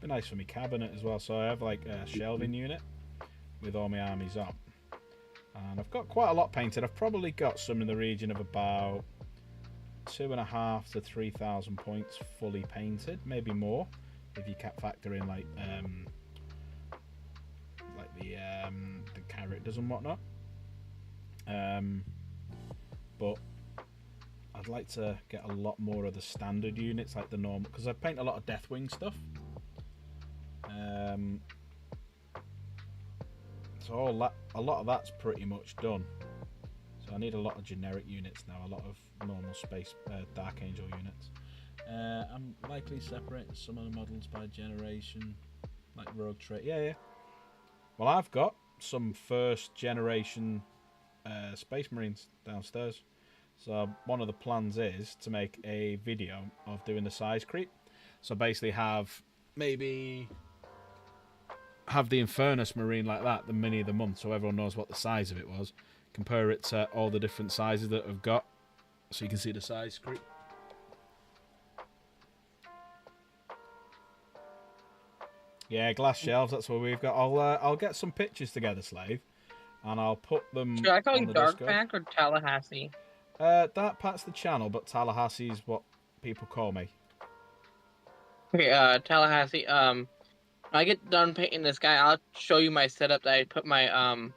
Be nice for my cabinet as well. So I have like a shelving unit with all my armies on. And I've got quite a lot painted. I've probably got some in the region of about 2,500 to 3,000 points fully painted, maybe more if you can't factor in like the characters and whatnot. But I'd like to get a lot more of the standard units, like the normal, because I paint a lot of Deathwing stuff. So a lot of that's pretty much done. So I need a lot of generic units now, a lot of normal space Dark Angel units. I'm likely separating some of the models by generation, like Rogue Trait. Yeah. Well, I've got some first generation Space Marines downstairs. So one of the plans is to make a video of doing the size creep. So basically have the Infernus Marine like that, the mini of the month, so everyone knows what the size of it was. Compare it to all the different sizes that I've got, so you can see the size creep. Yeah, glass shelves, that's what we've got. I'll get some pictures together, Slave, and I'll put them. Should I call on you the Dark Discord. Pack or Tallahassee? Dark Pack's the channel, but Tallahassee's what people call me. Okay, Tallahassee. When I get done painting this guy, I'll show you my setup that I put my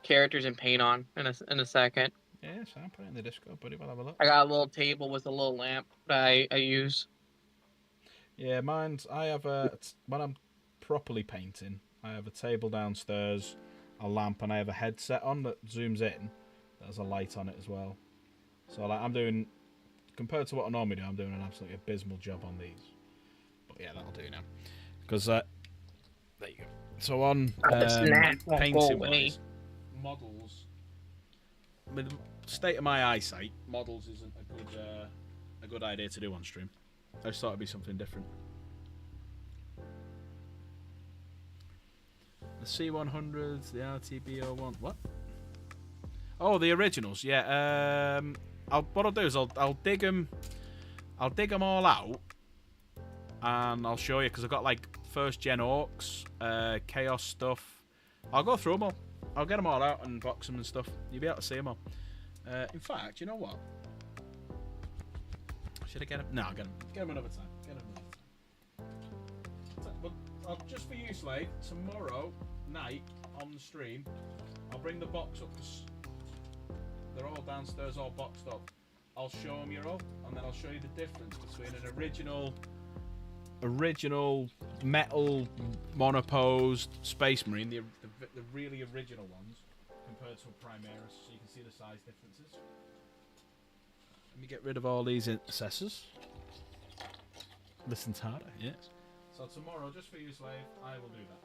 characters and paint on in a second. Yeah, so I'm putting it in the Discord, buddy. We'll have a look. I got a little table with a little lamp that I use. Yeah, I have when I'm properly painting, I have a table downstairs, a lamp, and I have a headset on that zooms in. There's a light on it as well. So like I'm doing, compared to what I normally do, I'm doing an absolutely abysmal job on these. But yeah, that'll do now. Because there you go. So on painting wise, models. With the state of my eyesight, models isn't a good idea to do on stream. I just thought it'd be something different. The C100s, the RTB01. What? Oh, the originals. Yeah. What I'll do is I'll dig them. I'll dig them all out, and I'll show you because I've got like first gen orcs, chaos stuff. I'll go through them all. I'll get them all out and box them and stuff. You'll be able to see them all. In fact, you know what? Should I get them? No, I'll get them. Get them another time. But just for you, Slade, tomorrow night on the stream, I'll bring the box up because they're all downstairs, all boxed up. I'll show them you all, and then I'll show you the difference between an original metal monoposed Space Marine, the really original ones, compared to a Primaris, so you can see the size differences. Let me get rid of all these intercessors. Listen harder, yes. So tomorrow, just for you, Slave, I will do that.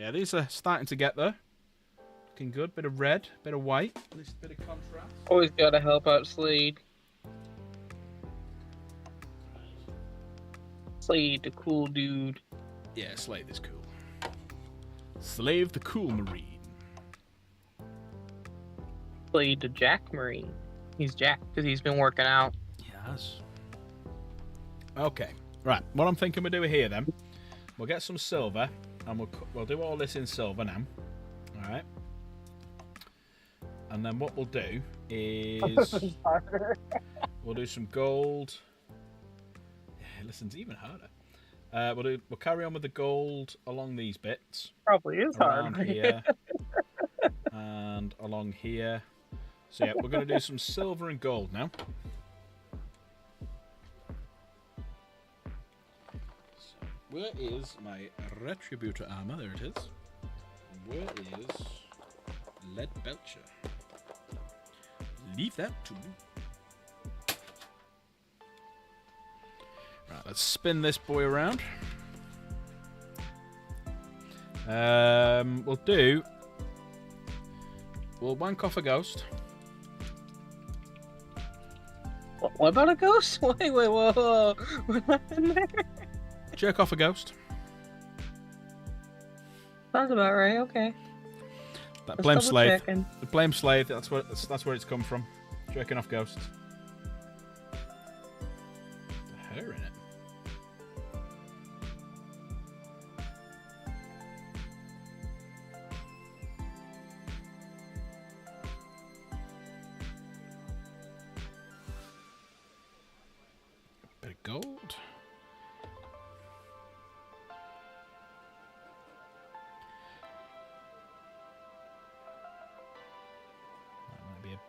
Yeah, these are starting to get there. Looking good. Bit of red, bit of white, at least a bit of contrast. Always gotta help out Slade. Slade, the cool dude. Yeah, Slade is cool. Slave the cool Marine. Slade the Jack Marine. He's Jack because he's been working out. Yes. Okay. Right. What I'm thinking we'll do here then, we'll get some silver, and we'll do all this in silver now. All right. And then what we'll do is we'll do some gold. Yeah, listen, it's even harder. We'll carry on with the gold along these bits. Probably is around hard. here and along here. So yeah, we're going to do some silver and gold now. So, where is my Retributor armor? There it is. Where is Lead Belcher? Leave that to me. Right, let's spin this boy around. We'll wank off a ghost. What about a ghost? Wait, whoa. What happened there? Jerk off a ghost. Sounds about right, okay. That Just blame double slave. checking. The blame slave. That's where it's come from. Jerking off ghosts. Her in it.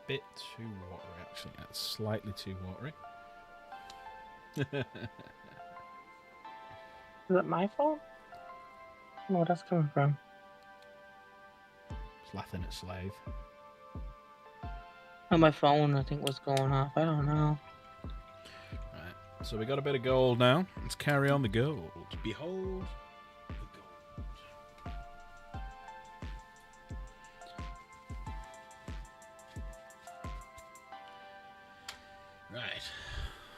bit too watery, actually. That's slightly too watery. Is it my phone? I don't know where that's coming from. It's laughing at Slave. Oh, my phone, I think, was going off. I don't know. Right, so we got a bit of gold now. Let's carry on the gold. Behold the gold. Right,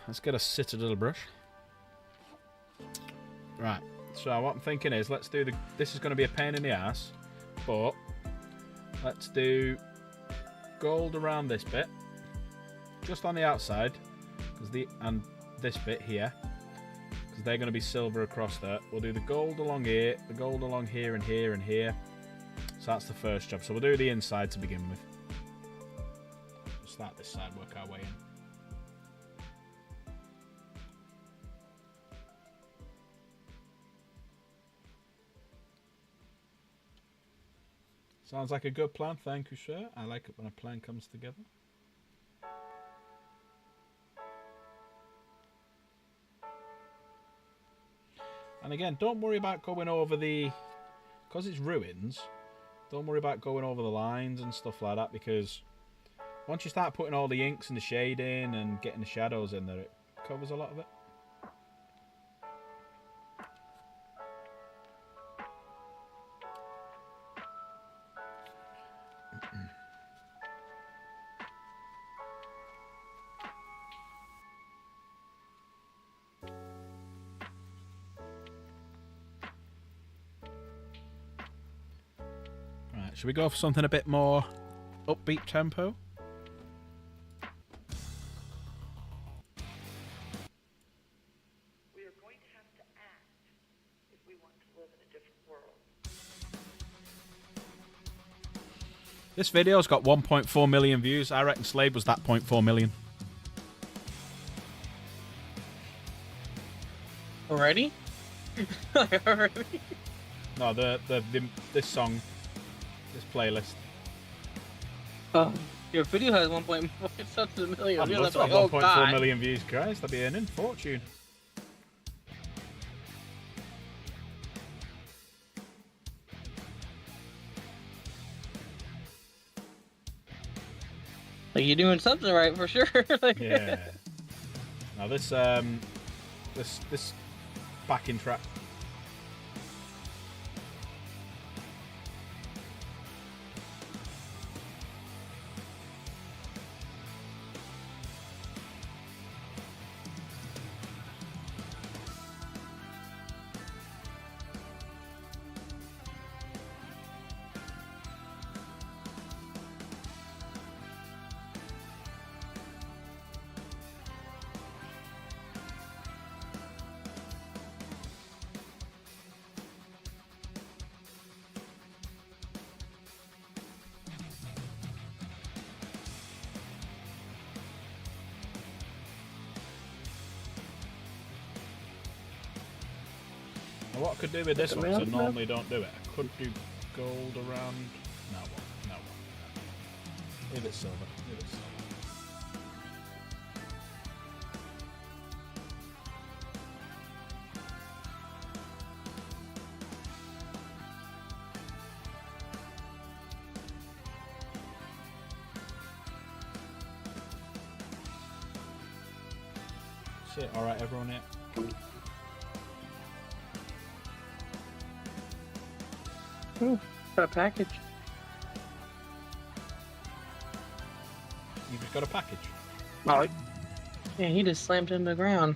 let's get a citadel brush. Right, so what I'm thinking is let's do the. This is going to be a pain in the ass, but let's do gold around this bit, just on the outside, and this bit here, because they're going to be silver across there. We'll do the gold along here, the gold along here and here and here. So that's the first job. So we'll do the inside to begin with. We'll start this side, work our way in. Sounds like a good plan, thank you, sir. I like it when a plan comes together. And again, don't worry about going over the... Because it's ruins, don't worry about going over the lines and stuff like that, because once you start putting all the inks and the shading and getting the shadows in there, it covers a lot of it. Should we go for something a bit more upbeat tempo? We are going to have to act if we want to live in a different world. This video's got 1.4 million views. I reckon Slade was that 0.4 million. Already? Already? No, this song, this playlist. Oh, your video has 1.4 million. I'd You're love to like, have oh, 1.4 God. million views, guys. That'd be earning fortune. Like, you're doing something right for sure. Like, Yeah. Now this backing track. Now what I could do with this one, because I normally don't do it, I could do gold around... No one, no one. Leave it silver, leave it silver. That's it, alright everyone, yeah. Ooh, got a package. You just got a package. Oh, yeah, he just slammed into the ground.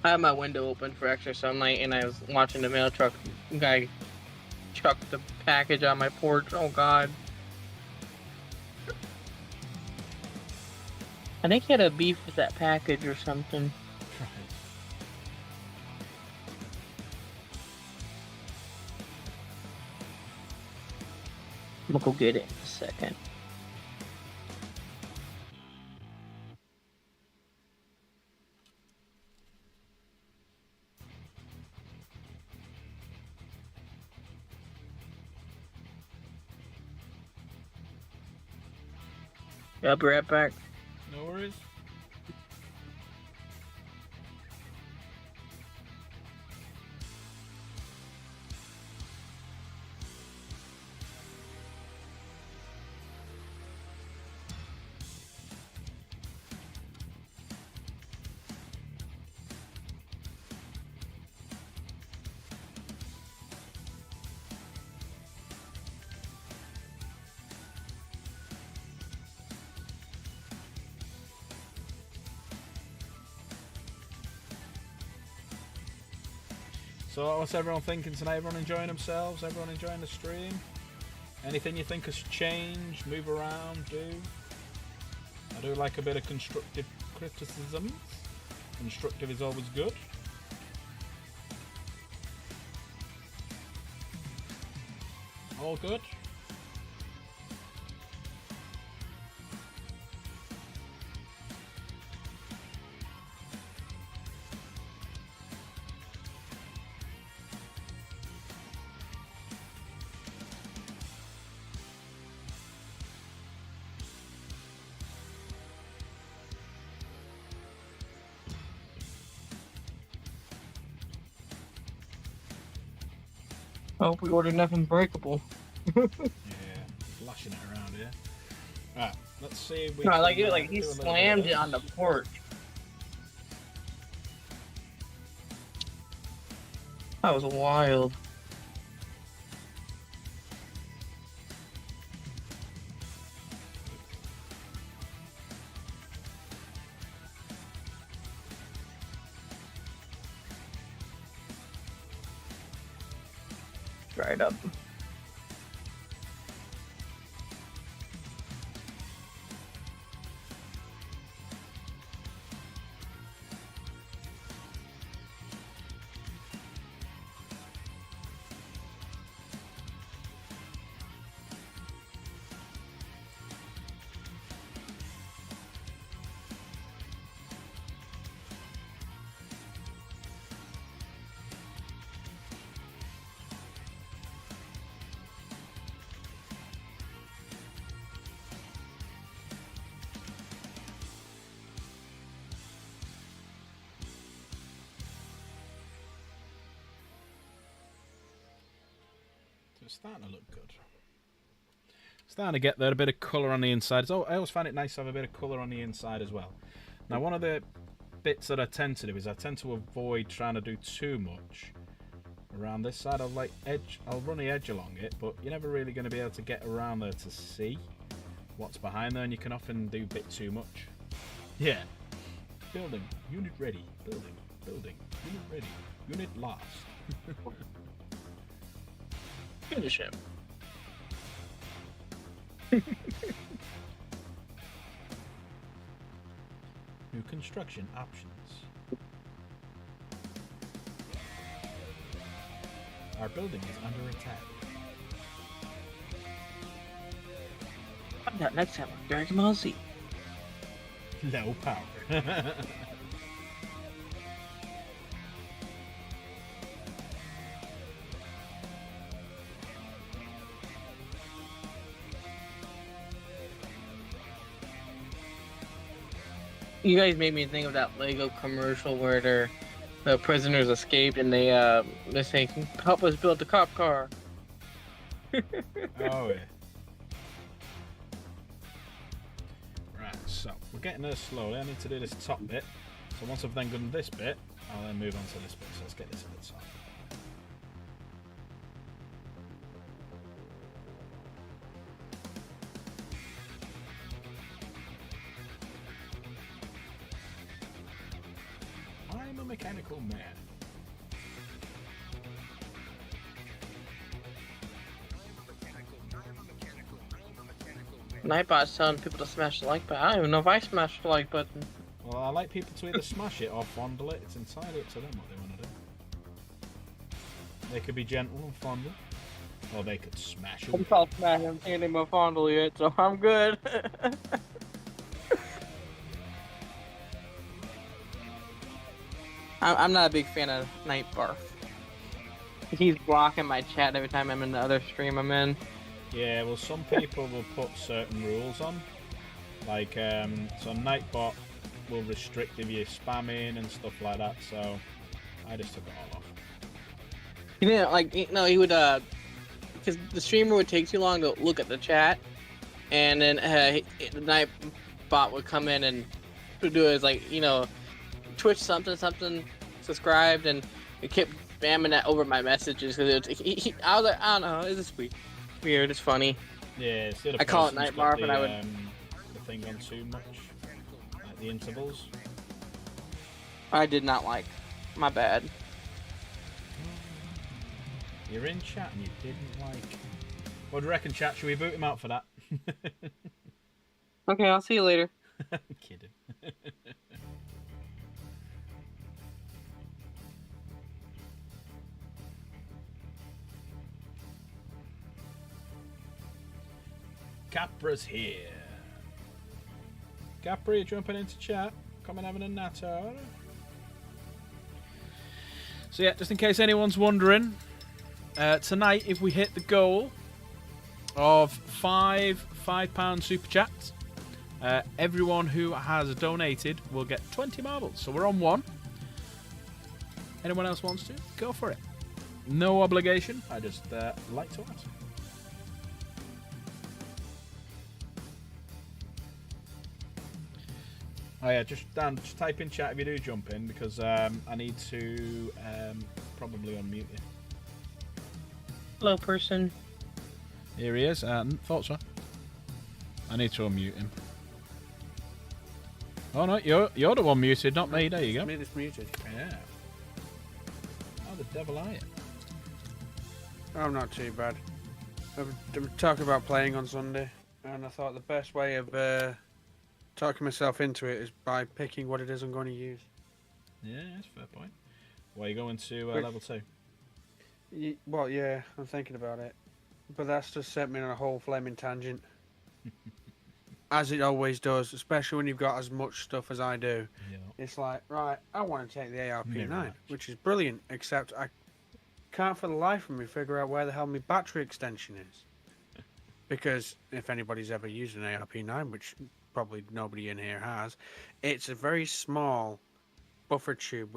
I had my window open for extra sunlight, and I was watching the mail truck guy chuck the package on my porch. Oh, God. I think he had a beef with that package or something. I'm gonna go get it in a second. I'll be right back. No worries. So what's everyone thinking tonight? Everyone enjoying themselves? Everyone enjoying the stream? Anything you think has changed? Move around, do? I do like a bit of constructive criticism. Constructive is always good. All good? Oh, we ordered nothing breakable. Yeah, flashing it around here. Right, let's see if we No, can, like it, do like a he little bit slammed of it on the this. porch. That was wild. Right up. It's starting to look good. Starting to get there, a bit of colour on the inside. So I always find it nice to have a bit of colour on the inside as well. Now, one of the bits that I tend to do is I tend to avoid trying to do too much around this side. I'll run the edge along it, but you're never really going to be able to get around there to see what's behind there, and you can often do a bit too much. Yeah. Building. Unit ready. Building. Building. Unit ready. Unit lost. Finish him. New construction options. Our building is under attack. Find out next time on Dragon Ball Z. Low power. You guys made me think of that Lego commercial where the prisoners escaped and they say, "Help us build the cop car." Oh yeah. Right, so we're getting there slowly. I need to do this top bit. So once I've then done this bit, I'll then move on to this bit. So let's get this at the top. I'm a mechanical man. Nightbot's telling people to smash the like button. I don't even know if I smashed the like button. Well, I like people to either smash it or fondle it. It's entirely up to them what they want to do. They could be gentle and fondle, or they could smash I'm it. called smash. I'm seeing him a fondle yet, so I'm good. I'm not a big fan of Nightbarf. He's blocking my chat every time I'm in the other stream I'm in. Yeah, well, some people will put certain rules on, Like, so Nightbot will restrict if you're spamming and stuff like that. So I just took it all off. You know, like he would because the streamer would take too long to look at the chat, and then the night bot would come in and do it like Twitch something subscribed, and it kept spamming that over my messages because I was like, I don't know, it's just weird, it's funny. Yeah, it's the other I call it person's Night got Marf, and I would. the thing on too much, like the intervals. I did not like. My bad. You're in chat and you didn't like. What do you reckon, chat? Should we boot him out for that? Okay, I'll see you later. I'm kidding. Capra's here. Capra, you jumping into chat? Come and having a natter. So yeah, just in case anyone's wondering, tonight if we hit the goal of £5 super chats, everyone who has donated will get 20 marbles. So we're on 1. Anyone else wants to? Go for it. No obligation. I just like to ask. Oh yeah, Dan, just type in chat if you do jump in, because I need to probably unmute you. Hello, person. Here he is. Thought so. I need to unmute him. Oh no, you're the one muted, not me. There you go. Me that's muted. Yeah. How the devil are you? I'm not too bad. I'm talking about playing on Sunday, and I thought the best way of talking myself into it is by picking what it is I'm going to use. Yeah, that's a fair point. Well, you going to level 2? Well, yeah, I'm thinking about it. But that's just set me on a whole flaming tangent. As it always does, especially when you've got as much stuff as I do. Yeah. It's like, right, I want to take the ARP9, Mirage. which is brilliant, except I can't for the life of me figure out where the hell my battery extension is. Because if anybody's ever used an ARP9, which probably nobody in here has, it's a very small buffer tube,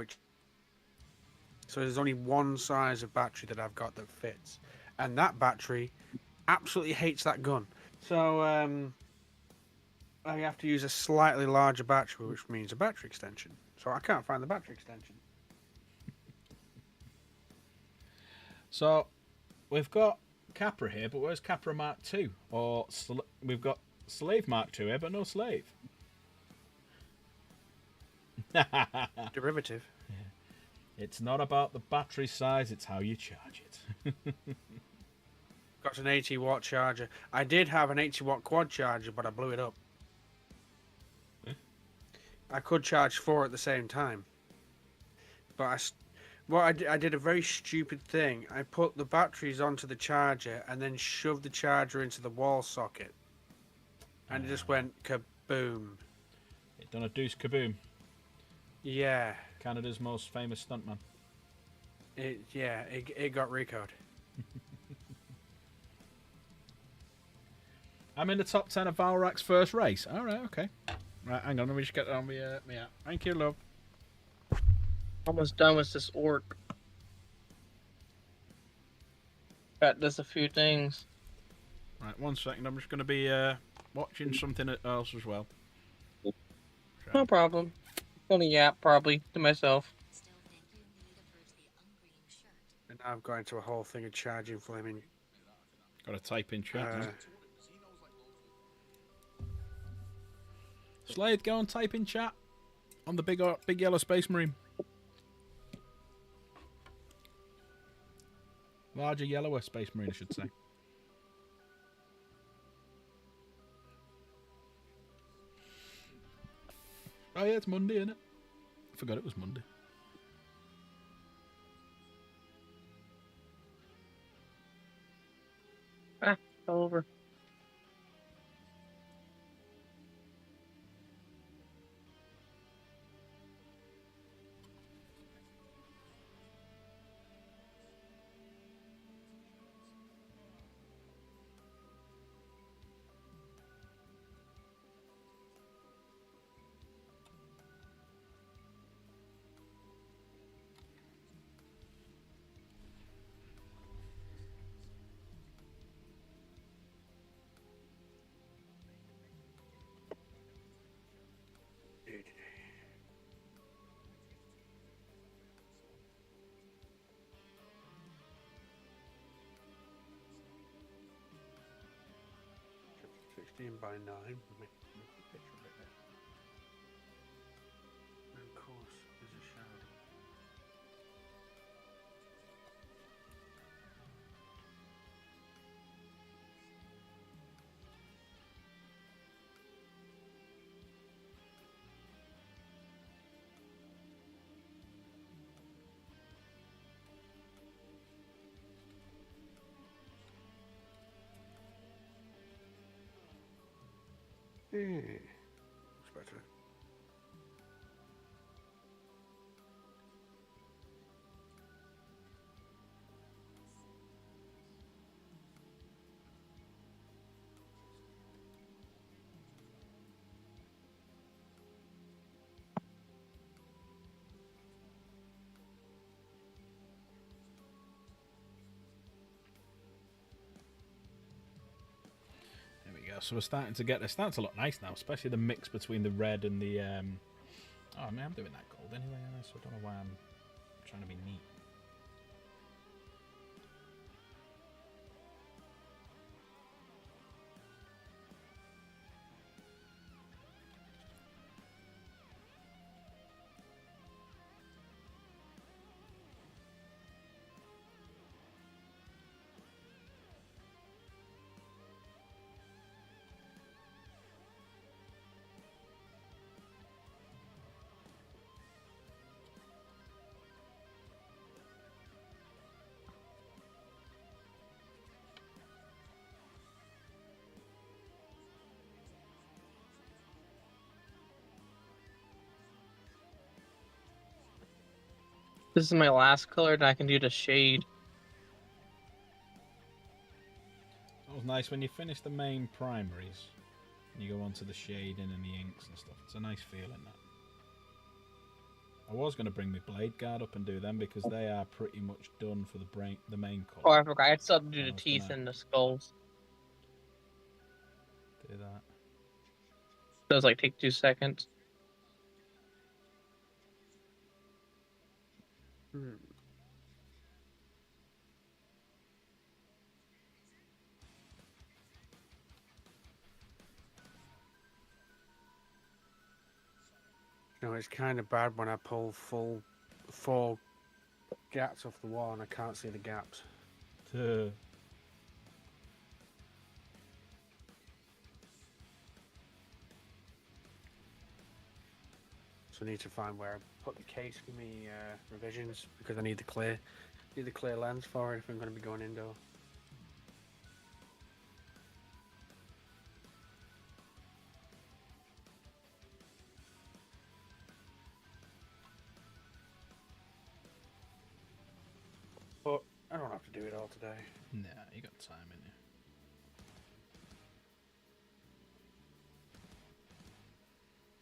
so there's only one size of battery that I've got that fits, and that battery absolutely hates that gun. So I have to use a slightly larger battery, which means a battery extension. So I can't find the battery extension. So we've got Capra here, but where's Capra Mark II? Or we've got Slave Mark II here, but no Slave. Derivative. It's not about the battery size, it's how you charge it. Got an 80 watt charger. I did have an 80 watt quad charger, but I blew it up. I could charge 4 at the same time. But I did a very stupid thing. I put the batteries onto the charger and then shoved the charger into the wall socket. And it just went kaboom. It done a deuce kaboom. Yeah. Canada's most famous stuntman. It got recode. I'm in the top 10 of Valrak's first race. Alright, okay. Right, hang on, let me just get on me app. Thank you, love. Almost done with this orc. Got just a few things. Right, 1 second. I'm just going to be watching something else as well. No problem. Gonna yap probably to myself. And now I'm going to a whole thing of charging flaming. Got to type in chat. Slade, go and type in chat on the big yellow space marine. Larger yellower space marine, I should say. Oh yeah, it's Monday, isn't it? I forgot it was Monday. Over. by 9. Make the picture a bit better. And of course, there's a shadow. Looks better. There we go. So we're starting to get. It's starting to look nice now, especially the mix between the red and the. Oh, I mean, I'm doing that gold anyway, so I don't know why I'm trying to be neat. This is my last color, and I can do the shade. That was nice when you finish the main primaries and you go on to the shading and the inks and stuff. It's a nice feeling, that. I was going to bring my blade guard up and do them because they are pretty much done for the main Oh, colour. I forgot. I still have to do I the was teeth gonna- and the skulls. Do that. Those like take 2 seconds. You know, it's kind of bad when I pull full 4 gaps off the wall and I can't see the gaps. So I need to find where I put the case for me revisions because I need the clear lens for it if I'm going to be going indoor. But I don't have to do it all today. Nah, you got time in you.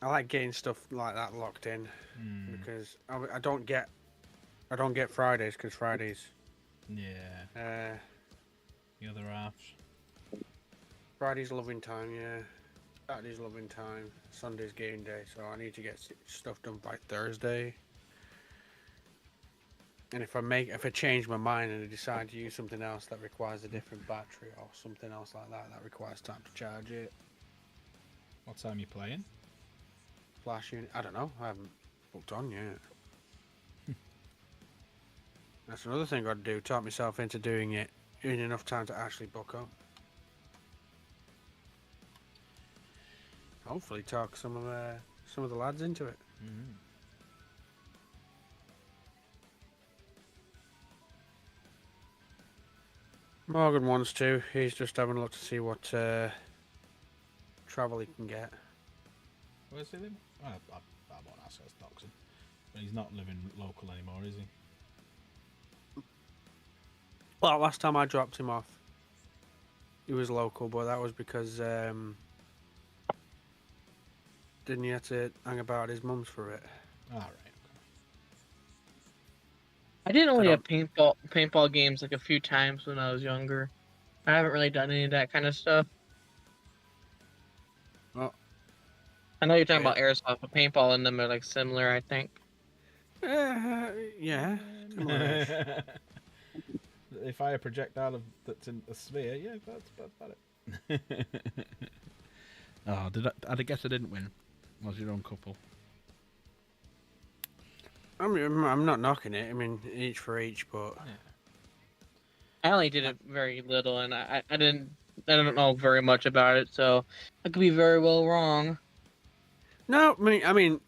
I like getting stuff like that locked in because I don't get Fridays because Fridays Yeah. The other halves. Friday's loving time, yeah. Saturday's loving time. Sunday's game day, so I need to get stuff done by Thursday. And if I change my mind and I decide to use something else that requires a different battery or something else like that that requires time to charge it, What time are you playing? flash unit, I don't know. I haven't booked on yet. That's another thing I've got to do. Talk myself into doing it in enough time to actually book up. Hopefully, talk some of the lads into it. Morgan wants to. He's just having a look to see what travel he can get. Where's he living? I won't ask, that's doxing. But he's not living local anymore, is he? Well, last time I dropped him off, he was local, but that was because didn't he have to hang about at his mum's for it? Alright. I did only I have paintball games like a few times when I was younger. I haven't really done any of that kind of stuff. Well, I know you're talking yeah. about airsoft, but paintball and them are like similar, I think. Yeah. similar-ish. If I a projectile that's in a sphere, yeah, that's about it. Oh, I guess I didn't win. Was your own couple? I'm not knocking it. I mean, each for each, but I only did it very little, and I don't know very much about it, so I could be very well wrong. no.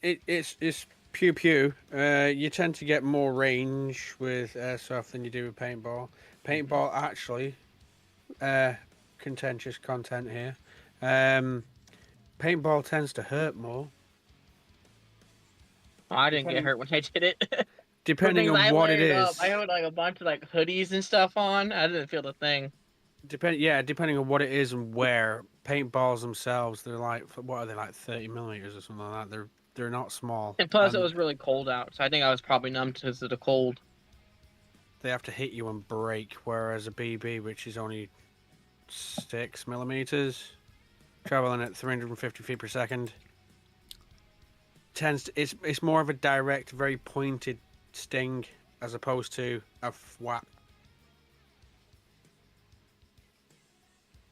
It's pew pew. You tend to get more range with airsoft than you do with paintball. Paintball actually, contentious content here. Paintball tends to hurt more, I didn't get hurt when I did it. depending The things on I what it layered is. up, I had like a bunch of like hoodies and stuff on. I didn't feel the thing. Depending on what it is and where. Paintballs themselves, they're like, what are they, like 30 millimeters or something like that? They're not small. And plus, it and was really cold out, so I think I was probably numb because of the cold. They have to hit you and break, whereas a BB, which is only 6 millimeters, traveling at 350 feet per second, it's more of a direct, very pointed sting as opposed to a whap.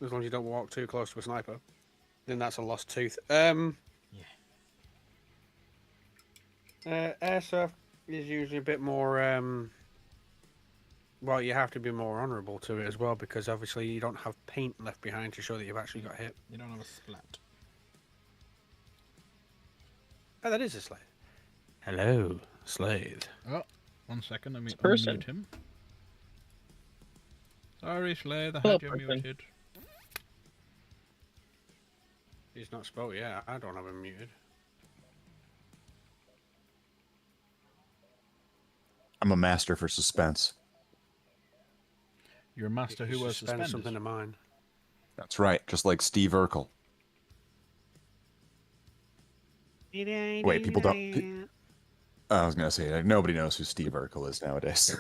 As long as you don't walk too close to a sniper, then that's a lost tooth. Airsoft is usually a bit more. Well, you have to be more honourable to it as well, because obviously you don't have paint left behind to show that you've actually got hit. You don't have a splat. Oh, that is a Slade. Hello, Slade. Oh, 1 second. Let me person. unmute him. Sorry, Slade. I Hello, had you person. muted. He's not spoke yet. I don't have him muted. I'm a master for suspense. You're a master who You wears suspend suspenders. something of mine. That's right, just like Steve Urkel. Wait, people don't. I was gonna say, like, nobody knows who Steve Urkel is nowadays.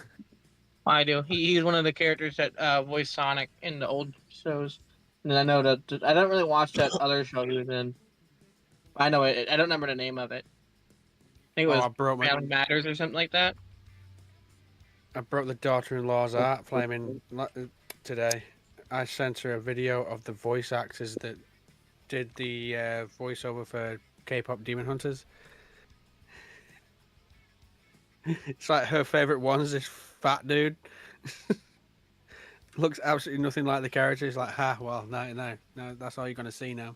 I do. He's one of the characters that voiced Sonic in the old shows. And I know that I don't really watch that other show he was in. I know it. I don't remember the name of it. I think it was I broke Family Matters or something like that. I broke the daughter-in-law's art flaming today. I sent her a video of the voice actors that did the voiceover for K-pop Demon Hunters. It's like her favorite one's this fat dude. Looks absolutely nothing like the character. He's like, ha, well, no, that's all you're gonna see now.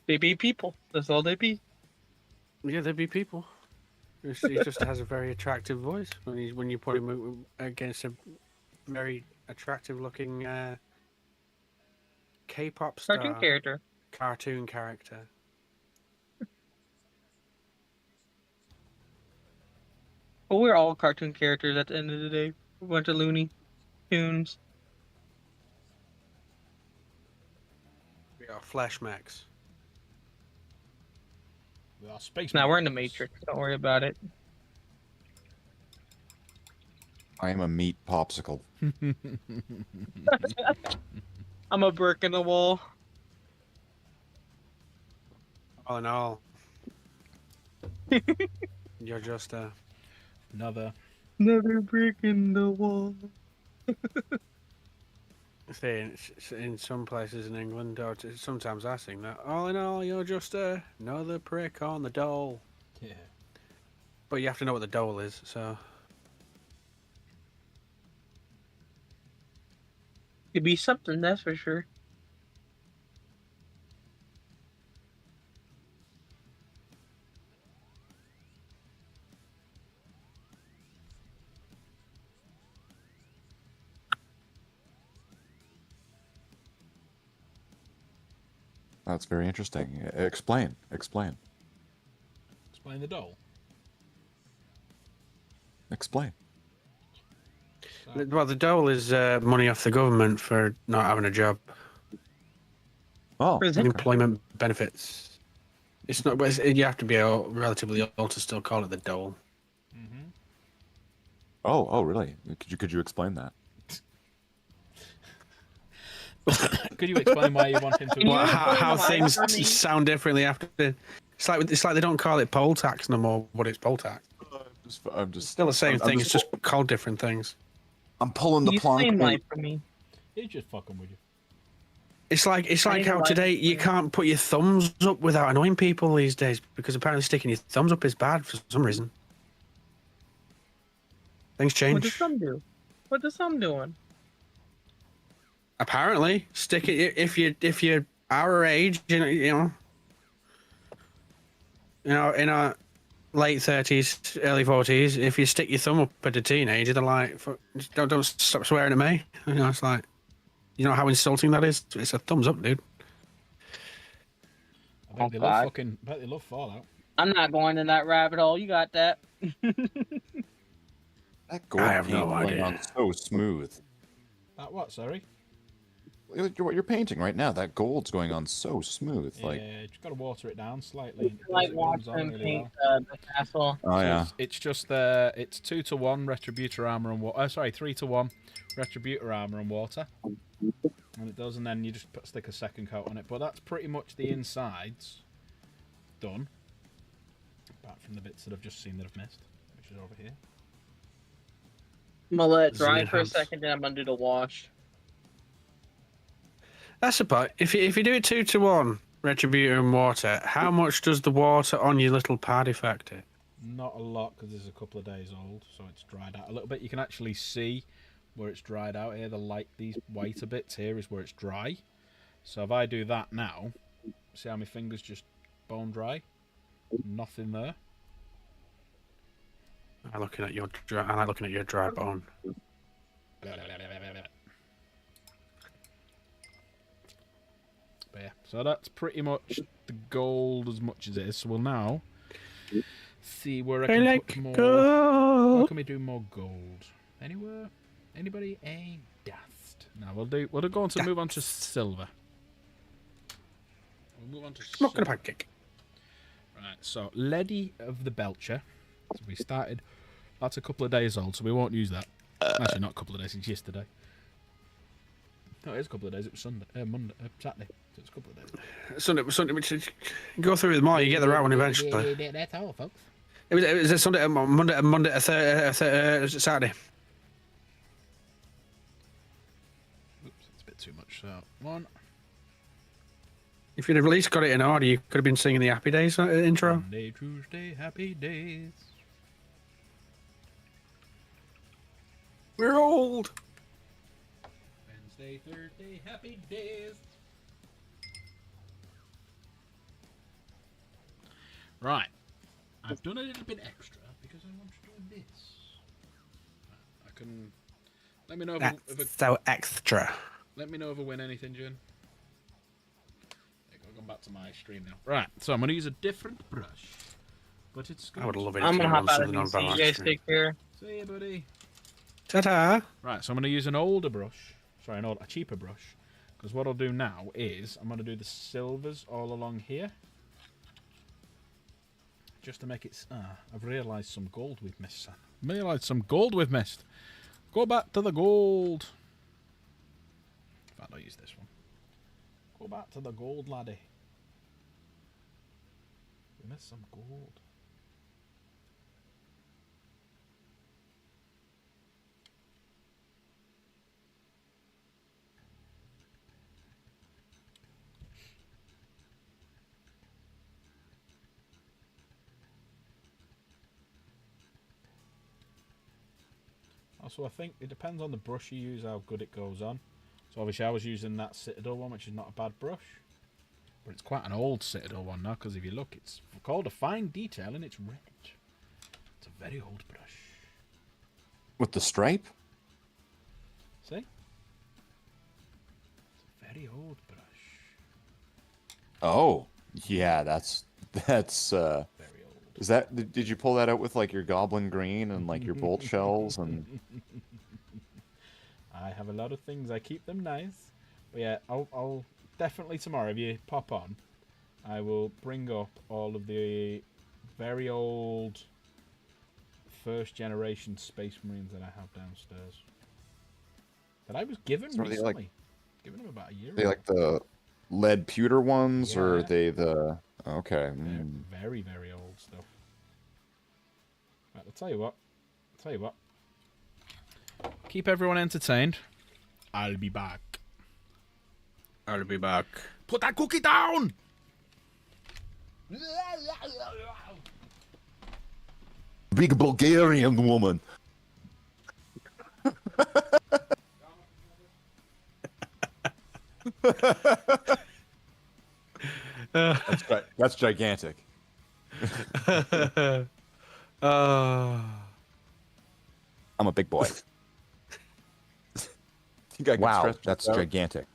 They be people. That's all they be. Yeah, there'd be people. He just has a very attractive voice when you put him against a very attractive looking K-pop star Cartoon character. cartoon character. Well, we're all cartoon characters at the end of the day. A bunch of Looney Tunes. We are flesh mechs. We are space. Now we're in the marines. Matrix. Don't worry about it. I am a meat popsicle. I'm a brick in the wall. All in all, you're just a. Another. Another brick in the wall. See, in some places in England, or sometimes I sing that. All in all, you're just another prick on the dole. Yeah. But you have to know what the dole is, so. Could be something, that's for sure. That's very interesting. Explain. Explain the dole. Explain. Well, the dole is money off the government for not having a job. Oh, Where's okay. it? Employment benefits. It's not. You have to be relatively old to still call it the dole. Mm-hmm. Oh, really? Could you explain that? Could you explain why you want him to? Can you Well, explain how why things for me? sound differently after. It's like they don't call it poll tax no more, but it's poll tax. I'm just Still the same I'm thing. It's just called different things. I'm pulling Can the you plunk. explain and- life for me? He's just fucking with you. It's like need to how like today it, you yeah. can't put your thumbs up without annoying people these days because apparently sticking your thumbs up is bad for some reason. Things What does change. some do? What does some doing? Apparently, stick it if you're our age, in our late 30s, early 40s. If you stick your thumb up at a teenager, they're like, just don't stop swearing at me. It's like, you know how insulting that is. It's a thumbs up, dude. I bet Oh, they love God. fucking. I bet they love Fallout. I'm not going in that rabbit hole. You got that? That gold I have no paint going idea. on so smooth. That what? Sorry. Look at what you're painting right now. That gold's going on so smooth. Like, Yeah, you just got to water it down slightly. It, like it watch comes on them really paint well. the castle. oh yeah. It's just it's 2-to-1 Retributor armor and water. Sorry, 3-to-1 Retributor armor and water. And it does, and then you just stick a second coat on it. But that's pretty much the insides done. Apart from the bits that I've just seen that I've missed, which is over here. I'm gonna let it This is dry an for a enhance. second, then I'm gonna do the wash. That's the part. If you do it 2-to-1, Retributor and water, how much does the water on your little pad affect it? Not a lot because it's a couple of days old, so it's dried out a little bit. You can actually see where it's dried out here. These whiter bits here is where it's dry. So if I do that now, see how my fingers just bone dry? Nothing there. I like looking at your dry bone. But yeah, so that's pretty much the gold as much as it is. So we'll now see where I can put more. Where can we do more gold? Anywhere? Anybody? A dust. Now we'll go on to move on to silver. We'll move on to Not silver. gonna pancake. Right, so Lady of the Belcher. So we started. That's a couple of days old, so we won't use that. Actually, not a couple of days. It's yesterday. No, it is a couple of days. It was Saturday. So it's a couple of days. Sunday, which is, go through them all. You get the right one eventually. That's all, folks. It was a Sunday, Monday, Saturday. Oops, it's a bit too much. So one. If you'd have at least got it in order, you could have been singing the Happy Days intro. Monday, Tuesday, happy days. We're old. Wednesday, Thursday, happy days. Right. I've done a little bit extra because I want to do this. I can. Let me know if So extra. let me know if I win anything, Jen. There you go, going back to my stream now. Right, so I'm going to use a different brush, but it's good. I would love it. I'm if gonna you hop won out of something on these so you balance guys stream. take care. See you, buddy. Ta-ta. Right, so I'm going to use an older brush. Sorry, a cheaper brush. Because what I'll do now is I'm going to do the silvers all along here. Just to make it... I've realised some gold we've missed, son. Go back to the gold. In fact, I'll use this one. Go back to the gold, laddie. We missed some gold. Also, I think it depends on the brush you use, how good it goes on. So obviously I was using that Citadel one, which is not a bad brush. But it's quite an old Citadel one now, because if you look, it's called a fine detail and it's red. It's a very old brush. With the stripe? See? It's a very old brush. Oh, yeah, that's Very old. is that, did you pull that out with like your goblin green and like your bolt shells and I have a lot of things. I keep them nice. But yeah, I'll definitely tomorrow, if you pop on, I will bring up all of the very old first generation Space Marines that I have downstairs. That I was given So are they, recently. like- Given them about a year they ago. like the lead pewter ones or are Yeah. they the okay. They're very, very old stuff. Right, I'll tell you what. Keep everyone entertained. I'll be back. I'll be back. Put that cookie down! Big Bulgarian woman. That's gigantic. I'm a big boy. Think I can Wow, stretch that's this out? gigantic.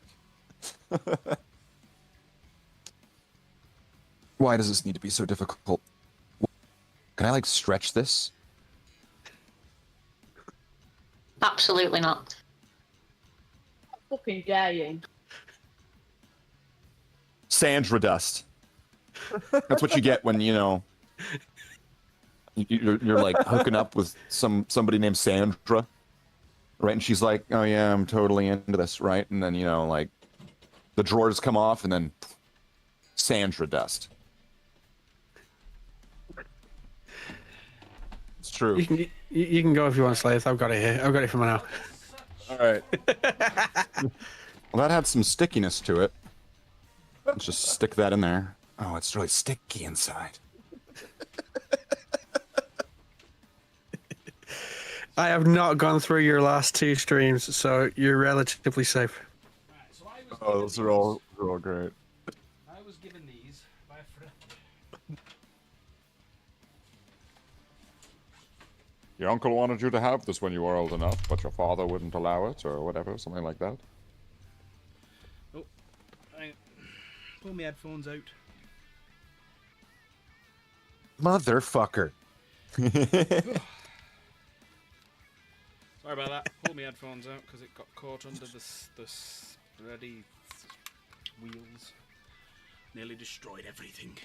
Why does this need to be so difficult? Can I like stretch this? Absolutely not. Fucking dare you. Sandra dust. That's what you get when you're like hooking up with somebody named Sandra, right? And she's like, "Oh yeah, I'm totally into this," right? And then like the drawers come off, and then Sandra dust. It's true. You can go if you want, Slaves. I've got it here. I've got it for now. All right. Well, that had some stickiness to it. Let's just stick that in there. Oh, it's really sticky inside. I have not gone through your last 2 streams, so you're relatively safe. Oh, those are all great. I was given these by a friend. Your uncle wanted you to have this when you were old enough, but your father wouldn't allow it, or whatever, something like that. Oh, I pull my headphones out. Motherfucker. Sorry about that. Pull my headphones out because it got caught under the spready wheels. Nearly destroyed everything.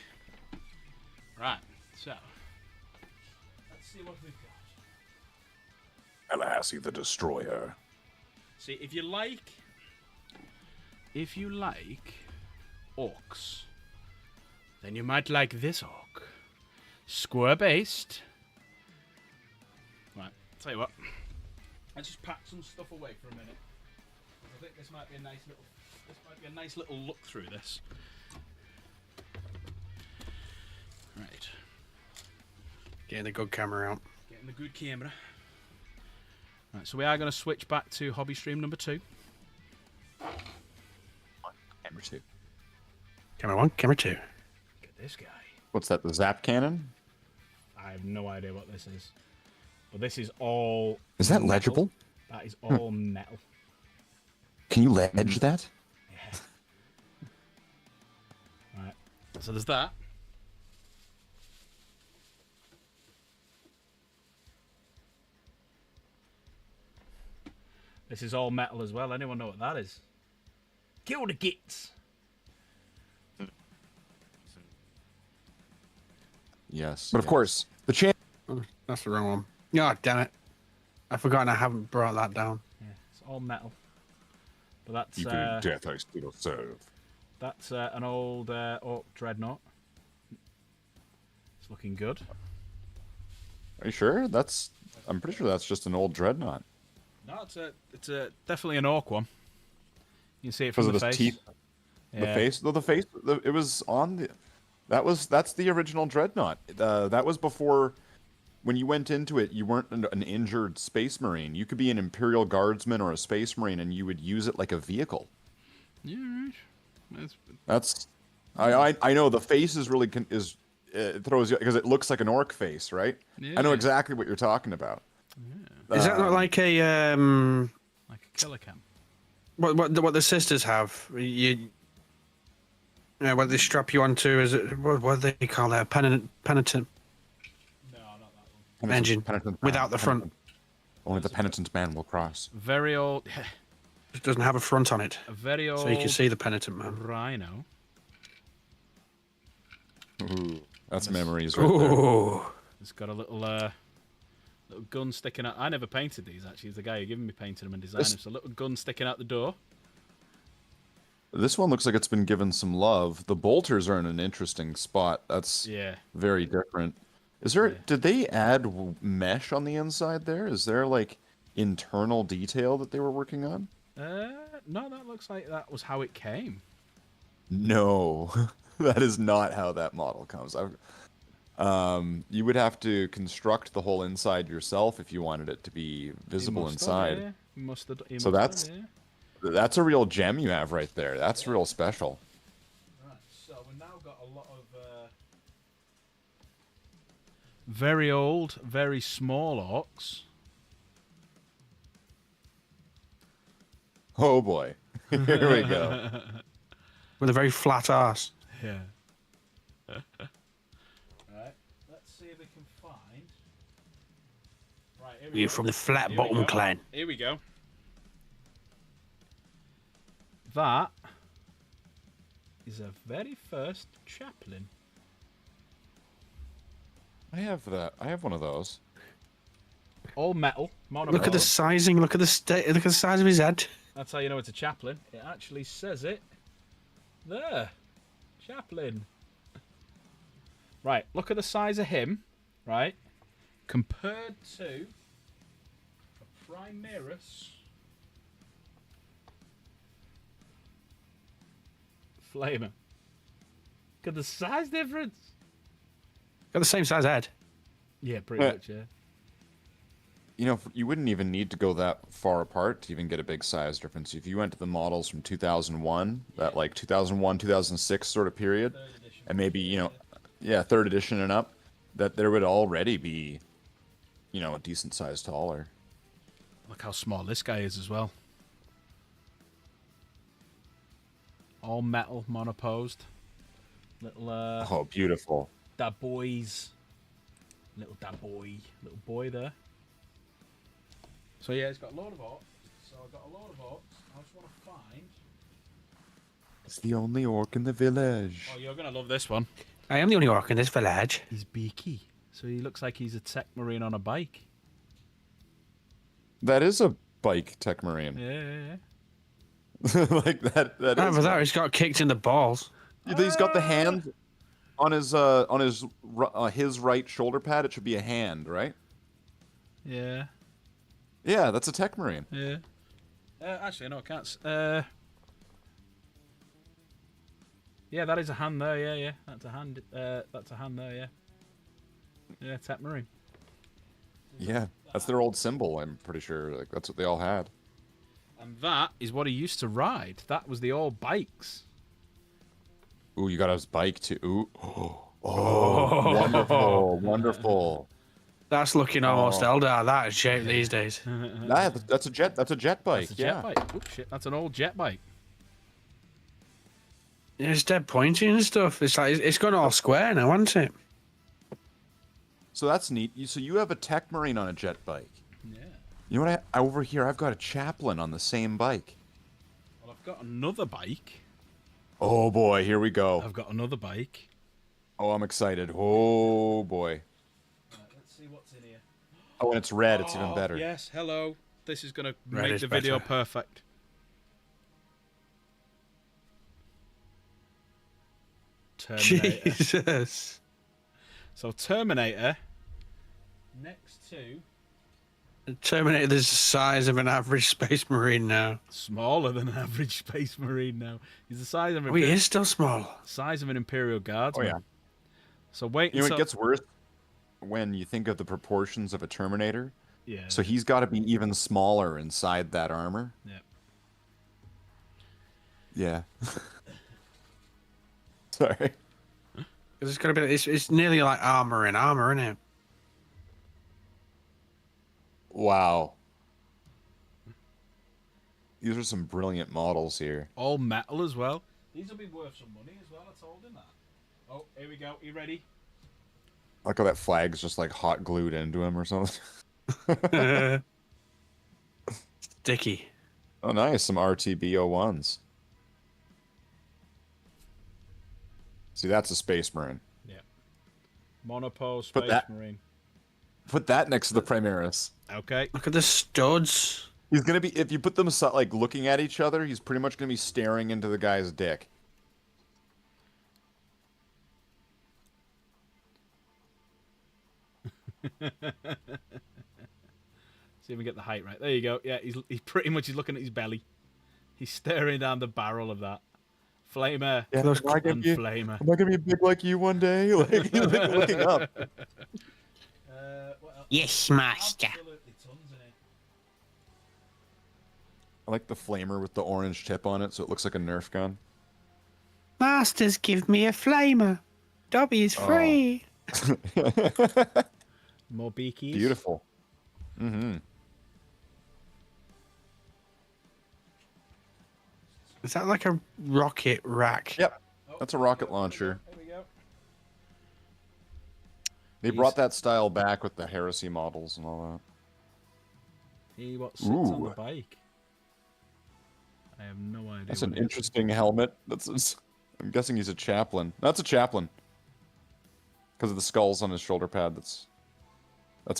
Right, so let's see what we've got. Tallahassee the Destroyer. See, if you like orcs, then you might like this orc. Square based. Right, tell you what. Let's just pack some stuff away for a minute. I think this might be a nice little look through this. Right. Getting the good camera out. Getting the good camera. Right, so we are going to switch back to hobby stream number 2. Camera 2. Camera 1, camera 2. Look at this guy. What's that, the zap cannon? I have no idea what this is. But this is all... Is that metal. legible? That is all metal. Can you ledge that? Yeah. Right. So there's that. This is all metal as well. Anyone know what that is? Kill the gits. Yes. But of course, the champ. Oh, that's the wrong one. Oh, damn it. I've forgotten I haven't brought that down. Yeah, it's all metal. But that's death I still serve. that's an old orc dreadnought. It's looking good. Are you sure? I'm pretty sure that's just an old dreadnought. No, it's a definitely an orc one. You can see it from Because the of the face. teeth. Yeah. The face. Though the face. It was on the. That's the original dreadnought. That was before. When you went into it, you weren't an injured space marine. You could be an Imperial Guardsman or a space marine, and you would use it like a vehicle. Yeah, right. That's. I know the face is really it throws you because it looks like an orc face, right? Yeah. I know exactly what you're talking about. Is that not like a Like a killer cam. what the sisters have? What they strap you onto is it what do they call that? Penitent No, not that one. engine Penitent without the front. Only the penitent man will cross. Very old. It doesn't have a front on it, A very old. so you can see the penitent man. Rhino. Ooh, that's memories right there. Ooh, It's got a little little gun sticking out. I never painted these actually. It's the guy who gave me painted them and designed them. So a little gun sticking out the door. This one looks like it's been given some love. The bolters are in an interesting spot. That's Yeah. very different. Is there? Yeah. Did they add mesh on the inside there? Is there like internal detail that they were working on? No, that looks like that was how it came. No, that is not how that model comes. You would have to construct the whole inside yourself if you wanted it to be visible inside. He must have. So that's a real gem you have right there. That's real special. Right, so we've now got a lot of very old, very small orcs. Oh boy, here we go. With a very flat ass. Yeah. Right, let's see if we can find. Right, here we You're go. from the flat Here we bottom go. clan. Here we go. That is a very first chaplain. I have that. I have one of those. All metal. Look at the sizing. Look at the size of his head. That's how you know it's a chaplain. It actually says it there. Chaplain. Right, look at the size of him, right? Compared to a Primaris Flamer. Look at the size difference. Got the same size head. Yeah, pretty much, yeah. You know, you wouldn't even need to go that far apart to even get a big size difference. If you went to the models from 2001, that like 2001, 2006 sort of period, and maybe, you know, yeah, 3rd edition and up, that there would already be, you know, a decent size taller. Look how small this guy is as well. All metal, monoposed. Little, Oh, beautiful. that boy's. Little boy there. So yeah, it's got a load of orcs. So I've got a load of orcs. I just want to find. It's the only orc in the village. Oh, you're gonna love this one. I am the only orc in this village. He's beaky, so he looks like he's a tech marine on a bike. That is a bike tech marine. Yeah. Like that. That However, is. that he's got kicked in the balls. He's got the hand on his right shoulder pad. It should be a hand, right? Yeah. Yeah, that's a tech marine. Yeah. Actually, no, I can't. Yeah, that is a hand there. Yeah. That's a hand. That's a hand there. Yeah. Yeah, tech marine. Yeah, that's their old symbol. I'm pretty sure. Like that's what they all had. And that is what he used to ride. That was the old bikes. Ooh, you got his bike too. Ooh. Oh, wonderful, wonderful. That's looking almost Eldar, that is shape these days. That's a jet bike. That's a yeah. jet bike. Oh shit, that's an old jet bike. Yeah, it's dead pointy and stuff. It's like it's gone all square now, hasn't it? So that's neat. So you have a tech marine on a jet bike. Yeah. You know what? Over here, I've got a chaplain on the same bike. Well, I've got another bike. Oh boy, here we go. I've got another bike. Oh, I'm excited. Oh boy. Right, let's see what's in here. Oh, and it's red. It's even better. Yes, hello. This is gonna Red make is the video better. perfect. Terminator. Jesus. So Terminator next to The Terminator is the size of an average space marine now. smaller than an average space marine now. He's the size of Oh, he is still small. size of an Imperial Guardsman. Oh yeah. So wait You know, until it gets worse when you think of the proportions of a Terminator. yeah. So he's got to be even smaller inside that armor. Yeah. Yeah. Sorry. It's gonna be. It's nearly like armor in armor, isn't it? Wow. These are some brilliant models here. All metal as well. These will be worth some money as well. I told him that. Oh, here we go. You ready? Like how that flag's just like hot glued into him or something. Sticky. Oh, nice. Some RTB01s. See, that's a Space Marine. Yeah. Monopole Put Space that- Marine. Put that next to the Primaris. Okay. Look at the studs. He's gonna be, if you put them like looking at each other, he's pretty much gonna be staring into the guy's dick. See if we get the height right. There you go. Yeah, he's pretty much he's looking at his belly. He's staring down the barrel of that. Flamer Yeah, Those am I gonna and be, Flamer. am I gonna be big like you one day? Like, he's like looking up. Yes, master. Absolutely tons in here. I like the flamer with the orange tip on it, so it looks like a Nerf gun. Masters, give me a flamer. Dobby is free. More beakies. Beautiful. Mm-hmm. Is that like a rocket rack? Yep. That's a rocket launcher. There we go. They brought that style back with the Heresy models and all He what sits on the Ooh. bike. I have no idea. that. That's what an it is. interesting helmet. I'm guessing he's a chaplain. That's a chaplain. Because of the skulls on his shoulder pad. That's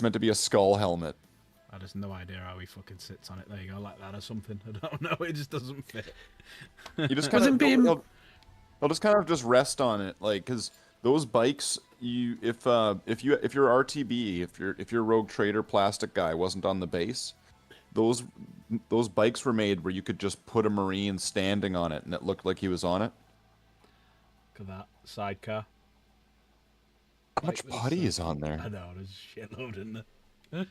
meant to be a skull helmet. I just no idea how he fucking sits on it. There you go, like that or something. I don't know. It just doesn't fit. You just kind of he'll just kind of just rest on it, like, because those bikes, if you're RTB, if your Rogue Trader plastic guy wasn't on the base, those bikes were made where you could just put a Marine standing on it and it looked like he was on it. Look at that sidecar. How much putty is on there? I know, there's a shitload in there.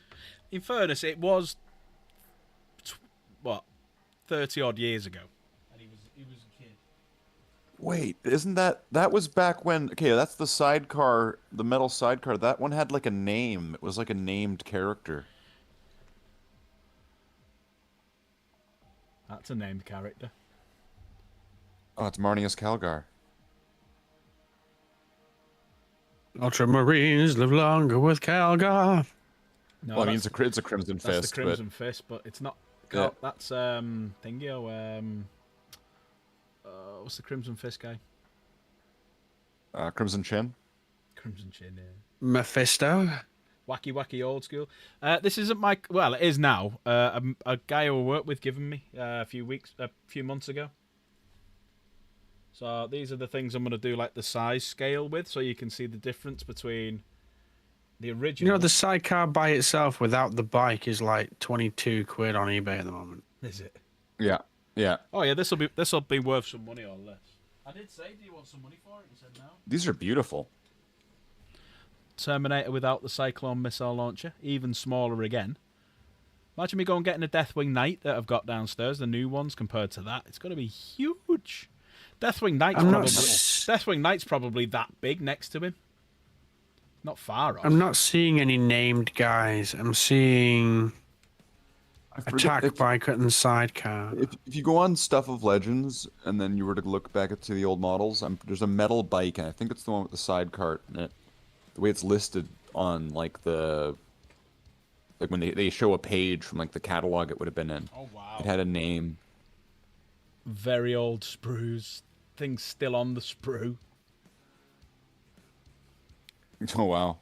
In fairness, it was what 30 odd years ago, and he was a kid. Wait, isn't that was back when? Okay, that's the sidecar, the metal sidecar. That one had like a name. It was like a named character. That's a named character. Oh, it's Marnius Calgar. Ultramarines live longer with Calgar. No, Well, I mean, that's, it's a Crimson that's Fist, the Crimson Fist, but it's not. Yeah. That's Thingio. What's the Crimson Fist guy? but Crimson Chin. Crimson Chin. Yeah. Mephisto. Wacky old school. This isn't my. Well, it is now. A guy who I worked with given me a few months ago. So these are the things I'm going to do, like the size scale with, so you can see the difference between the original. You know, the sidecar by itself without the bike is like 22 quid on eBay at the moment. Is it? Yeah, yeah. Oh yeah, this will be worth some money or less. I did say, do you want some money for it? You said no. These are beautiful. Terminator without the Cyclone missile launcher, even smaller again. Imagine me going getting a Deathwing Knight that I've got downstairs, the new ones compared to that. It's going to be huge. Deathwing Knight's probably that big next to him. Not far off. I'm not seeing any named guys. I'm seeing attack bike and sidecar. If you go on Stuff of Legends and then you were to look back to the old models, there's a metal bike, and I think it's the one with the side cart in it. The way it's listed on like when they show a page from like the catalog it would have been in. Oh wow. It had a name. Very old sprues. Things still on the sprue. Oh wow.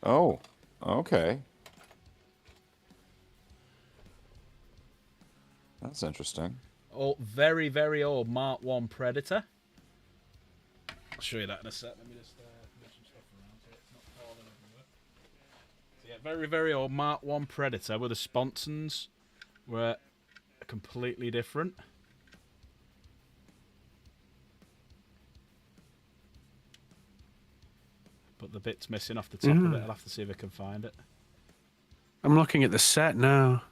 Oh, okay. That's interesting. Oh, very, very old Mark 1 Predator. I'll show you that in a sec. Let me just move some stuff around so it's not falling everywhere. So yeah, very, very old Mark 1 Predator with the sponsons were completely different. But the bit's missing off the top of it. I'll have to see if I can find it. I'm looking at the set now.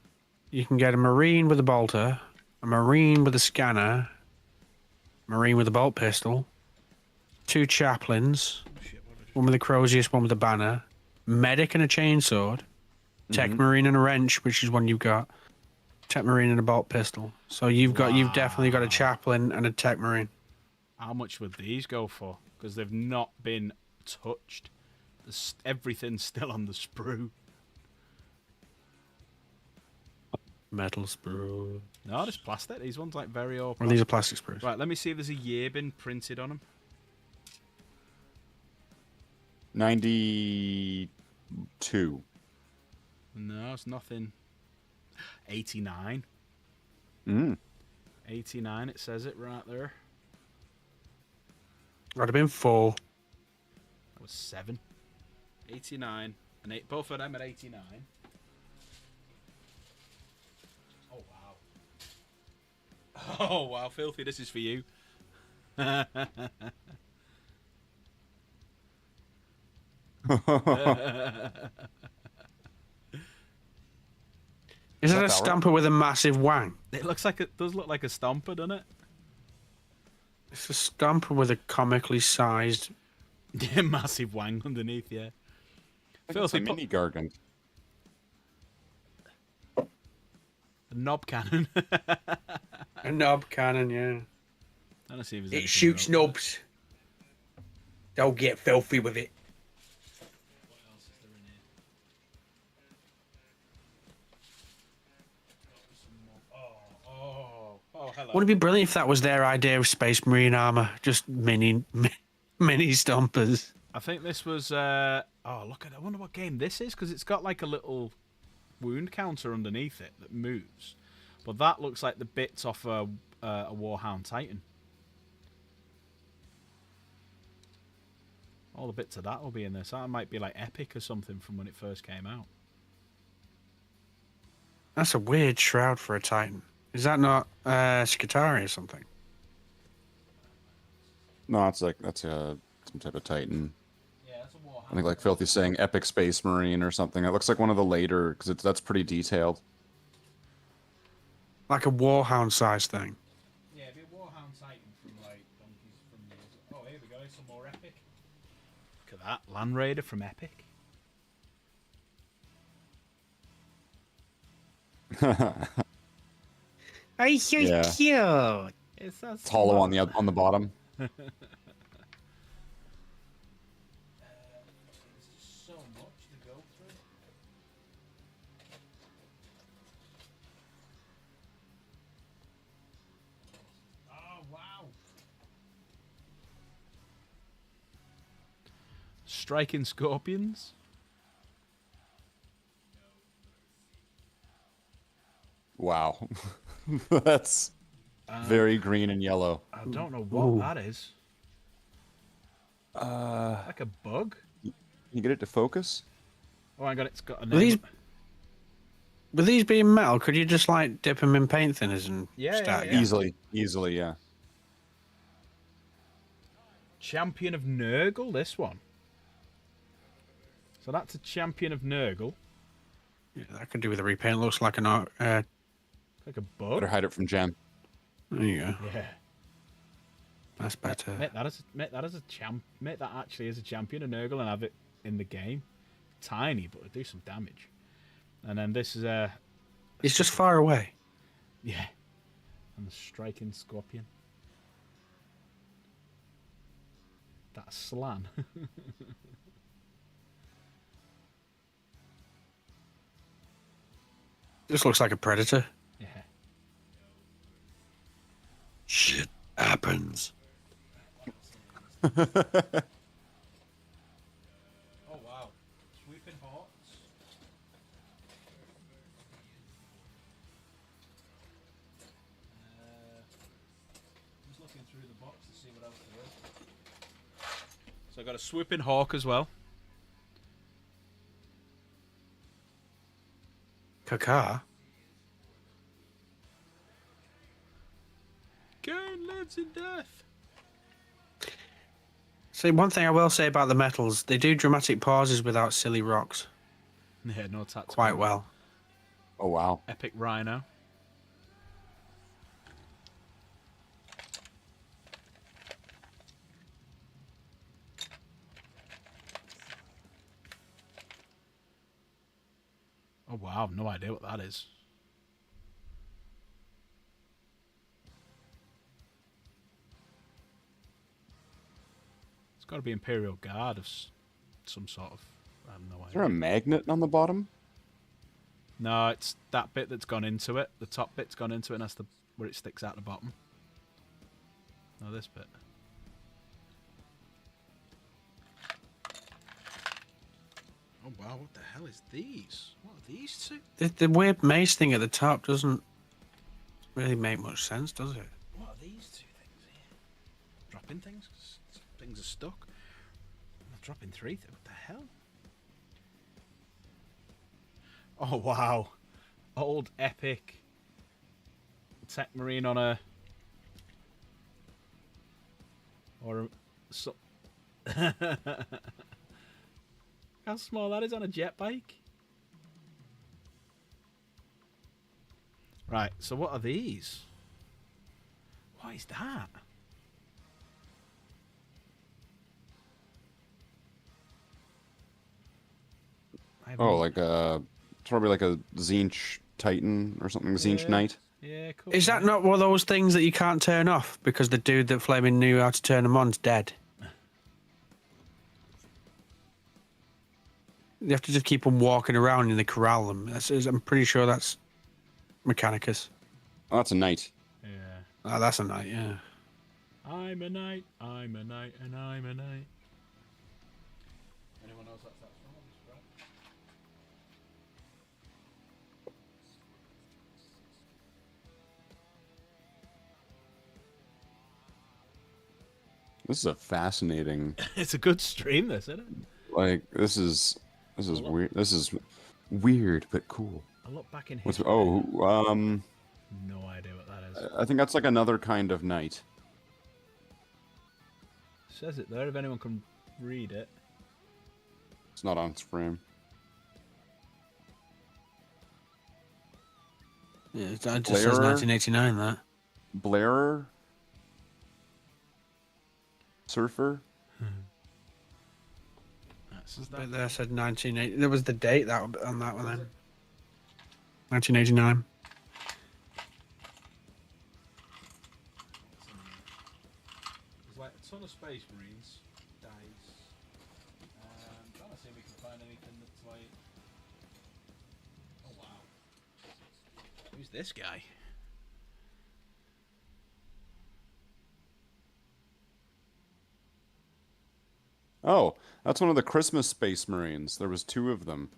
You can get a Marine with a bolter, a Marine with a scanner, Marine with a bolt pistol, 2 chaplains, one with a crosius, one with a banner, medic and a chainsword, tech Marine and a wrench, which is one you've got, tech Marine and a bolt pistol. So you've definitely got a chaplain and a tech Marine. How much would these go for? Because they've not been touched. Everything's still on the sprue. Metal sprue. No, it's plastic. These ones like very old. Well, these are plastic sprues. Right, let me see if there's a year been printed on them. 92. No, it's nothing. 89. 89, it says it right there. I'd have been 4. That was 7. 89 and 8. Both of them at 89. Oh wow. Oh wow, filthy! This is for you. Is it that a Valor? stamper with a massive wang? It looks like it does look like a stomper, doesn't it? It's a stamper with a comically sized. Yeah, massive wang underneath. Yeah. It's a Filthy. mini Gargant. A knob cannon. A knob cannon, yeah. Trying to see if there's It anything shoots else. knobs. Don't get filthy with it. What else is there in here? Oh, hello. Wouldn't it be brilliant if that was their idea of Space Marine armor? Just mini stompers. I think this was. Oh, look at! I wonder what game this is because it's got like a little wound counter underneath it that moves, but that looks like the bits off a Warhound Titan. All the bits of that will be in this. That might be like Epic or something from when it first came out. That's a weird shroud for a Titan. Is that not Skitari or something? No, it's like that's some type of Titan. Yeah, that's a Warhound. I think like Filthy's saying Epic Space Marine or something. It looks like one of the later because that's pretty detailed. Like a Warhound size thing. Yeah, it'd be a Warhound Titan from like donkeys from years ago. Oh, here we go. Some more Epic. Look at that Land Raider from Epic. Oh, so Yeah. cute. It's hollow on the bottom. There's just so much to go through. Oh, wow. Striking Scorpions. Wow, that's very green and yellow. I don't know what that is. Like a bug? You get it to focus? Oh my god, it's got a With name. these, with these being metal, could you just like dip them in paint thinners and Yeah, start yeah. again? Easily, yeah. Champion of Nurgle, this one. So that's a Champion of Nurgle. Yeah, that could do with a repaint. Looks like an Like a bug. Better hide it from Jen. there you go. Yeah. That's better. Make that actually as a Champion of Nurgle and have it in the game. Tiny, but it'll do some damage. And then this is a It's just far away. yeah. And the Striking Scorpion. That's Slan. Just looks like a predator. Yeah. Shit happens. Oh wow. Sweeping Hawks. Just looking through the box to see what else there is. So I got a Swooping Hawk as well. Kaka. Cain lives in death. See, one thing I will say about the metals, they do dramatic pauses without silly rocks Yeah, no tactical. quite well. Oh wow. Epic Rhino. Oh wow, I've no idea what that is. It's got to be Imperial Guard of some sort of. I have no Is there a idea. magnet on the bottom? No, it's that bit that's gone into it. The top bit's gone into it, and that's where it sticks out the bottom. No, this bit. Oh wow, what the hell is these? What are these two? The weird maze thing at the top doesn't really make much sense, does it? What are these two things here? Dropping things? 'Cause things are stuck. I'm dropping three things. What the hell? Oh wow. Old epic tech marine on a... Or a... So... How small that is on a jet bike. Right, so what are these? What is that? Oh, like a... It's probably like a Zinch Titan or something. Zinch Knight. Yeah, cool. Is that not one of those things that you can't turn off because the dude that flaming knew how to turn them on's dead? You have to just keep them walking around and they corral them. I'm pretty sure that's Mechanicus. Oh, that's a knight. Yeah. Oh, that's a knight, yeah. I'm a knight, I'm a knight, and I'm a knight. Anyone else that's that song? This is a fascinating... It's a good stream, this, isn't it? Like, this is weird. This is weird, but cool. I look back in What's... history. Oh, No idea what that is. I think that's like another kind of knight. Says it there, if anyone can read it. It's not on its frame. Yeah, it just says 1989, that. Blair? Surfer? But there said 1980. There was the date that on that one then. 1989. There's like a ton of Space Marines, dice. Trying to see if we can find anything that's like... Oh wow. Who's this guy? Oh, that's one of the Christmas Space Marines. There was 2 of them.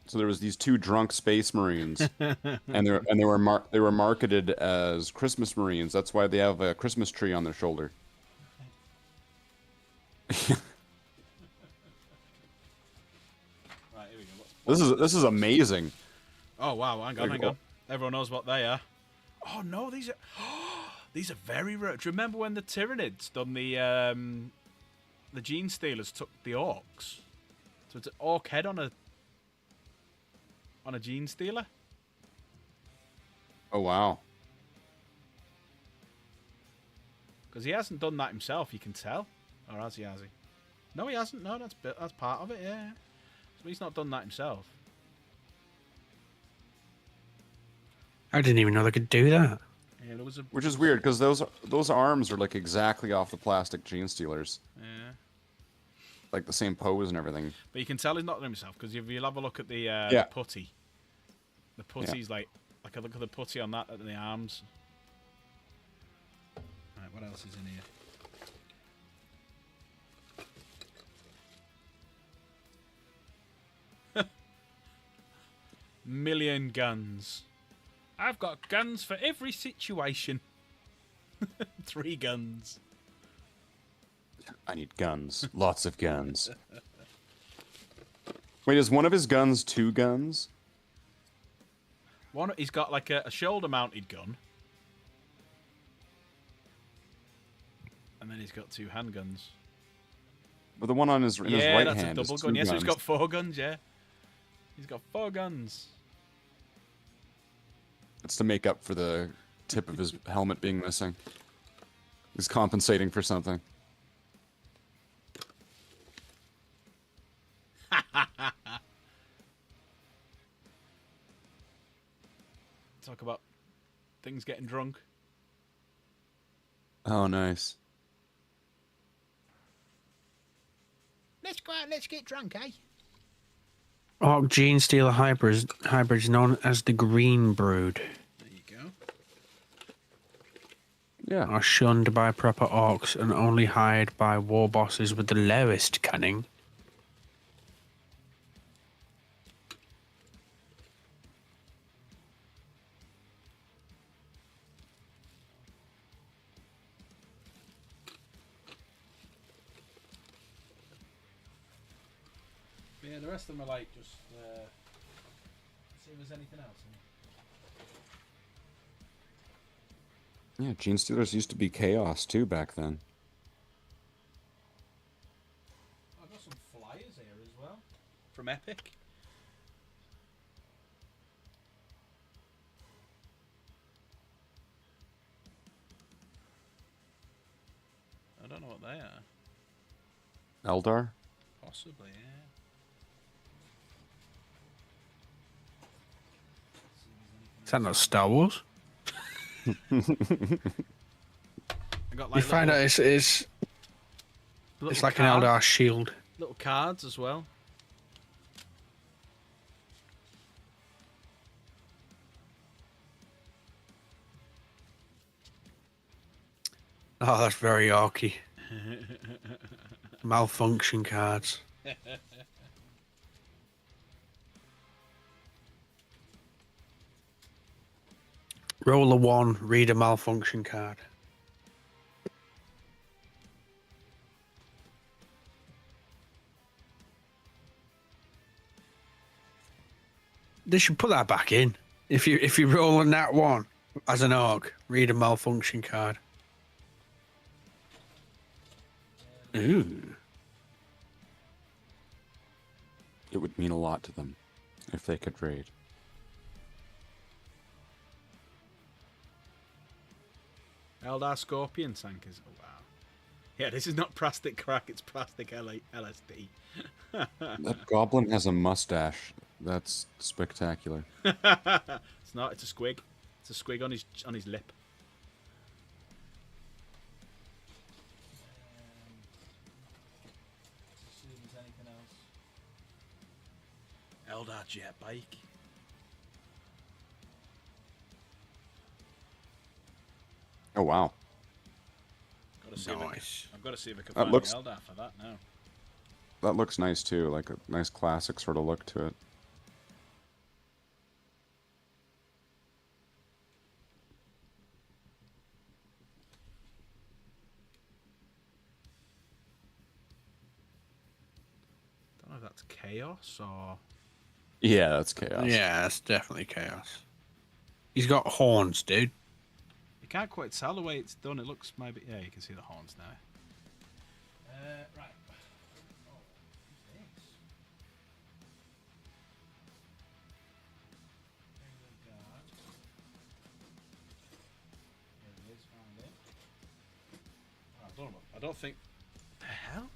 So there was these 2 drunk Space Marines, and they were marketed as Christmas Marines. That's why they have a Christmas tree on their shoulder. Right, here we go. This is amazing. Oh wow, hang on. Everyone knows what they are. Oh no, these are these are very rare. Do you remember when the Tyranids done the Gene Stealers took the Orcs? So it's an Orc head on a Gene Stealer. Oh wow. Because he hasn't done that himself, you can tell. Or has he? No, he hasn't. No, that's part of it, yeah. So he's not done that himself. I didn't even know they could do that. Yeah, there was a... Which is weird, because those arms are like exactly off the plastic Gene Stealers. Yeah. Like the same pose and everything. But you can tell he's not done himself, because if you'll have a look at the putty. The putty's like a look at the putty on that, at the arms. Right, what else is in here? Million guns. I've got guns for every situation. 3 guns. I need guns. Lots of guns. Wait, is one of his guns 2 guns? He's got like a shoulder-mounted gun. And then he's got 2 handguns. But the one on his right hand Yeah, that's a is double 2 gun. Yes, guns. he's got 4 guns, yeah. He's got 4 guns. It's to make up for the tip of his helmet being missing. He's compensating for something. Talk about things getting drunk. Oh, nice. Let's go out, let's get drunk, eh? Orc Gene Stealer hybrids known as the Green Brood. There you go. Yeah. Are shunned by proper orcs and only hired by war bosses with the lowest cunning. Yeah, the rest of them are like just See if there's anything else. Yeah, Gene Stealers used to be chaos too back then. I've got some flyers here as well from Epic. I don't know what they are. Eldar? Possibly, yeah. Is that not Star Wars? I got You like find out it's little like an card- Eldar shield. little cards as well. Oh, that's very orky. Malfunction cards. Roll a 1, read a malfunction card. They should put that back in. If you roll a nat 1 as an orc, read a malfunction card. Ooh. It would mean a lot to them if they could raid. Eldar Scorpion Tankers. Oh, wow. Yeah, this is not plastic crack, it's plastic LSD. That goblin has a mustache. That's spectacular. It's not, it's a squig. It's a squig on his lip. Let's see if there's anything else. Eldar jet bike. Oh wow. Gotta see Nice. I've got to see if I can That find looks- the Eldar for that now. That looks nice too, like a nice classic sort of look to it. Don't know if that's chaos or. Yeah, that's chaos. Yeah, that's definitely chaos. He's got horns, dude. You can't quite tell the way it's done. It looks maybe. Yeah, you can see the horns now. Right. Oh, who's this? Guard. There it is, found it. I don't think. The hell?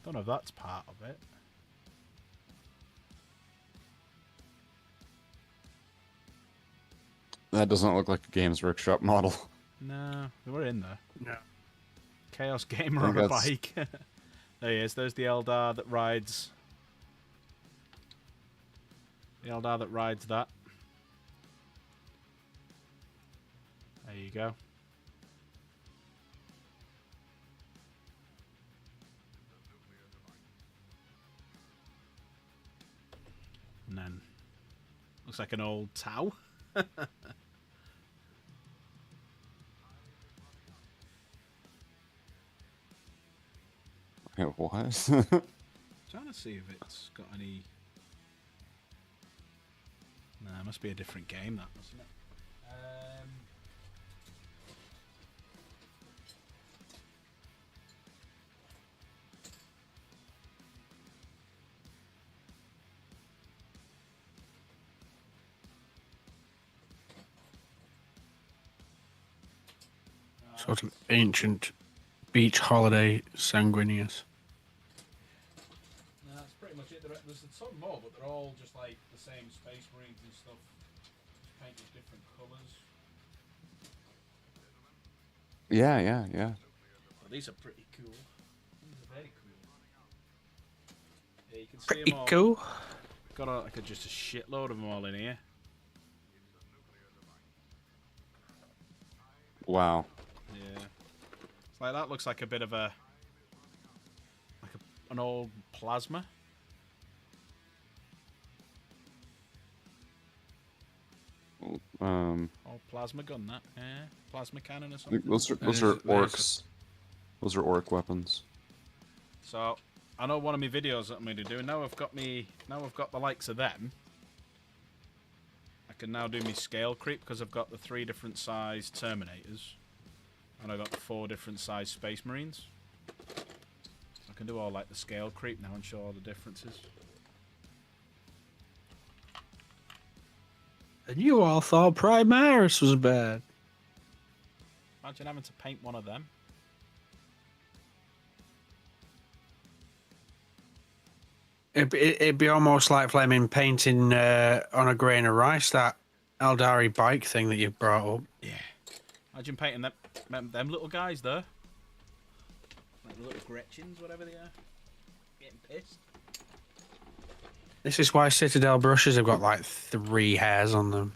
Don't know if that's part of it. That doesn't look like a Games Workshop model. No, they were in there. No. Chaos Gamer I on think a that's- bike. There he is. There's the Eldar that rides. The Eldar that rides that. There you go. And then looks like an old Tau. Wait, what? Trying to see if it's got any. Nah, it must be a different game, that, mustn't it? Sort of ancient beach holiday sanguineous. No, that's pretty much it. There's some more, but they're all just like the same Space Marines and stuff, just painted different colours. Yeah. But these are pretty cool. These are very cool. Yeah, you can see Pretty them all. cool. Got just a shitload of them all in here. Wow. Yeah, it's like that looks like a bit of an old plasma. Old plasma gun, that. Yeah, plasma cannon or I something. think those are There's- orcs. Those are orc weapons. So I know one of my videos that I'm going to do now. I've got the likes of them. can now do my scale creep because I've got the 3 different size Terminators. And I've got 4 different size Space Marines. I can do all like the scale creep now and show all the differences. And you all thought Primaris was bad. Imagine having to paint one of them. It'd be almost like Fleming painting on a grain of rice that Eldari bike thing that you brought up. Yeah. Imagine painting them little guys there. Like the little Gretchens, whatever they are. Getting pissed. This is why Citadel brushes have got like 3 hairs on them.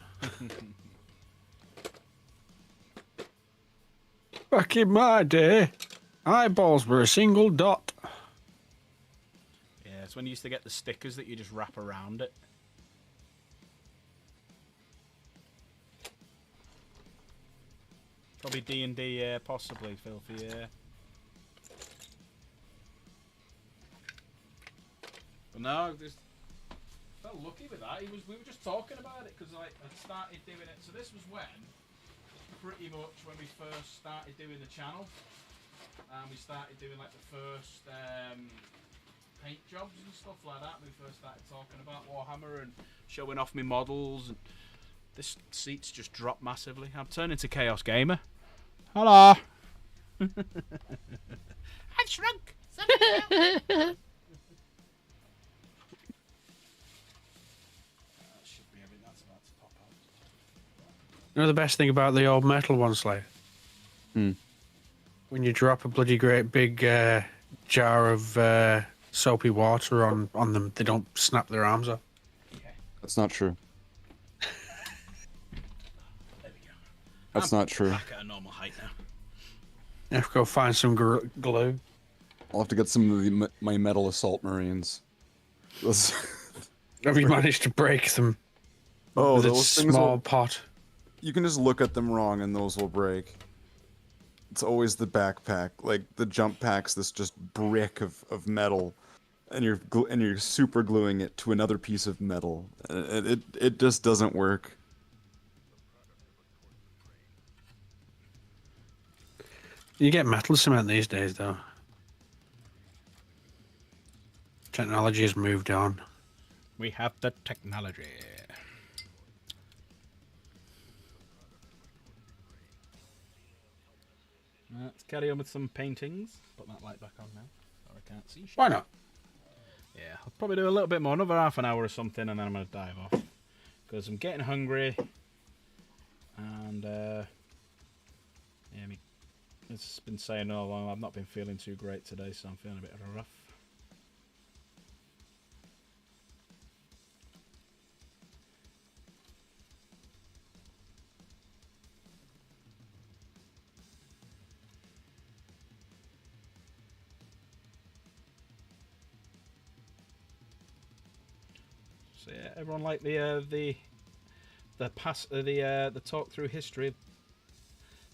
Back in my day, eyeballs were a single dot. Yeah, it's when you used to get the stickers that you just wrap around it. Probably D&D, possibly, Filthy, yeah. But no, just felt lucky with that. We were just talking about it because like I started doing it. So this was pretty much when we first started doing the channel, and we started doing like the first paint jobs and stuff like that. We first started talking about Warhammer and showing off my models, and this seat's just dropped massively. I'm turning to Chaos Gamer. Hello. I've shrunk. You know the best thing about the old metal one, Slayer? Hmm. When you drop a bloody great big jar of soapy water on them, they don't snap their arms off. That's not true. There we go. That's not true. Back at a normal height now. You have to go find some glue. I'll have to get some of my metal assault marines. Have you managed to break them Oh, with a those things small will, pot? you can just look at them wrong and those will break. It's always the backpack, like the jump pack's this just brick of metal, and you're super gluing it to another piece of metal. It just doesn't work. You get metal cement these days, though. Technology has moved on. We have the technology. Let's carry on with some paintings. Put that light back on now, so I can't see shit. Why not? Yeah, I'll probably do a little bit more, another half an hour or something, and then I'm going to dive off. Because I'm getting hungry. And, yeah, it's been saying all along, I've not been feeling too great today, so I'm feeling a bit rough. So yeah, everyone like the talk through history of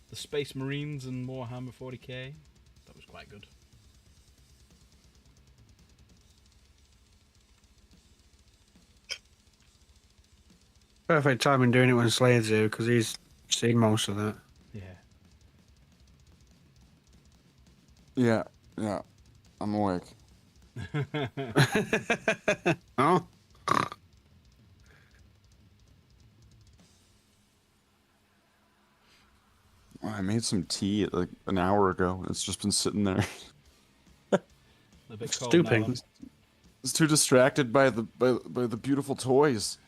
the Space Marines and Warhammer 40k. That was quite good. Perfect timing doing it when Slayer's here, because he's seen most of that. Yeah. Yeah, I'm awake. Oh? I made some tea like an hour ago. It's just been sitting there. A bit cold Stooping. now, I was too distracted by the beautiful toys.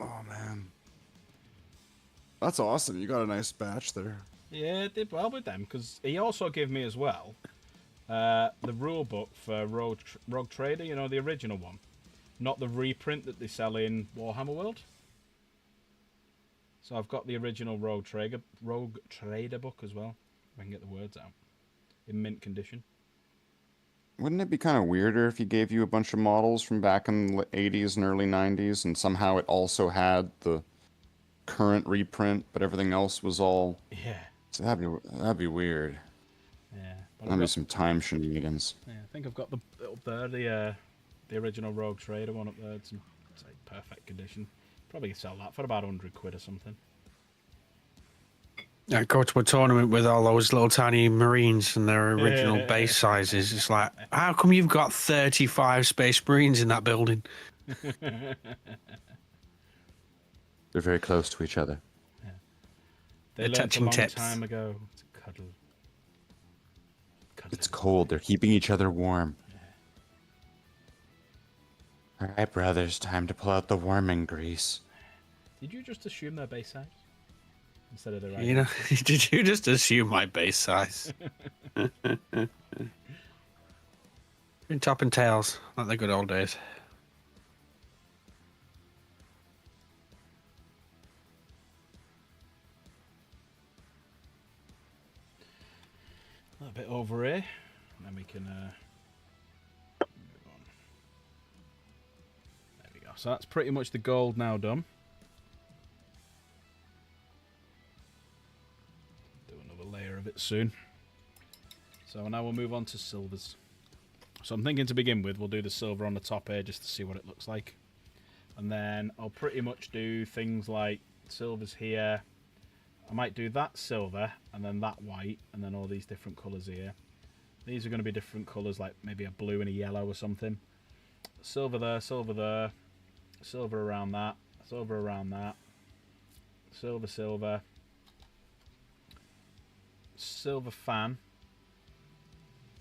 Oh man, that's awesome! You got a nice batch there. Yeah, it did well with them, because he also gave me as well the rule book for Rogue Trader, you know, the original one. Not the reprint that they sell in Warhammer World. So I've got the original Rogue Trader book as well, if I can get the words out, in mint condition. Wouldn't it be kind of weirder if he gave you a bunch of models from back in the 80s and early 90s, and somehow it also had the current reprint, but everything else was all... Yeah. So that'd be weird. Yeah. But That'd be some time shenanigans. Yeah, I think I've got up there the original Rogue Trader one up there. It's like perfect condition. Probably sell that for about 100 quid or something. Yeah, go to a tournament with all those little tiny Marines and their original base sizes. It's like, how come you've got 35 Space Marines in that building? They're very close to each other. They They're learned a touching long tips. time ago to cuddle. It's cold. They're keeping each other warm. All right, brothers, time to pull out the warming grease. Did you just assume their base size instead of their You know, did you just assume my base size? In top and tails, like the good old days. A bit over here, and then we can move on. There we go. So that's pretty much the gold now done. Do another layer of it soon. So now we'll move on to silvers. So I'm thinking to begin with, we'll do the silver on the top here just to see what it looks like. And then I'll pretty much do things like silvers here. I might do that silver and then that white and then all these different colours here. These are going to be different colours, like maybe a blue and a yellow or something. Silver there, silver there, silver around that, silver around that, silver, silver, silver fan.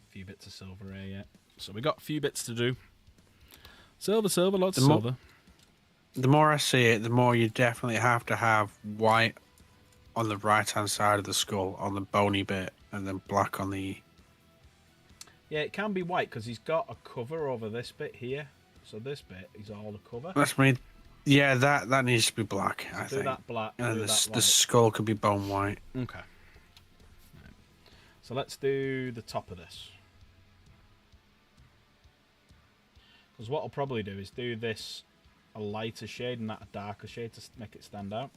A few bits of silver here, yeah. So we got a few bits to do. Silver, silver, lots of silver. The more I see it, the more you definitely have to have white on the right-hand side of the skull, on the bony bit, and then black on the... Yeah, it can be white because he's got a cover over this bit here. So this bit is all the cover. That's me. Yeah, that needs to be black, I Do think. that black. And do the that the skull could be bone white. Okay. Right. So let's do the top of this. Because what I'll probably do is do this a lighter shade and that a darker shade to make it stand out.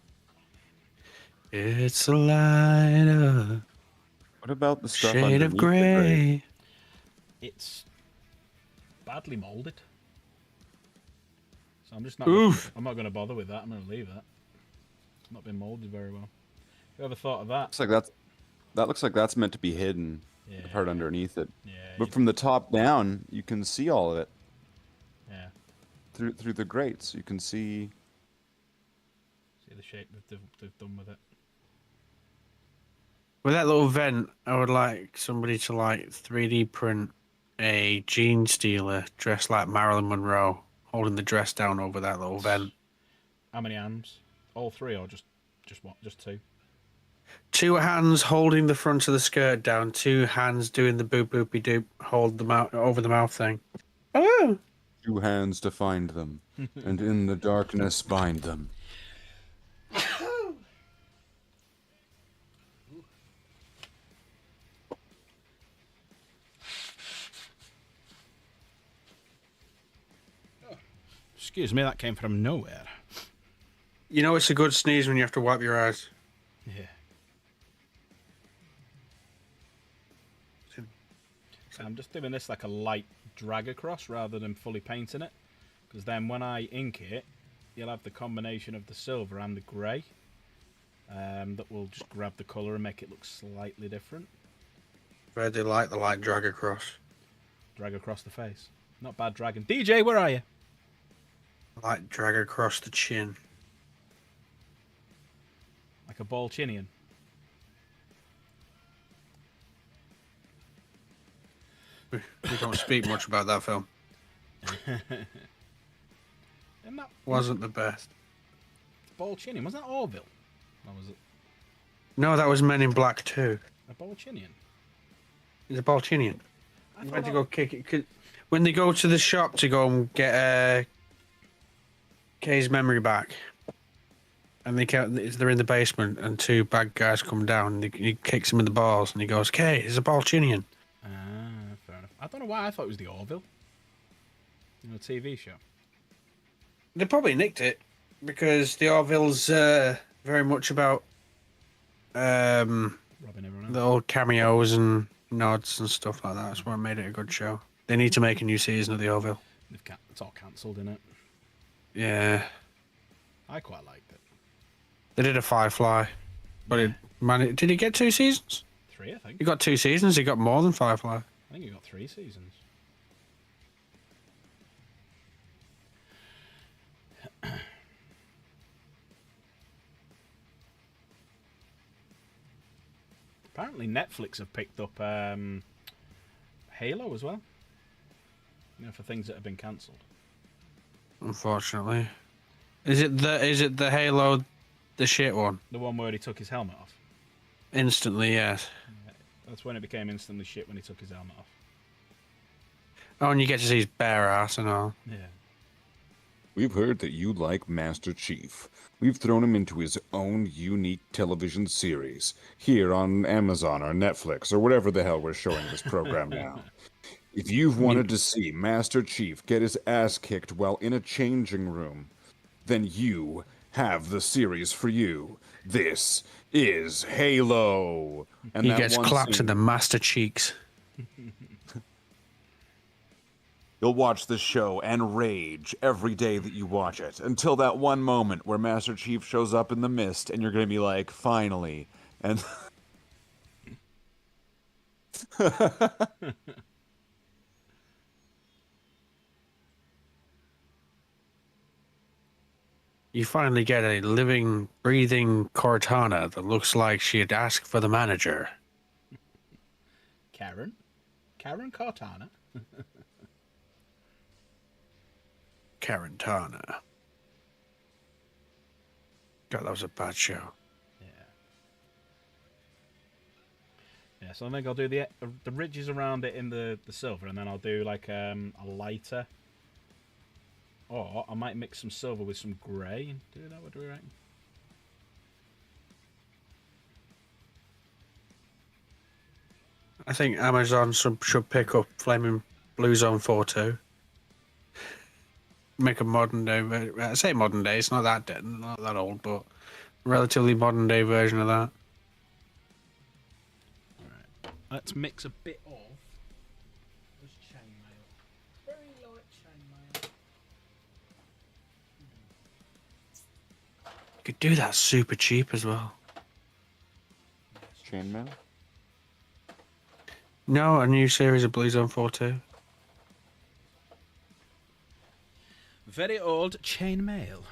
It's a lighter What about the stuff shade underneath of the gray? grey. It's badly molded. So I'm just not. Oof. I'm not going to bother with that. I'm going to leave that. It's not been molded very well. Whoever thought of that? That looks like that's meant to be hidden. Yeah. The part underneath it. Yeah. But from the top down, you can see all of it. Yeah. Through the grates, you can see. See the shape they've done with it. With that little vent, I would like somebody to 3D print a jean stealer dressed like Marilyn Monroe, holding the dress down over that little vent. How many hands? All three, or just what? Just two? 2 hands holding the front of the skirt down, 2 hands doing the boop boopy doop, hold the mouth over the mouth thing. Oh. 2 hands to find them, and in the darkness bind them. Excuse me, that came from nowhere. You know it's a good sneeze when you have to wipe your eyes. Yeah. So I'm just doing this like a light drag across rather than fully painting it. Because then when I ink it, you'll have the combination of the silver and the grey. That will just grab the colour and make it look slightly different. Very like the light drag across. Drag across the face. Not bad dragging. DJ, where are you? Light drag across the chin. Like a Balchinian. We don't speak much about that film. Isn't that Wasn't the best. Balchinian? Was that Orville? Or was it No, that was Men in Black 2. a Balchinian? He's a Balchinian. I He thought went to that- go kick it. 'Cause when they go to the shop to go and get Kay's memory back, and they're in the basement, and 2 bad guys come down, and he kicks him in the balls, and he goes, Kay, he's a Balchinian. Ah, fair enough. I don't know why I thought it was the Orville. You know, TV show. They probably nicked it, because the Orville's very much about Robbing everyone else. the old cameos and nods and stuff like that. That's what made it a good show. They need to make a new season of the Orville. It's all cancelled, innit? Yeah, I quite liked it. they did a Firefly, but did he get 2 seasons? 3, I think. He got 2 seasons. He got more than Firefly. I think he got 3 seasons. Apparently Netflix have picked up Halo as well. You know, for things that have been cancelled. Unfortunately, is it the Halo, the shit one? The one where he took his helmet off. Instantly, yes. That's when it became instantly shit, when he took his helmet off. Oh, and you get to see his bare ass and all. Yeah. We've heard that you like Master Chief. We've thrown him into his own unique television series here on Amazon or Netflix or whatever the hell we're showing this program now. If you've wanted to see Master Chief get his ass kicked while in a changing room, then you have the series for you. This is Halo. And He that gets one clapped in scene- the master cheeks. You'll watch the show and rage every day that you watch it until that one moment where Master Chief shows up in the mist and you're going to be like, finally. And You finally get a living, breathing Cortana that looks like she'd ask for the manager. Karen Cortana. Karen Tana. God, that was a bad show. Yeah, so I think I'll do the ridges around it in the silver, and then I'll do like a lighter. Or I might mix some silver with some grey and do that. What do we reckon? I think Amazon should pick up Flaming Blue Zone 4.2. Make a modern day. I say modern day. It's not that old, but relatively modern day version of that. Alright. Let's mix a bit of this chainmail. Very light chainmail. You could do that super cheap as well. Chainmail? No, a new series of Blue Zone 4.2. Very old chainmail.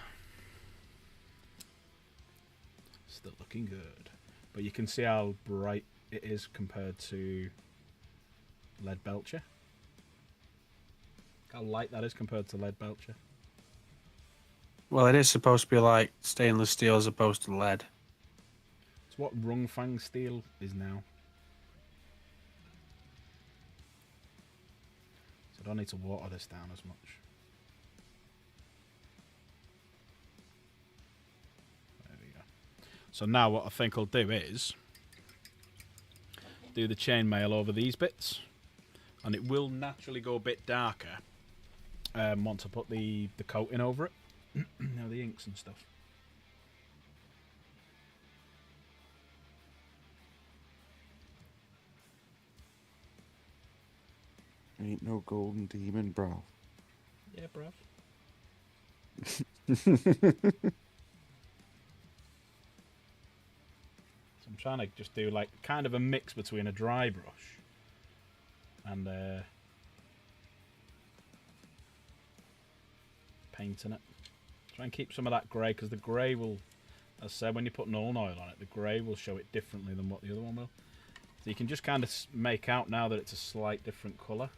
Still looking good. But you can see how bright it is compared to lead belcher. How light that is compared to lead belcher. Well, it is supposed to be like stainless steel as opposed to lead. It's what Rungfang steel is now. So I don't need to water this down as much. There we go. So now what I think I'll do is do the chainmail over these bits, and it will naturally go a bit darker once I put the coating over it. Now the inks and stuff. Ain't no golden demon, bro. Yeah, bruv. So I'm trying to just do like kind of a mix between a dry brush and painting it. Try and keep some of that grey, because the grey will, as I said, when you put Nuln Oil on it, the grey will show it differently than what the other one will. So you can just kind of make out now that it's a slight different colour.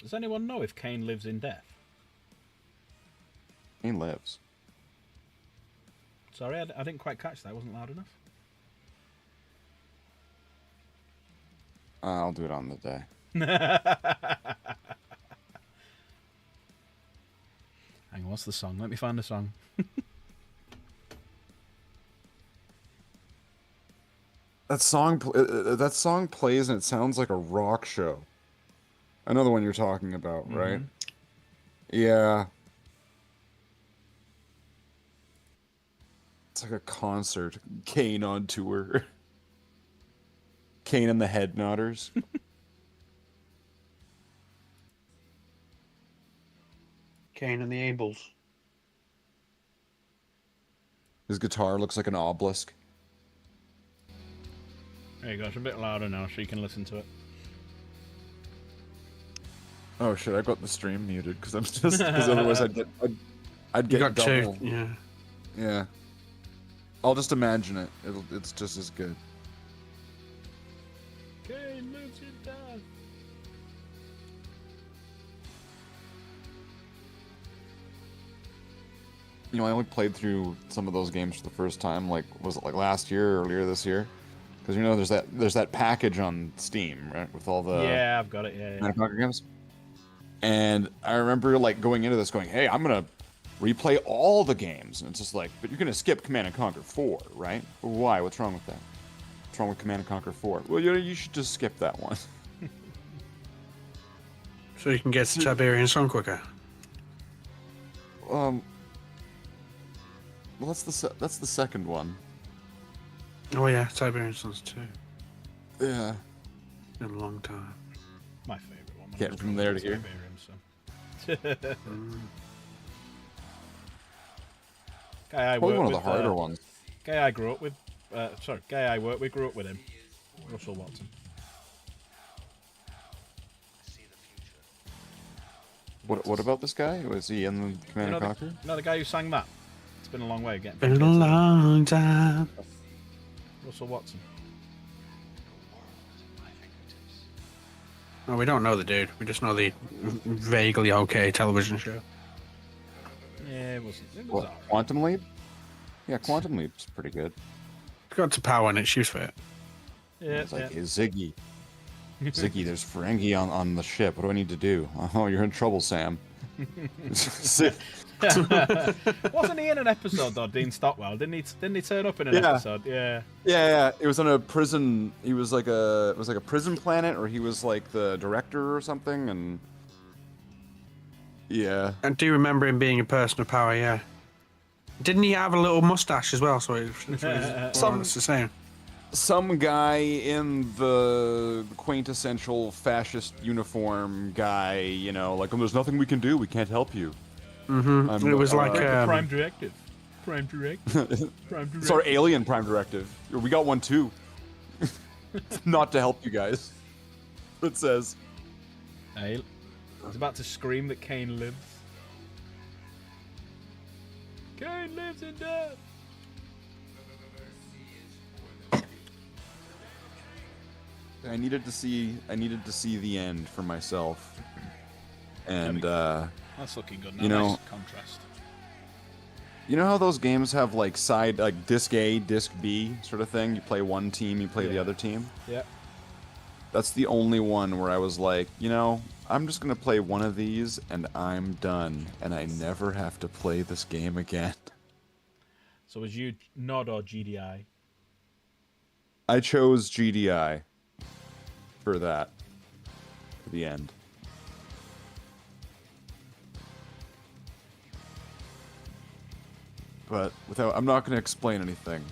Does anyone know if Kane lives in death? He lives. Sorry, I didn't quite catch that. I wasn't loud enough. I'll do it on the day. Hang on what's the song? Let me find the song. That song plays and it sounds like a rock show. I know the one you're talking about, right? Yeah. It's like a concert. Kane on tour. Kane and the Head Nodders. Kane and the Ables. His guitar looks like an obelisk. There you go. It's a bit louder now, so you can listen to it. Oh shit! I got the stream muted because I'm just because otherwise I'd get You got double. two. Yeah. Yeah. I'll just imagine it. It's just as good. Kane lives in death. You know, I only played through some of those games for the first time. Like, was it like last year or earlier this year? Because you know, there's that package on Steam, right, with all the Yeah, I've got it. Yeah. Command & Conquer games. And I remember like going into this, going, "Hey, I'm gonna replay all the games," and it's just like, "But you're gonna skip Command & Conquer 4, right? Why? What's wrong with that? What's wrong with Command & Conquer 4? Well, you should just skip that one." So you can get to Tiberian Sun quicker. Well, that's the second one. Oh yeah, Tiberian Sun's 2. Yeah. In a long time. My favourite one. Getting from there to here. Guy I Probably work one of with, the harder ones. Guy I grew up with. Guy I work with grew up with him. Russell Watson. What about this guy? Was he in Command & Conquer? No, the guy who sang that. It's been a long way getting. Been a long time. Russell Watson. Oh, we don't know the dude. We just know the vaguely okay television show. Yeah, it wasn't. It was What, alright. Quantum Leap? Yeah, Quantum Leap's pretty good. It's got some power in it. She was fit. Yeah, It's like, "Hey, Ziggy, there's Ferengi on the ship. What do I need to do?" "Oh, you're in trouble, Sam." Wasn't he in an episode though, Dean Stockwell? Didn't he turn up in an Yeah. episode? Yeah. Yeah. It was on a prison. He was like it was like a prison planet, or he was like the director or something, and yeah. I do remember him being a person of power, yeah. Didn't he have a little mustache as well? So it's the same. Some guy in the quintessential fascist uniform guy, you know, like, "Oh, there's nothing we can do. We can't help you." Mm-hmm. It was like Prime Directive. Prime Directive. Sorry, Alien Prime Directive. We got one too. Not to help you guys. It says. Hey, he's about to scream that Kane lives. Kane lives in death. I needed to see the end for myself. And That's looking good now. You know, nice contrast. you know how those games have like side, like disc A, disc B sort of thing? You play one team, you play the other team. Yeah. That's the only one where I was like, you know, I'm just gonna play one of these and I'm done, and I never have to play this game again. So was you Nod or GDI? I chose GDI for that, for the end. But I'm not going to explain anything.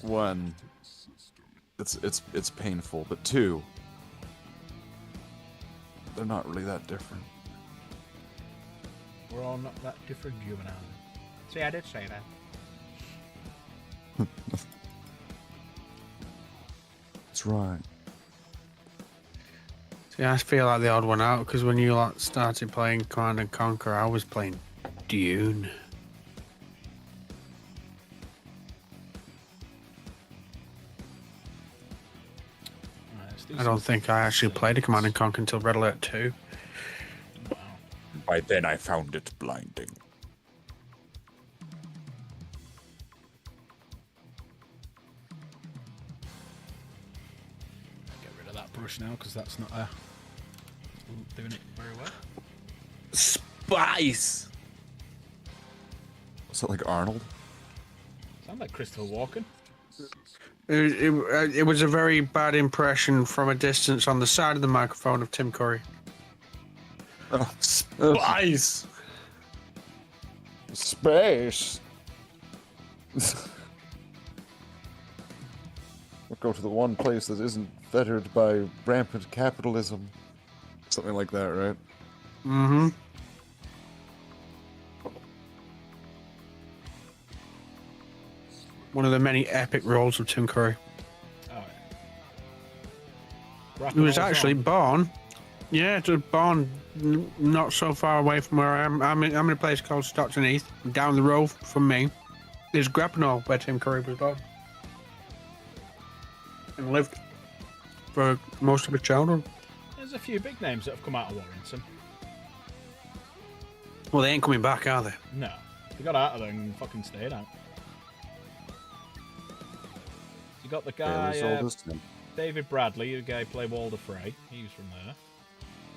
One, it's painful, but two, they're not really that different. We're all not that different, you and I. See, I did say that. That's right. See, I feel like the odd one out because when you started playing Command & Conquer, I was playing Dune. I don't think I actually played a Command & Conquer until Red Alert 2. By then I found it blinding. Get rid of that brush now because that's not doing it very well. Spice. Was that like Arnold? Sound like Christopher Walken. It was a very bad impression from a distance on the side of the microphone of Tim Curry. Oh, Spice. Space. We'll go to the one place that isn't fettered by rampant capitalism. Something like that, right? Mm-hmm. One of the many epic roles of Tim Curry. Oh, yeah. He was actually born. Yeah, it was born not so far away from where I am. I'm in a place called Stockton Heath. Down the road from me is Grappenhall, where Tim Curry was born. And lived for most of his childhood. There's a few big names that have come out of Warrington. Well, they ain't coming back, are they? No. They got out of there and fucking stayed out. You got the guy, David Bradley, the guy who played Walder Frey. He was from there.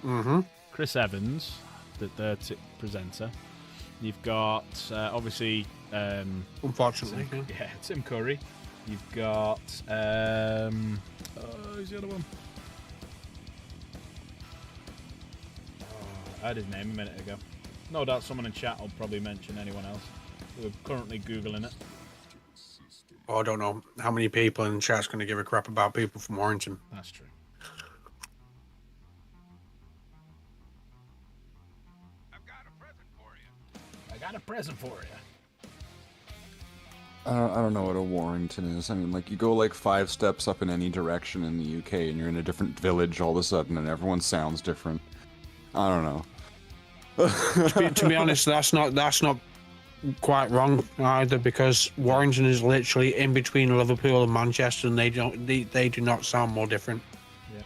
Mm-hmm. Chris Evans, the presenter. You've got, obviously... Unfortunately. Tim Curry. You've got... who's the other one? I had his name a minute ago. No doubt someone in chat will probably mention anyone else. We're currently Googling it. Oh, I don't know how many people in chat's going to give a crap about people from Warrington. That's true. I got a present for you. I don't know what a Warrington is. I mean, like, you go like 5 steps up in any direction in the UK and you're in a different village all of a sudden and everyone sounds different. I don't know. To be honest, that's not quite wrong either, because Warrington is literally in between Liverpool and Manchester, and they do not sound more different. Yeah.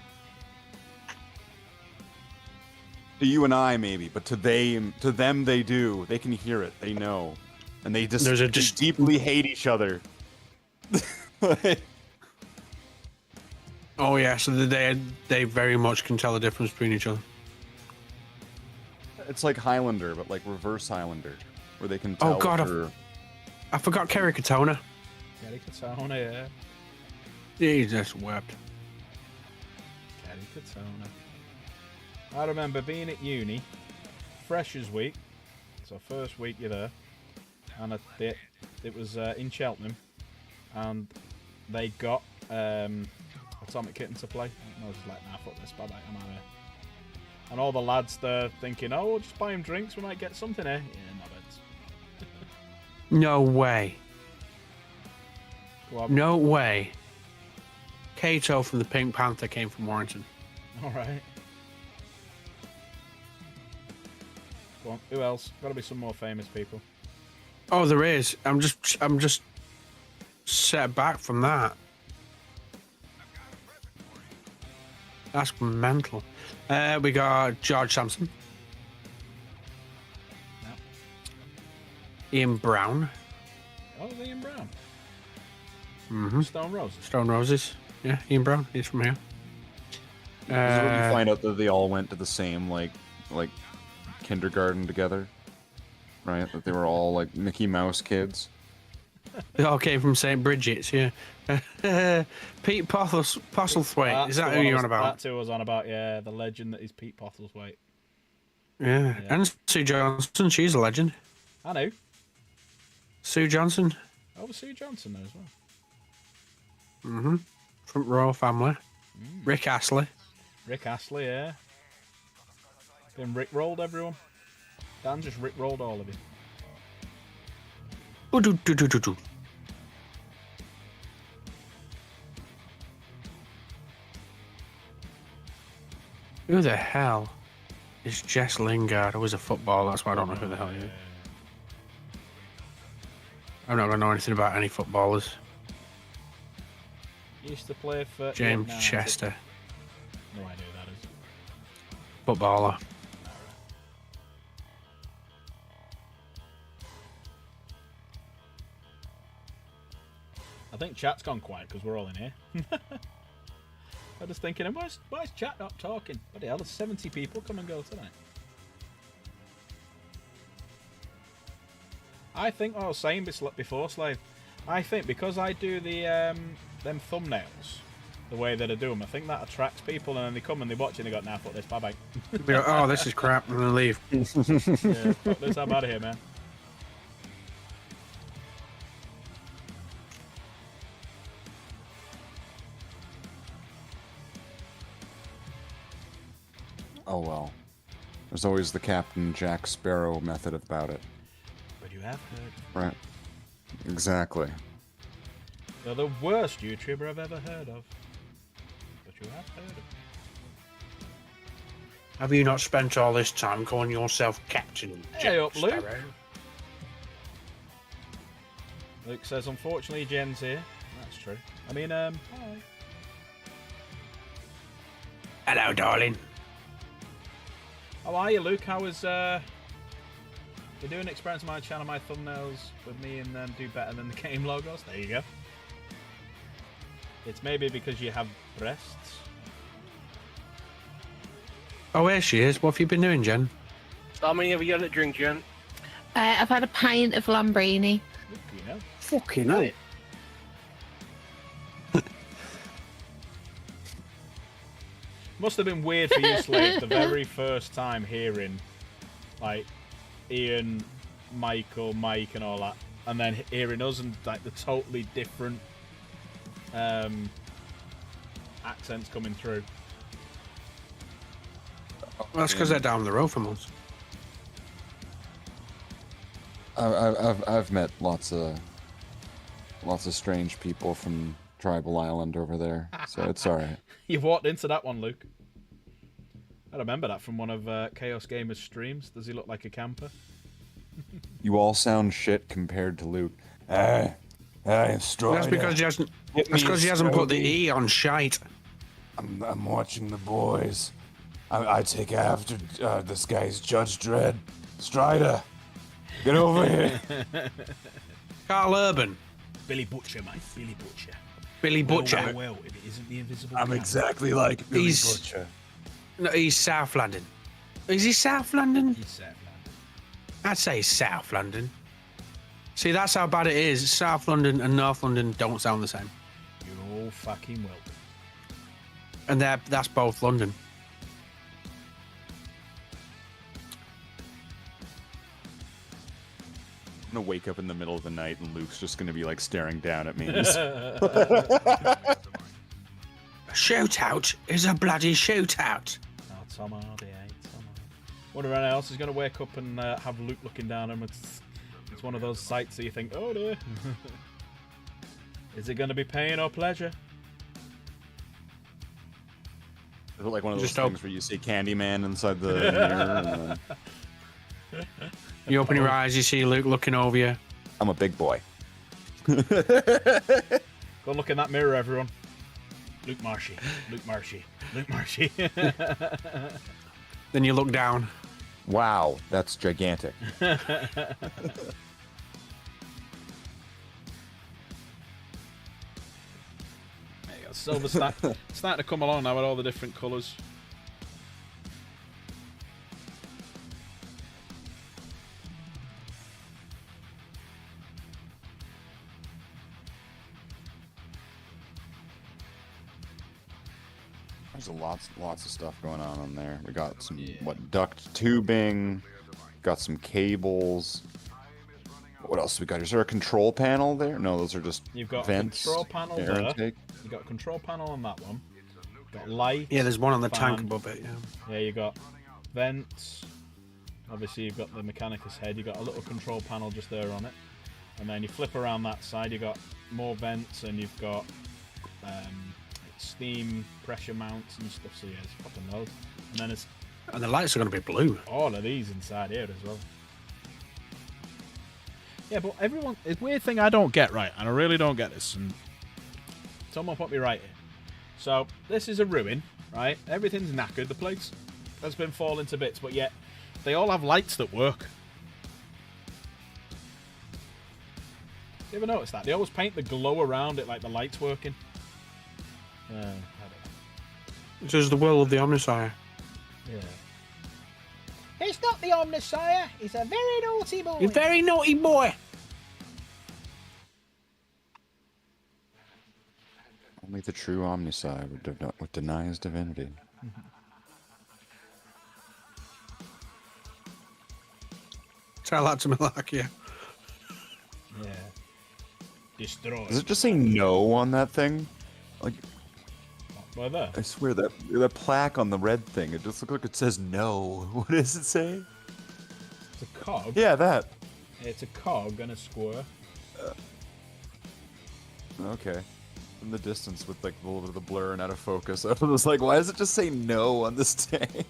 To you and I, maybe, but to them, they do. They can hear it. They know, and they just they deeply hate each other. Oh yeah, so they very much can tell the difference between each other. It's like Highlander, but like reverse Highlander, where they can tell. Oh god, I forgot Kerry Katona. Kerry Katona, yeah. He just wept. Kerry Katona. I remember being at uni, Freshers Week, so first week you're there, and it was in Cheltenham, and they got Atomic Kitten to play. And I was like, nah, fuck this, bye-bye, I'm out of here. And all the lads there thinking, oh, we'll just buy him drinks, we might get something here. Yeah, not it. No way. Go on. No way. Kato from the Pink Panther came from Warrington. Alright. Go on, who else? Gotta be some more famous people. Oh, there is. I'm just set back from that. That's mental. We got George Sampson. Yep. Ian Brown. Oh, Ian Brown. Mm-hmm. Stone Roses. Stone Roses. Yeah, Ian Brown. He's from here. This is where you find out that they all went to the same like kindergarten together, right? That they were all like Mickey Mouse kids. They all came from St. Bridget's, yeah. Pete Postlethwaite, is that who you're on about? That's who I was on about, yeah. The legend that is Pete Postlethwaite. Yeah. And Sue Johnson, she's a legend. I know. Sue Johnson. Oh, Sue Johnson there as well. Mm-hmm. Front row family. Rick Astley. Rick Astley, yeah. Been Rick rolled everyone. Dan just Rick rolled all of you. Ooh-doo-doo-doo-doo-doo. Who the hell is Jess Lingard? I was a footballer, that's why I don't know who the hell he is. I'm not going to know anything about any footballers. He used to play for... James Chester. No idea who that is. Footballer. I think chat's gone quiet because we're all in here. I'm just thinking, why's chat not talking? Bloody hell, there's 70 people come and go tonight. I think what I was saying before, Slave. I think because I do the them thumbnails the way that I do them, I think that attracts people, and then they come and they watch it and they go, "Nah, fuck this, bye bye." Be like, oh, this is crap. I'm gonna leave. Yeah, fuck this, I'm out of here, man. Oh well. There's always the Captain Jack Sparrow method about it. But you have heard. Right. Exactly. You're the worst YouTuber I've ever heard of. But you have heard of. Have you not spent all this time calling yourself Captain Hey Jack up, Luke. Sparrow? Luke says, unfortunately, Jen's here. That's true. I mean, hi. Hello, darling. How are you, Luke? How was, You're doing experiments on my channel, my thumbnails with me, and then do better than the game logos. There you go. It's maybe because you have breasts. Oh, there she is. What have you been doing, Jen? How many have you got to drink, Jen? I've had a pint of Lambrini. Look, you know. Fucking hell. Must have been weird for you, Slave, the very first time hearing, like, Ian, Michael, Mike, and all that, and then hearing us and like the totally different accents coming through. Well, that's because they're down the road from us. I've met lots of strange people from Tribal Island over there, so it's all right. You've walked into that one, Luke. I remember that from one of Chaos Gamer's streams. Does he look like a camper? You all sound shit compared to Luke. Strider. That's because he hasn't. That's because he hasn't put the E on shite. I'm watching the boys. I take after this guy's Judge Dredd. Strider, get over here. Carl Urban. Billy Butcher, mate. Billy Butcher. Billy Butcher. Well, if it isn't the invisible I'm cat. exactly like Billy He's- Butcher. No, he's South London. Is he South London? He's South London. I'd say he's South London. See, that's how bad it is. South London and North London don't sound the same. You're all fucking welcome. And that's both London. I'm gonna wake up in the middle of the night and Luke's just gonna be like staring down at me. A shootout is a bloody shootout. Oh, Tom Hardy, eh? Tom Hardy. Wonder anyone else is going to wake up and have Luke looking down at him. It's one of those sights that you think, oh dear. Is it going to be pain or pleasure? Is it like one of those Just hope- things where you see Candyman inside the mirror? And then... You open your eyes, you see Luke looking over you. I'm a big boy. Go look in that mirror, everyone. Luke Marshy. Luke Marshy. Luke Marshy. Then you look down. Wow, that's gigantic. There you go. Silver starting to come along now with all the different colours. There's lots of stuff going on there. We got some duct tubing, got some cables. What else we got? Is there a control panel there? No, those are just You've got vents. a control panel air there. intake. You've got a control panel on that one. You've got light. Yeah, there's one on the tank fan. above it, yeah. Yeah, you got vents. Obviously, you've got the Mechanicus head. You've got a little control panel just there on it. And then you flip around that side, you've got more vents, and you've got steam pressure mounts and stuff. So yeah, it's fucking those. And then it's And the lights are going to be blue. all of these inside here as well. Yeah, but everyone, it's a weird thing I don't get right, and I really don't get this, and someone put me right here. So, this is a ruin, right? Everything's knackered, the place has been falling to bits, but yet they all have lights that work. You ever notice that? They always paint the glow around it like the light's working. I don't know. This is the will of the Omnissiah. Yeah. He's not the Omnissiah. He's a very naughty boy. You very naughty boy. Only the true Omnissiah would deny his divinity. Tell that to Malakia. Yeah. Destroy. Does it just say no on that thing? Like, Where there? I swear that plaque on the red thing, it just looks like it says no. What does it say? It's a cog. Yeah, that. It's a cog and a square. Okay. In the distance with like a little bit of the blur and out of focus, I was like, why does it just say no on this tank?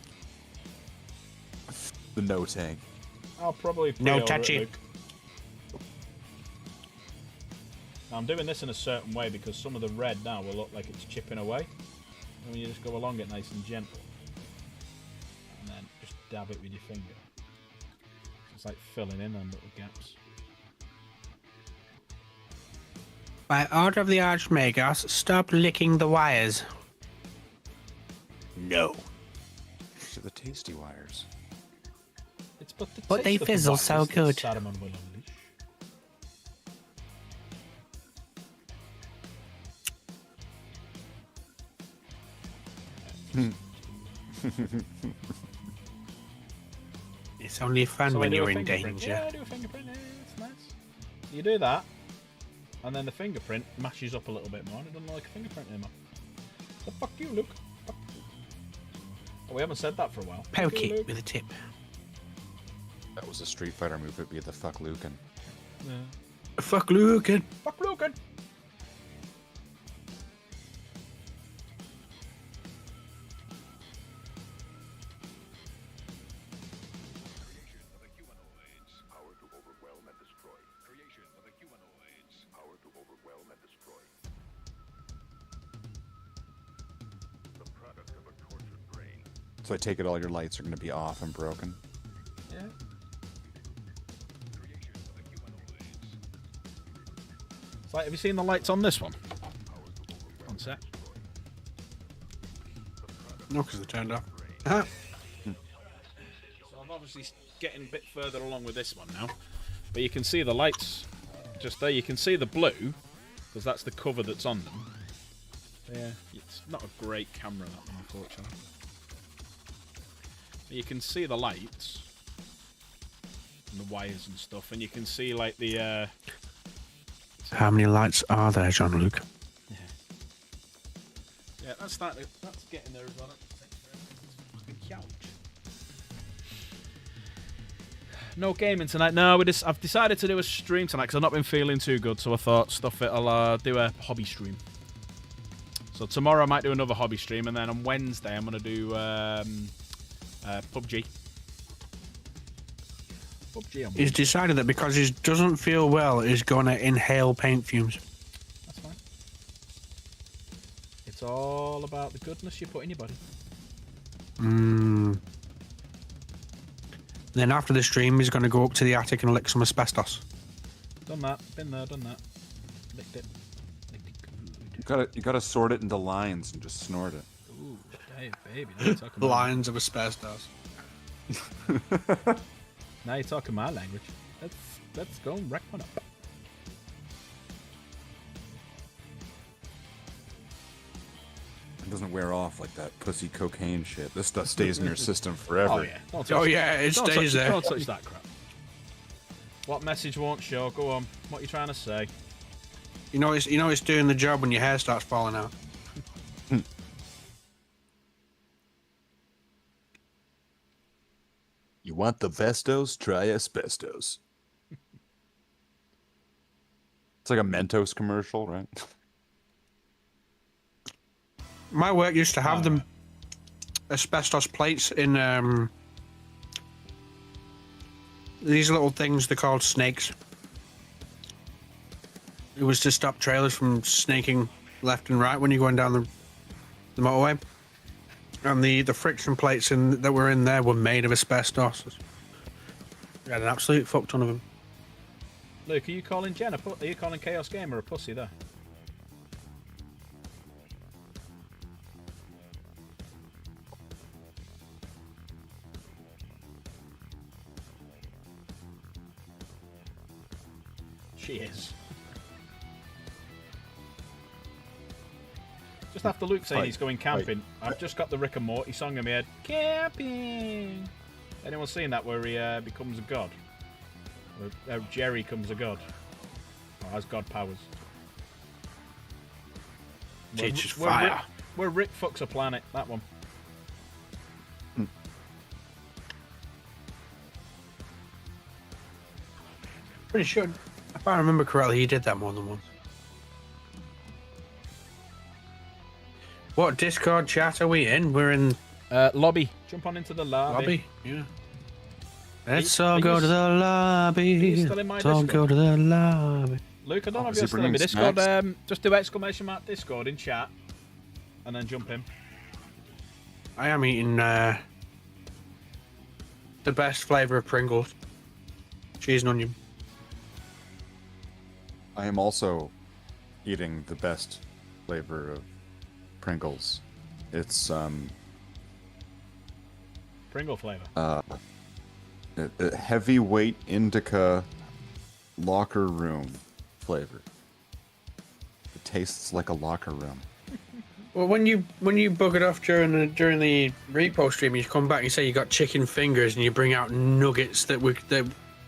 The no tank. I'll probably No pre-order it, touchy. Luke. Now, I'm doing this in a certain way because some of the red now will look like it's chipping away. And when you just go along it nice and gentle. And then just dab it with your finger. It's like filling in them little gaps. By order of the Archmagos, stop licking the wires. No. These are the tasty wires. It's but But they fizzle so good. Saruman will unleash. It's only fun So I when do you're a in fingerprint. danger. Yeah, I do a fingerprint. Yeah, it's nice. You do that, and then the fingerprint mashes up a little bit more, and it doesn't look like a fingerprint anymore. So fuck you, Luke. Fuck you. Oh, we haven't said that for a while. Fuck Poke you, it Luke. with a tip. That was a Street Fighter move. It'd be the fuck Lucan. Yeah. Fuck Lucan. Fuck Lucan. So I take it all your lights are going to be off and broken. Yeah. It's like, have you seen the lights on this one? One sec. No, because they're turned off. So I'm obviously getting a bit further along with this one now. But you can see the lights just there. You can see the blue, because that's the cover that's on them. Yeah, it's not a great camera, that one, unfortunately. But you can see the lights and the wires and stuff, and you can see like the How many lights are there, John Luke? yeah, that's getting there as well. Fucking couch. No gaming tonight. No, I've decided to do a stream tonight because I've not been feeling too good, so I thought, stuff it, I'll do a hobby stream. So tomorrow I might do another hobby stream, and then on Wednesday I'm going to do PUBG. PUBG on He's Wednesday. decided that because he doesn't feel well, he's going to inhale paint fumes. That's fine. It's all about the goodness you put in your body. Then after the stream, he's going to go up to the attic and lick some asbestos. Done that. Been there, done that. Licked it. Licked it good. You gotta sort it into lines and just snort it. Ooh, Dave, baby. Now you're talking Lines of asbestos. Now you're talking my language. Let's go and wreck one up. It doesn't wear off like that pussy cocaine shit. This stuff stays in your system forever. Oh yeah. Don't touch Oh yeah, it don't stays touch, there. Don't touch that crap. What message won't show? Go on. What are you trying to say? You know it's doing the job when your hair starts falling out. You want the Vestos? Try asbestos. It's like a Mentos commercial, right? My work used to have them asbestos plates in these little things. They're called snakes. It was to stop trailers from snaking left and right when you're going down the motorway. And the friction plates that were in there were made of asbestos. We had an absolute fuck ton of them. Luke, are you calling Jen are you calling Chaos Gamer a pussy there? She is. Just after Luke saying he's going camping, I've just got the Rick and Morty song in my head. Camping! Anyone seen that where he becomes a god? Where Jerry becomes a god? Or has god powers? Teaches fire. Where Rick fucks a planet, that one. Pretty sure, if I remember correctly, he did that more than once. What Discord chat are we in? We're in Lobby. Jump on into the lobby. Yeah. Let's all go to the lobby. still in my Let's all Discord? go to the lobby. Luke, I don't know if is you're he still in my bringing Discord. snacks? Just do exclamation mark Discord in chat. And then jump in. I am eating the best flavour of Pringles. Cheese and onion. I am also eating the best flavor of Pringles. It's Pringle flavour. a heavyweight indica locker room flavor. It tastes like a locker room. Well, when you buggered off during the repo stream, you come back and you say you got chicken fingers and you bring out nuggets that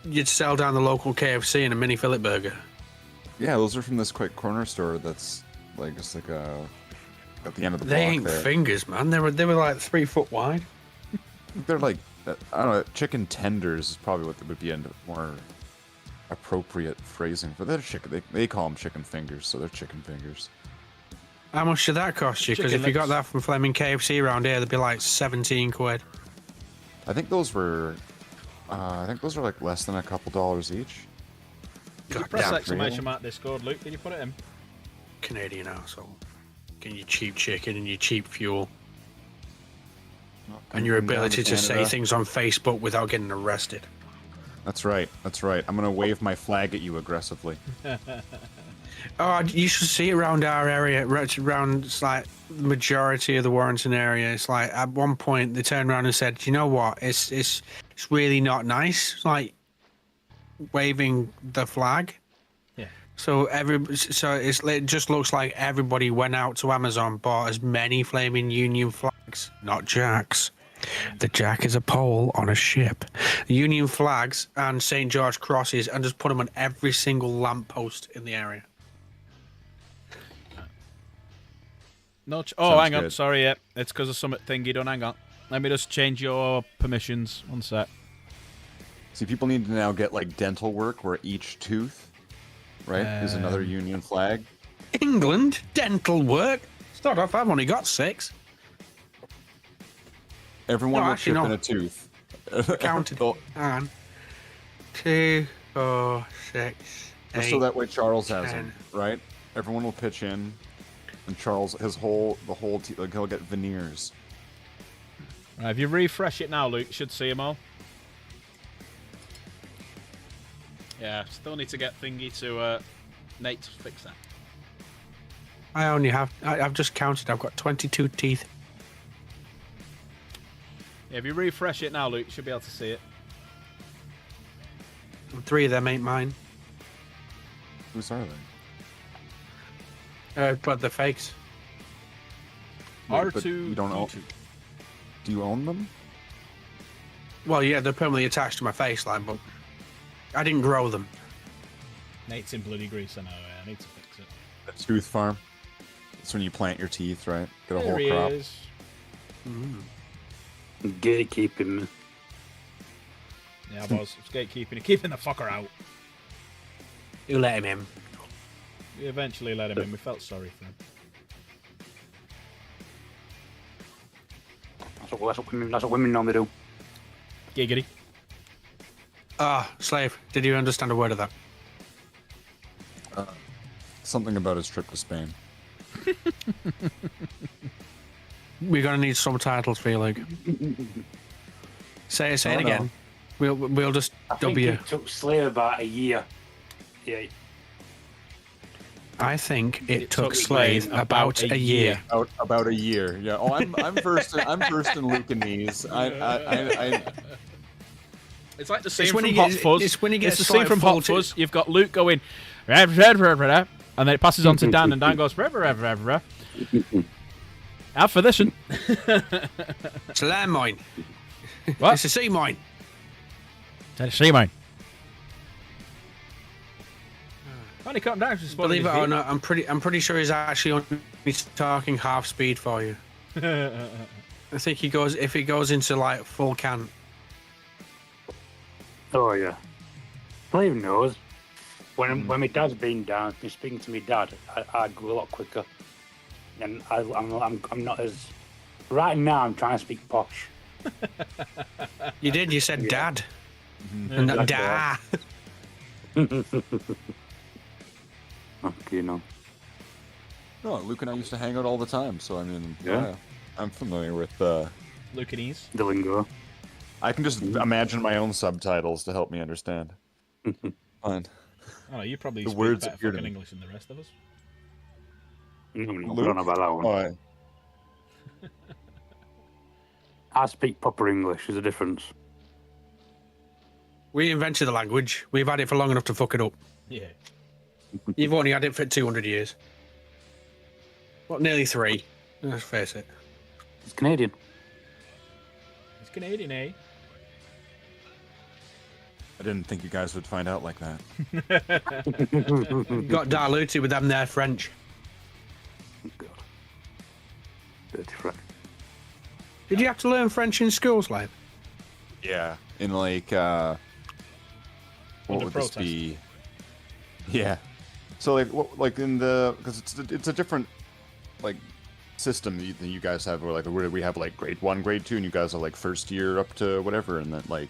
you'd sell down the local KFC in a mini fillet burger. Yeah, those are from this quick corner store that's like just like at the end of the They block ain't there. fingers, man. They were like 3 foot wide. They're like, I don't know, chicken tenders is probably what would be a more appropriate phrasing for their chicken. They call them chicken fingers, so they're chicken fingers. How much did that cost you? Because Chicken if you got legs. that from Fleming KFC around here, they'd be like 17 quid. I think those were like less than a couple dollars each. Did you God press damn, exclamation mark Discord, Luke? Did you put it in? Canadian asshole. Getting your cheap chicken and your cheap fuel. And your ability to say things on Facebook without getting arrested. That's right. I'm gonna wave my flag at you aggressively. Oh, you should see it around our area, around it's like the majority of the Warrington area. It's like at one point they turned around and said, "You know what? It's really not nice." It's like waving the flag. Yeah. So it just looks like everybody went out to Amazon, bought as many flaming Union flags, not jacks. The jack is a pole on a ship. Union flags and St. George crosses, and just put them on every single lamppost in the area. No. Sounds Hang on. good. Sorry, yeah. It's because of something thingy done. Hang on. Let me just change your permissions. One sec. See, people need to now get like dental work where each tooth, right, is another Union flag. England dental work. Start off. I've only got 6. Everyone No, will actually, chip no. in a tooth. Counted. Well, 1, 2, 4, 6, just 8. so that way Charles has 10. them, right? Everyone will pitch in, and Charles, like, he'll get veneers. Right, if you refresh it now, Luke, you should see them all. Yeah, still need to get thingy to Nate to fix that. I've just counted. I've got 22 teeth. Yeah, if you refresh it now, Luke, you should be able to see it. And 3 of them ain't mine. Whose are they? But they're fakes. Wait, but R2. you don't own. Do you own them? Well, yeah, they're permanently attached to my face line, but I didn't grow them. Nate's in bloody grease, I know. I need to fix it. A tooth farm. That's when you plant your teeth, right? Get a There whole he crop. is. Gatekeeping me. Yeah, I was. It's gatekeeping. Keeping the fucker out. You let him in. We eventually let him in. We felt sorry for him. That's what women normally do. Giggity. Slave, did you understand a word of that? Something about his trip to Spain. We're gonna need subtitles for you, Luke. Say it Oh, no. again. We'll just I dub think you. it took Slave about a year. Yeah. I think it took Slave Slave about a year. About a year. Yeah. Oh, I'm versed. I'm versed in Lucanese. It's like the scene when from he Hot gets- Fuzz. it's when he gets the scene like from full Hot to- Fuzz. You've got Luke going, and then it passes on to Dan, and Dan goes, out for this one. It's a landmine. What? It's a sea mine. See, mate. Only calm down. Believe it or not, I'm pretty sure he's actually only talking half speed for you. I think if he goes into like full can. Oh yeah. Believe knows. When my dad's been down, me speaking to my dad, I go a lot quicker, and I'm not as. Right now, I'm trying to speak posh. You did. You said dad. And not da. da. Okay, no. No, Luke and I used to hang out all the time, so I mean, Yeah. I'm familiar with. Lucanese. The lingo. I can just imagine my own subtitles to help me understand. Fine. Oh, you probably The speak words better appear to fucking me. English than the rest of us. I don't Luke? know about that one. Oh, I speak proper English. There's a difference. We invented the language. We've had it for long enough to fuck it up. Yeah. You've only had it for 200 years. What, nearly 3? Let's face it. It's Canadian. It's Canadian, eh? I didn't think you guys would find out like that. Got diluted with them there French. God. Bit different. Did you have to learn French in schools, like? Yeah. In like, what Under would protest. this be? Yeah. So like in the, because it's a different like system than you guys have, where we have like grade 1, grade 2, and you guys are like first year up to whatever, and then like,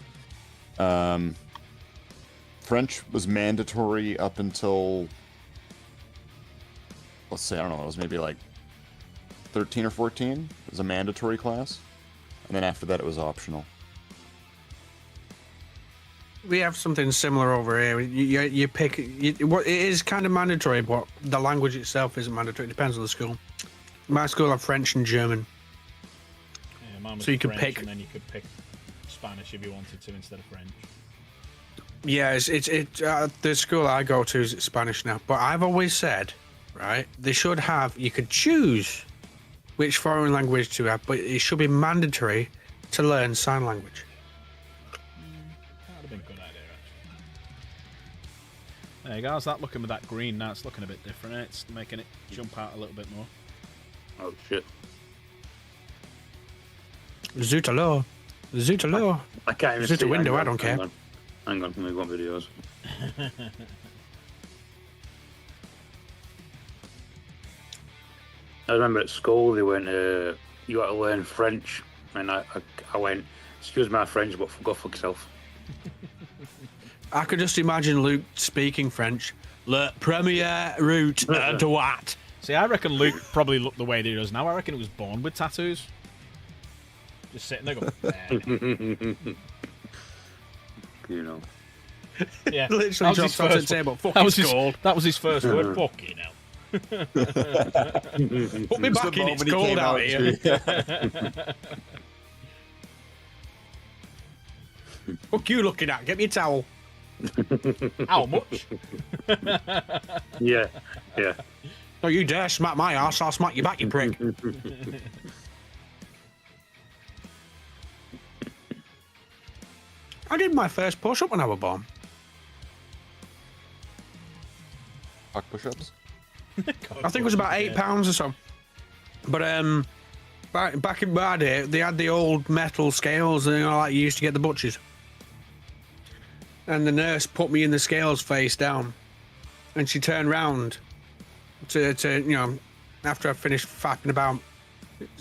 French was mandatory up until, let's say, I don't know, it was maybe like 13 or 14. It was a mandatory class, and then after that it was optional. We have something similar over here. You pick. It is kind of mandatory, but the language itself isn't mandatory. It depends on the school. My school have French and German. Yeah, mine was So you could French, pick- and then you could pick Spanish if you wanted to instead of French. Yeah, the school I go to is Spanish now. But I've always said, right, they should have. You could choose which foreign language to have, but it should be mandatory to learn sign language. That would have been a good idea, actually. There you go. How's that looking with that green? Now it's looking a bit different. It's making it jump out a little bit more. Oh shit. Zootalo. Zootalo. I can't even Is it see a window? Hang I on, don't care. Hang on, let me go on videos. I remember at school they went, you got to learn French, and I went, excuse my French, but go fuck yourself. I could just imagine Luke speaking French. Le premier route to what? See, I reckon Luke probably looked the way that he does now. I reckon he was born with tattoos. Just sitting there going, You know. yeah. Literally That was his dropped off the first table. one. Fuck, That was it's his, cold. that was his first word. Fucking hell. Put me back in. It's cold out here. Fuck you looking at? Get me a towel. How much? Yeah, yeah. No, you dare smack my ass, I'll smack you back, you prick. I did my first push-up when I was born. Fuck push-ups? I think it was about £8 or so. But back in my day, they had the old metal scales, like you used to get the butchers. And the nurse put me in the scales face down, and she turned round to after I finished fapping about,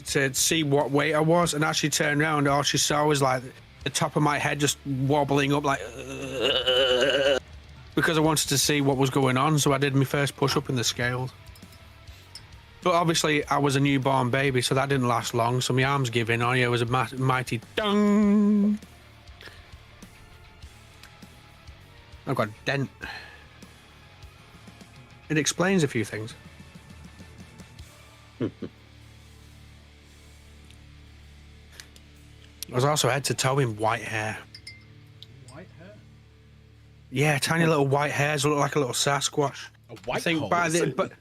to see what weight I was, and as she turned around, all she saw was like the top of my head just wobbling up, like because I wanted to see what was going on. So I did my first push up in the scales. But obviously, I was a newborn baby, so that didn't last long. So my arms gave in. Oh yeah, it was a mighty dung. I've got a dent. It explains a few things. I was also head to toe in white hair. White Yeah, tiny little white hairs look like a little Sasquatch. A white I think hole? by the but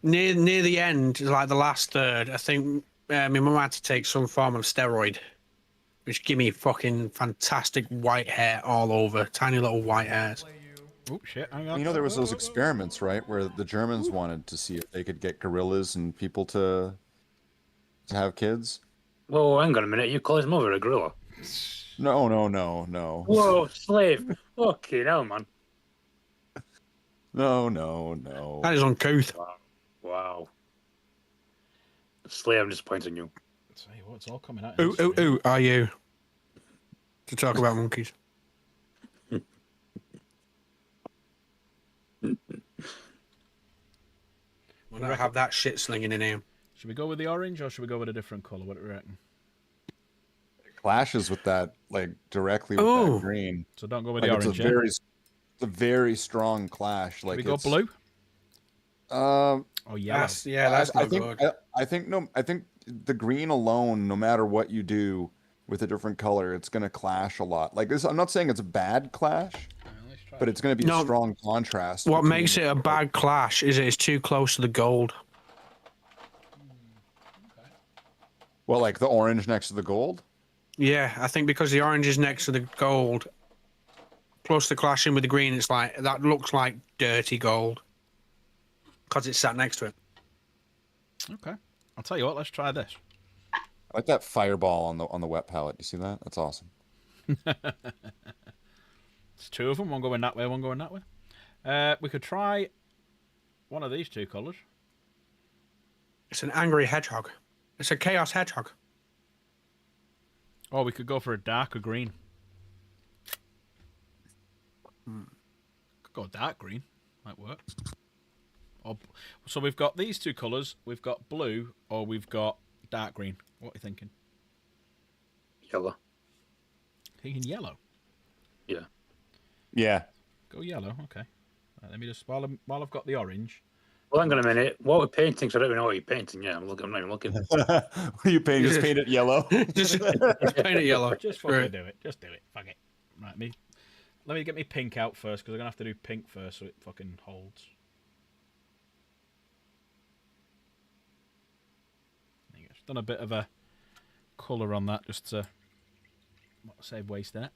near the end, like the last third, I think my mum had to take some form of steroid, which give me fucking fantastic white hair all over, tiny little white hairs. Oh shit! Hang on. You know, there was those experiments, right, where the Germans wanted to see if they could get gorillas and people to have kids. Whoa, hang on a minute. You call his mother a gorilla? No, no, no, no. Whoa, slave. Fucking hell, man. No, no, no. That is uncouth. Wow. Slave, I'm disappointed in you. Tell you what, it's all coming out. Who are you to talk about monkeys? We'll not have that shit slinging in here. Should we go with the orange or should we go with a different colour? What do you reckon? It clashes with that, like, directly with that green. So don't go with Like, the it's orange. it's a very strong clash. Like, we go it's, blue. Oh yellow. That's I no think good. I think the green alone, no matter what you do with a different color, it's gonna clash a lot. Like this, I'm not saying it's a bad clash, but it's gonna be a strong contrast. What between makes it a bad clash is it's too close to the gold. Well, like the orange next to the gold. Yeah, I think because the orange is next to the gold, plus the clashing with the green, it's like that looks like dirty gold because it's sat next to it. Okay, I'll tell you what. Let's try this. I like that fireball on the wet palette. You see that? That's awesome. It's two of them. One going that way, one going that way. We could try one of these two colours. It's an angry hedgehog. It's a chaos hedgehog. Or we could go for a darker green. Could go dark green. Might work. Or, so we've got these two colours. We've got blue or we've got dark green. What are you thinking? Yellow. Thinking yellow? Yeah. Yeah. Go yellow, okay. Right, let me just, while I've got the orange. Well, hang on a minute. What we're painting, so I don't even know what you're painting. Yeah, I'm not even looking. What are you painting? Just paint it yellow. just paint it yellow. Just fucking do it. Just do it. Fuck it. Right, let me get me pink out first, because I'm going to have to do pink first so it fucking holds. Just done a bit of a colour on that just to save wasting it.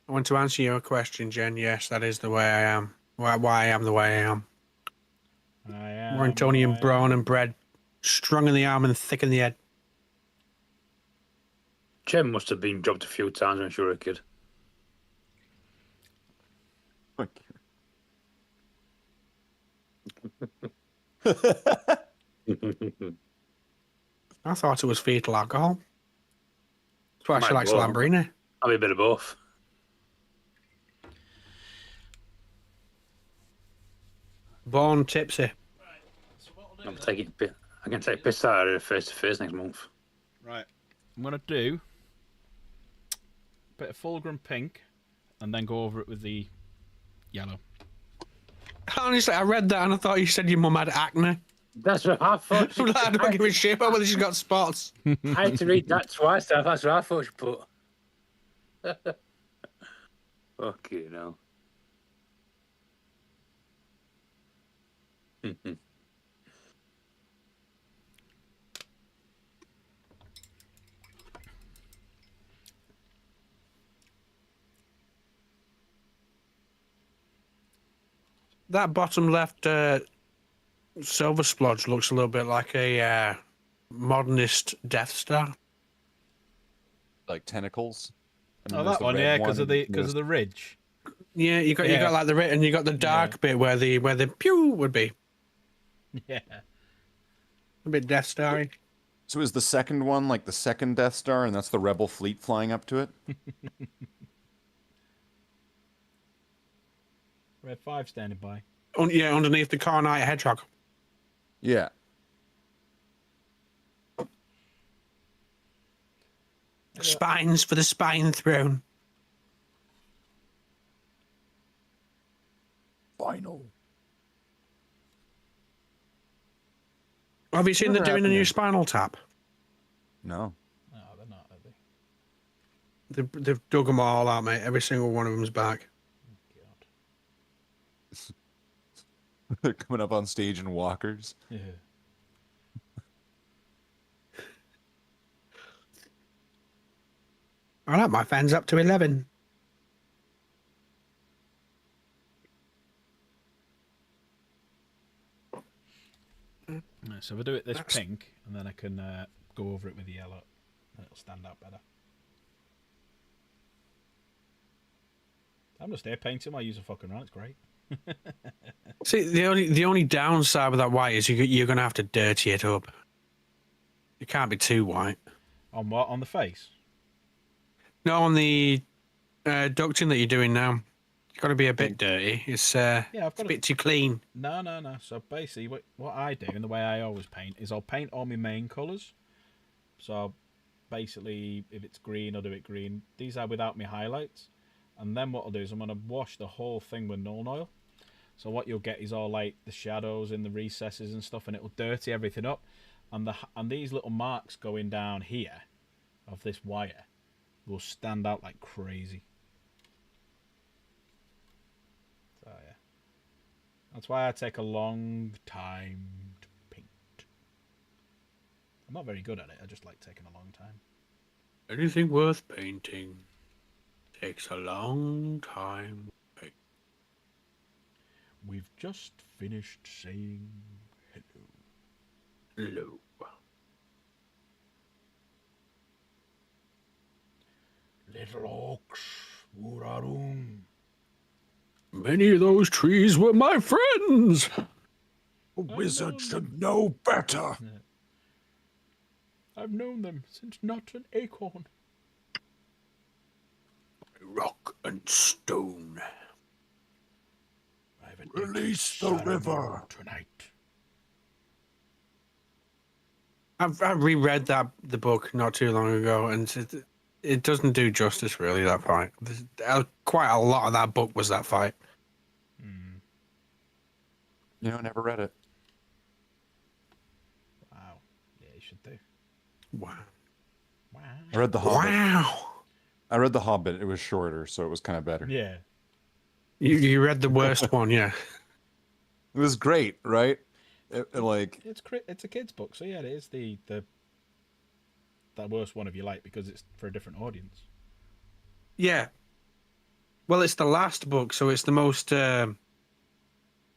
I want to answer your question, Jen. Yes, that is the way I am. Why I am the way I am. Warringtonian brawn and bread, strong in the arm and thick in the head. Jen must have been dropped a few times when she was a kid. I thought it was fetal alcohol. That's why she Might likes well. Lambrini. I'll be a bit of both. Born tipsy. I'm taking. I can take piss out of her face to face next month. Right. I'm going to do a bit of fulgrim pink and then go over it with the yellow. Honestly, I read that and I thought you said your mum had acne. That's what I thought. I don't give a shit about whether she's got spots. I had to read that twice. That's what I thought she put. Okay, now. That bottom left silver splodge looks a little bit like a modernist Death Star. Like tentacles. Oh, that one, yeah, because of the ridge. Yeah, you got like the and you got the dark bit where the pew would be. Yeah. A bit Death Starry. So is the second one like the second Death Star, and that's the Rebel fleet flying up to it? Red 5 standing by. Yeah, underneath the Carnite Hedgehog. Yeah. Spines for the Spine Throne. Final. Have you seen they're doing a new Spinal Tap? No. No, they're not, are they? They've dug them all out, mate. Every single one of them's back. God. They're coming up on stage in walkers. Yeah. All right, my fan's up to 11. Right, so if I do it this pink, and then I can go over it with yellow, and it'll stand out better. I'm just here painting while I use a fucking run. It's great. See, the only downside with that white is you're going to have to dirty it up. It can't be too white. On what? On the face? No, on the ducting that you're doing now. It's got to be a bit dirty. It's Yeah, I've it's a got bit too clean. No. So basically, what I do, and the way I always paint, is I'll paint all my main colours. So basically, if it's green, I'll do it green. These are without my highlights. And then what I'll do is I'm going to wash the whole thing with Nuln Oil. So what you'll get is all like the shadows in the recesses and stuff, and it'll dirty everything up. And these little marks going down here of this wire will stand out like crazy. So yeah, that's why I take a long time to paint. I'm not very good at it. I just like taking a long time. Anything worth painting takes a long time. We've just finished saying hello. Hello. Little oaks, wooraroom. Many of those trees were my friends. A wizard should know better. I've known them since not an acorn. Rock and stone. Release the river tonight. I reread the book not too long ago, and it doesn't do justice really, that fight. Quite a lot of that book was that fight. You know, I never read it. Wow. Yeah, you should do. Wow. I read The Hobbit. Wow. I read The Hobbit. It was shorter, so it was kind of better. Yeah. You read the worst one, yeah. It was great, right? It's a kid's book, so yeah, it is the worst one if you like, because it's for a different audience. Yeah. Well, it's the last book, so it's the most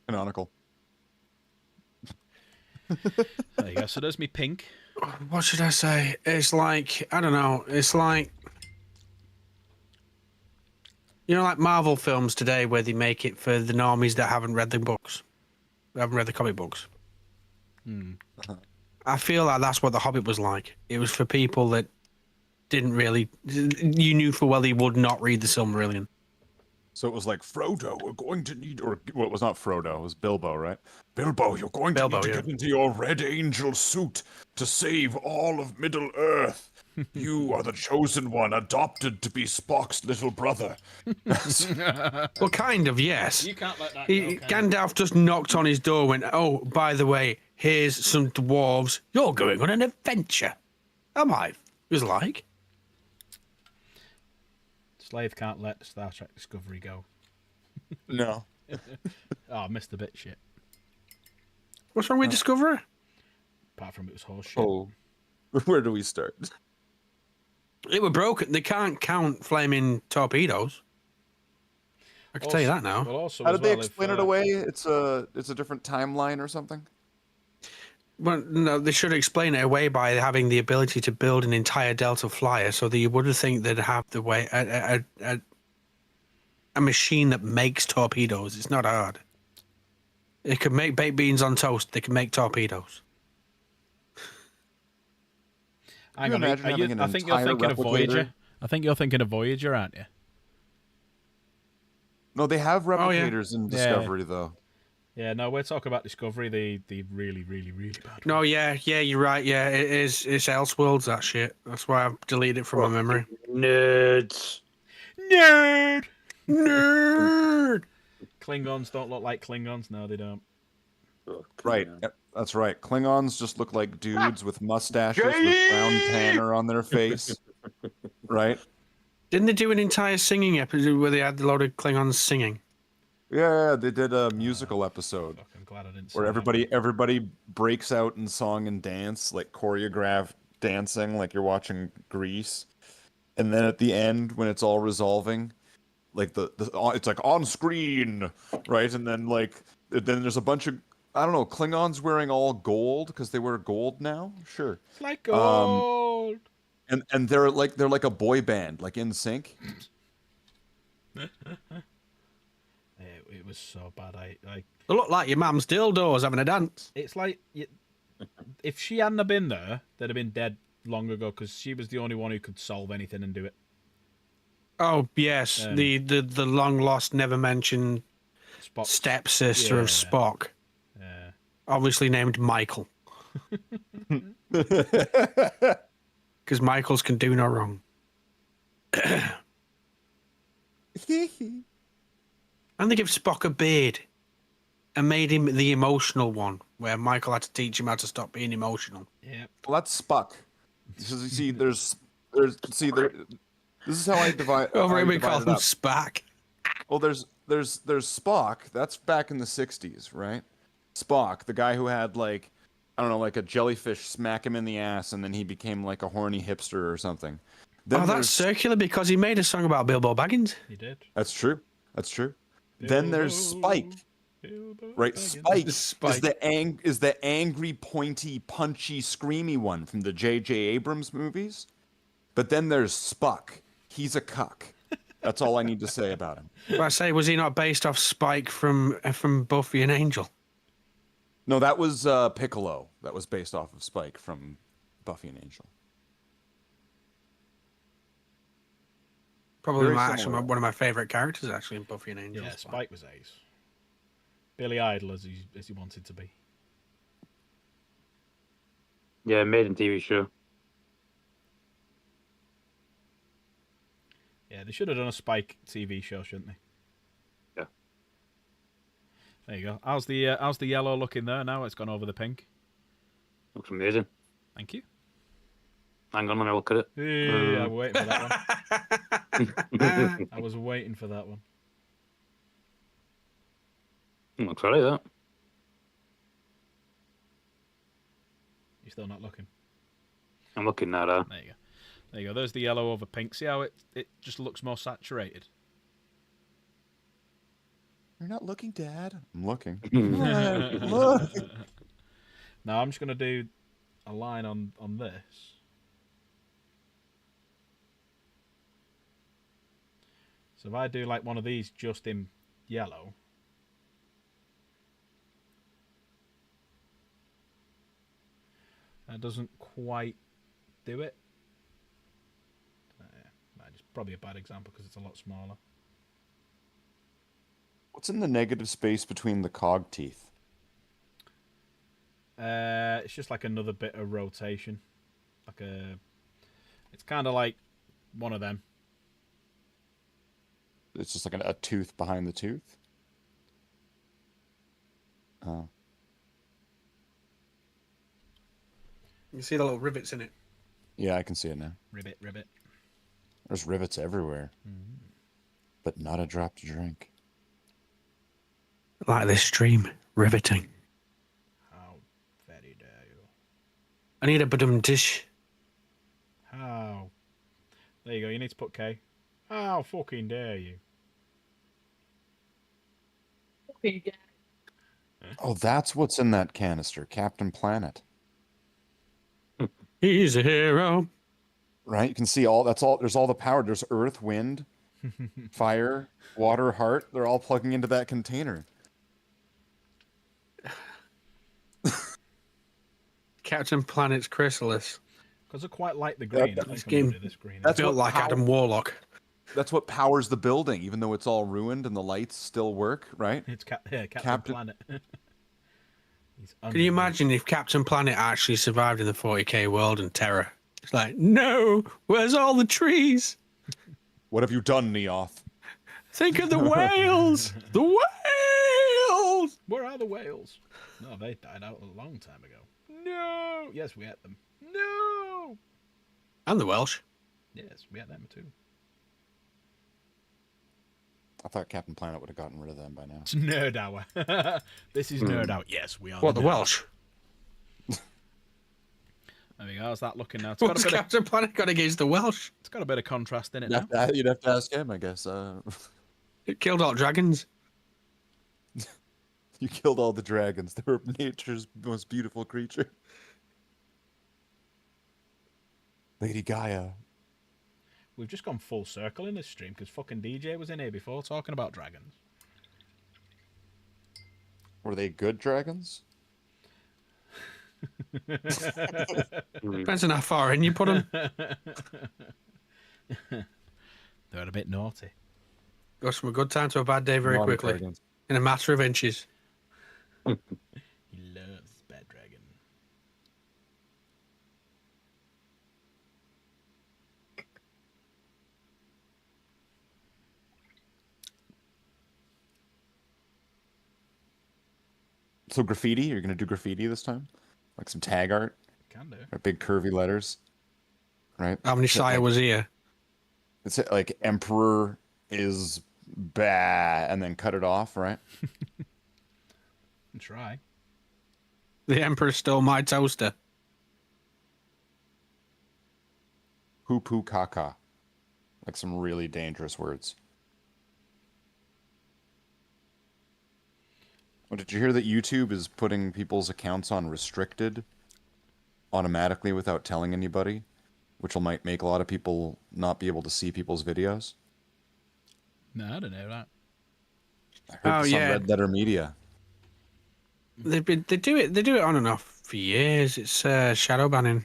canonical. There you go. So there's me pink. What should I say? It's like, I don't know. It's like, you know, like Marvel films today where they make it for the normies that haven't read the books, haven't read the comic books. I feel like that's what The Hobbit was like. It was for people that didn't really, you knew for well he would not read the Silmarillion. So it was like, Frodo, we're going to need, or well, it was not Frodo, it was Bilbo, right? Bilbo, you're going to need to get into your Red Angel suit to save all of Middle Earth. You are the chosen one, adopted to be Spock's little brother. Well, kind of, yes. You can't let that Gandalf just knocked on his door and went, oh, by the way, here's some dwarves. You're going on an adventure. Am I? It was like. Slave can't let Star Trek Discovery go. No. Oh, I missed the bit shit. What's wrong with Discovery? Apart from it was horse shit. Oh, where do we start? It were broken. They can't count flaming torpedoes. I can tell you that now. How did they explain it away? It's a different timeline or something? Well, no, they should explain it away by having the ability to build an entire Delta flyer, so that you wouldn't think they'd have the way a machine that makes torpedoes. It's not hard. It can make baked beans on toast. They can make torpedoes. Hang on, I think you're thinking of Voyager. I think you're thinking of Voyager, aren't you? No, they have replicators in Discovery, though. Yeah, no, we're talking about Discovery, the really, really, really bad one. No, yeah, you're right. Yeah, it is. It's Elseworlds, that shit. That's why I've deleted it from my memory. Nerds. Nerd! Nerd! Klingons don't look like Klingons. No, they don't. Right. That's right. Klingons just look like dudes with mustaches with brown tanner on their face. Right? Didn't they do an entire singing episode where they had a lot of Klingons singing? Yeah, they did a musical episode I'm glad I didn't see where that. everybody breaks out in song and dance, like choreographed dancing, like you're watching Grease. And then at the end, when it's all resolving, like it's like on screen, right? And then then there's a bunch of, I don't know, Klingons wearing all gold because they wear gold now. Sure. It's like gold. And they're like a boy band, like in sync. It was so bad. I They look like your mum's dildos having a dance. It's like if she hadn't have been there, they'd have been dead long ago because she was the only one who could solve anything and do it. Oh yes, the long lost, never mentioned stepsister of Spock. Yeah. Obviously named Michael. Because Michaels can do no wrong. And they give Spock a beard and made him the emotional one, where Michael had to teach him how to stop being emotional. Yeah. Well, that's Spock. See, this is how I divide. Over I here we divide call it him up. Spock. Well, there's Spock. That's back in the '60s, right? Spock, the guy who had I don't know, like a jellyfish smack him in the ass, and then he became like a horny hipster or something. Then That's circular because he made a song about Bilbo Baggins. He did. That's true. That's true. Then there's Spike. Right, Spike is the angry, pointy, punchy, screamy one from the J.J. Abrams movies. But then there's Spock. He's a cuck. That's all I need to say about him. But I say, was he not based off Spike from Buffy and Angel? No, that was Piccolo. That was based off of Spike from Buffy and Angel. Probably Very actually similar. one of my favorite characters actually in Buffy and Angel. Yeah, Spike was ace. Billy Idol as he wanted to be. Yeah, made in TV show. Yeah, they should have done a Spike TV show, shouldn't they? Yeah. There you go. How's the yellow looking there now? It's gone over the pink. Looks amazing. Thank you. Hang on, let me look at it. Hey, I was waiting for that one. I was waiting for that one. Looks alright, that. You're still not looking. I'm looking at that. There you go. There you go. There's the yellow over pink. See how it just looks more saturated? You're not looking, Dad. I'm looking. Look. Now I'm just going to do a line on this. So if I do like one of these just in yellow. That doesn't quite do it. It's probably a bad example because it's a lot smaller. What's in the negative space between the cog teeth? It's just like another bit of rotation. It's kind of like one of them. It's just like a tooth behind the tooth? Oh. You see the little rivets in it. Yeah, I can see it now. Ribbit. There's rivets everywhere. But not a drop to drink. Like this stream. Riveting. How very dare you? I need a badum dish. How? There you go. You need to put K. How fucking dare you? Oh, that's what's in that canister. Captain Planet. He's a hero. Right? You can see there's all the power. There's earth, wind, fire, water, heart. They're all plugging into that container. Captain Planet's chrysalis. Because I quite like the green. That- I think this I'm gonna game- do this green. That's Built what like Adam Warlock. That's what powers the building, even though it's all ruined and the lights still work, right? It's Captain Captain- Planet. He's Can you imagine if Captain Planet actually survived in the 40k world and Terror? It's like, no, where's all the trees? What have you done, Neoth? Think of the whales! The whales! Where are the whales? No, they died out a long time ago. No! Yes, we ate them. No! And the Welsh. Yes, we ate them too. I thought Captain Planet would have gotten rid of them by now. It's Nerd Hour. This is Nerd Hour. Yes, we are. What, the Nerd Welsh? There we go. How's that looking now? It's What's Captain Planet got against the Welsh? It's got a bit of contrast in it now. You'd have to ask him, I guess. It killed all dragons. You killed all the dragons. They were nature's most beautiful creature. Lady Gaia. We've just gone full circle in this stream because fucking DJ was in here before talking about dragons. Were they good dragons? Depends on how far in you put them. They're a bit naughty. Goes from a good time to a bad day very Naughty quickly. dragons. In a matter of inches. He loves bad dragon. So graffiti? You're gonna do graffiti this time? Like some tag art? Can do. Or big curvy letters? Right? How many Sire was here? It's like Emperor is bad, and then cut it off, right? Try. The Emperor stole my toaster. Hoo poo caca. Like some really dangerous words. Well, did you hear that YouTube is putting people's accounts on restricted automatically without telling anybody? Which might make a lot of people not be able to see people's videos? No, I don't know that. I heard this on Red Letter Media. They do it on and off for years. It's shadow banning.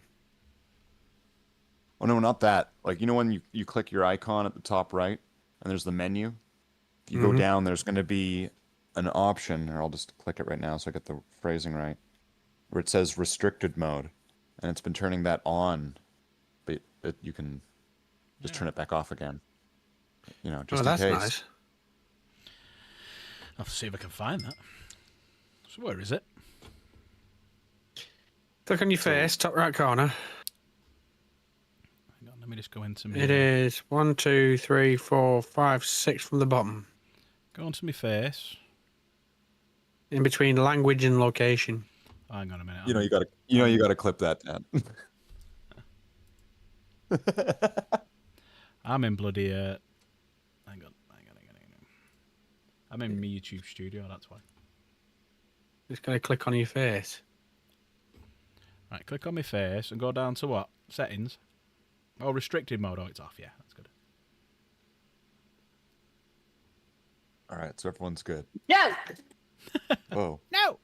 Oh no, not that. Like, you know when you click your icon at the top right and there's the menu? If you go down, there's going to be an option, or I'll just click it right now so I get the phrasing right, where it says restricted mode, and it's been turning that on, but you can just turn it back off again. You know, just in that's case. nice. I'll have to see if I can find that. So where is it? Click on your face, top right corner. Hang on, let me just go into me. It is 1, 2, 3, 4, 5, 6 from the bottom. Go onto my face. In between language and location. Hang on a minute. You gotta clip that, Dad. I'm in bloody hang on. I'm in my YouTube studio, that's why. Just gotta click on your face. Right, click on my face and go down to what? Settings. Oh, restricted mode. Oh, it's off, yeah, that's good. Alright, so everyone's good. No! Whoa. No!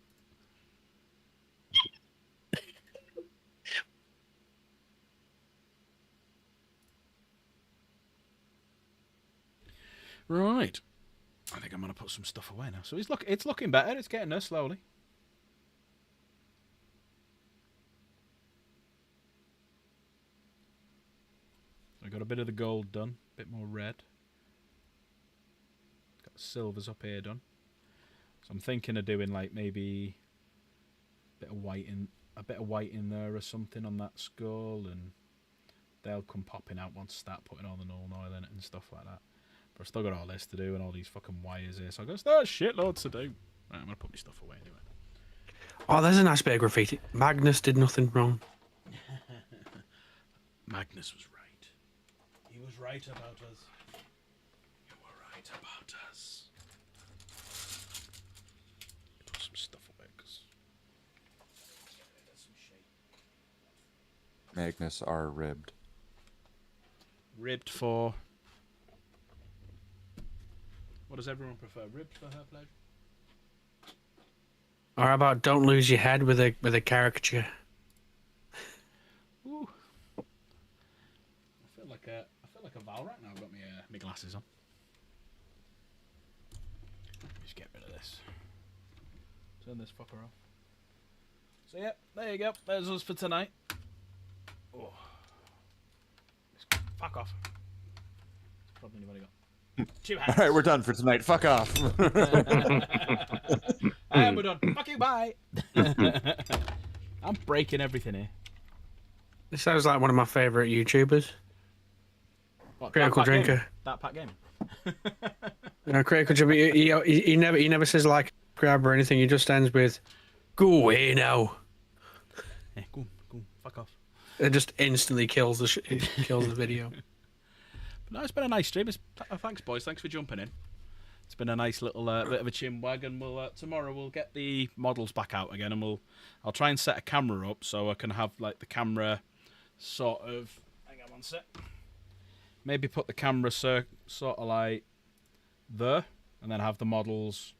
Right. I think I'm going to put some stuff away now. So it's looking better. It's getting there slowly. I got a bit of the gold done. A bit more red. Got the silvers up here done. So I'm thinking of doing like maybe a bit of white in there or something on that skull, and they'll come popping out once I start putting all the null oil in it and stuff like that. But I've still got all this to do and all these fucking wires here, so I've got shitloads to do. Right, I'm gonna put my stuff away anyway. Oh, there's a nice bit of graffiti. Magnus did nothing wrong. Magnus was right. He was right about us. You were right about us. Put some stuff away because there's some shit. Magnus are ribbed. Ribbed for. What does everyone prefer? Ribbed for her pleasure? Or how about don't lose your head with a caricature? Ooh. I feel like a Val right now. I've got my glasses on. Just get rid of this. Turn this fucker off. So yeah, there you go. There's us for tonight. Oh. Fuck off. That's probably anybody got. Two All hands. right, we're done for tonight. Fuck off. And we're done. Fuck you, bye. I'm breaking everything here. This sounds like one of my favourite YouTubers. What, Critical That Pack Drinker. Game? That Pack Game. Critical Drinker. He never says like grab or anything. He just ends with, "Go away now." Yeah, go, fuck off. It just instantly kills the video. But no, it's been a nice stream. Thanks, boys. Thanks for jumping in. It's been a nice little bit of a chin wag, and we'll tomorrow we'll get the models back out again, and I'll try and set a camera up so I can have like the camera sort of. Hang on one sec. Maybe put the camera sort of like there, and then have the models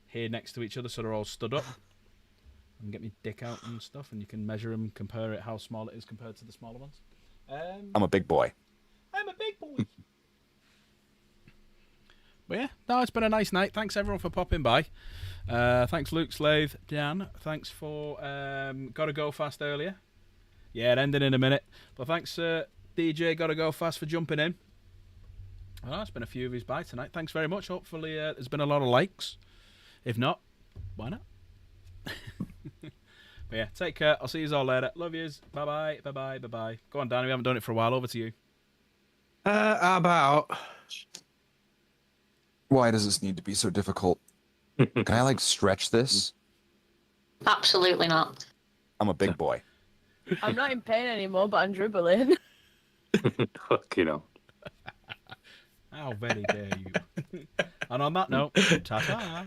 here next to each other so they're all stood up. And get me dick out and stuff, and you can measure them, compare it how small it is compared to the smaller ones. I'm a big boy. I'm a big boy. But yeah, no, it's been a nice night. Thanks everyone for popping by. Thanks Luke, Slave, Dan. Thanks for Gotta Go Fast earlier. Yeah, it ended in a minute. But thanks DJ Gotta Go Fast for jumping in. Well, it's been a few of yous by tonight. Thanks very much. Hopefully there's been a lot of likes. If not, why not? But yeah, take care. I'll see you all later. Love yous. Bye bye. Bye bye. Bye bye. Go on, Dan. We haven't done it for a while. Over to you. How about? Why does this need to be so difficult? Can I like stretch this? Absolutely not. I'm a big boy. I'm not in pain anymore, but I'm dribbling. Fucking hell. How very dare you? And on that note, ta-ta.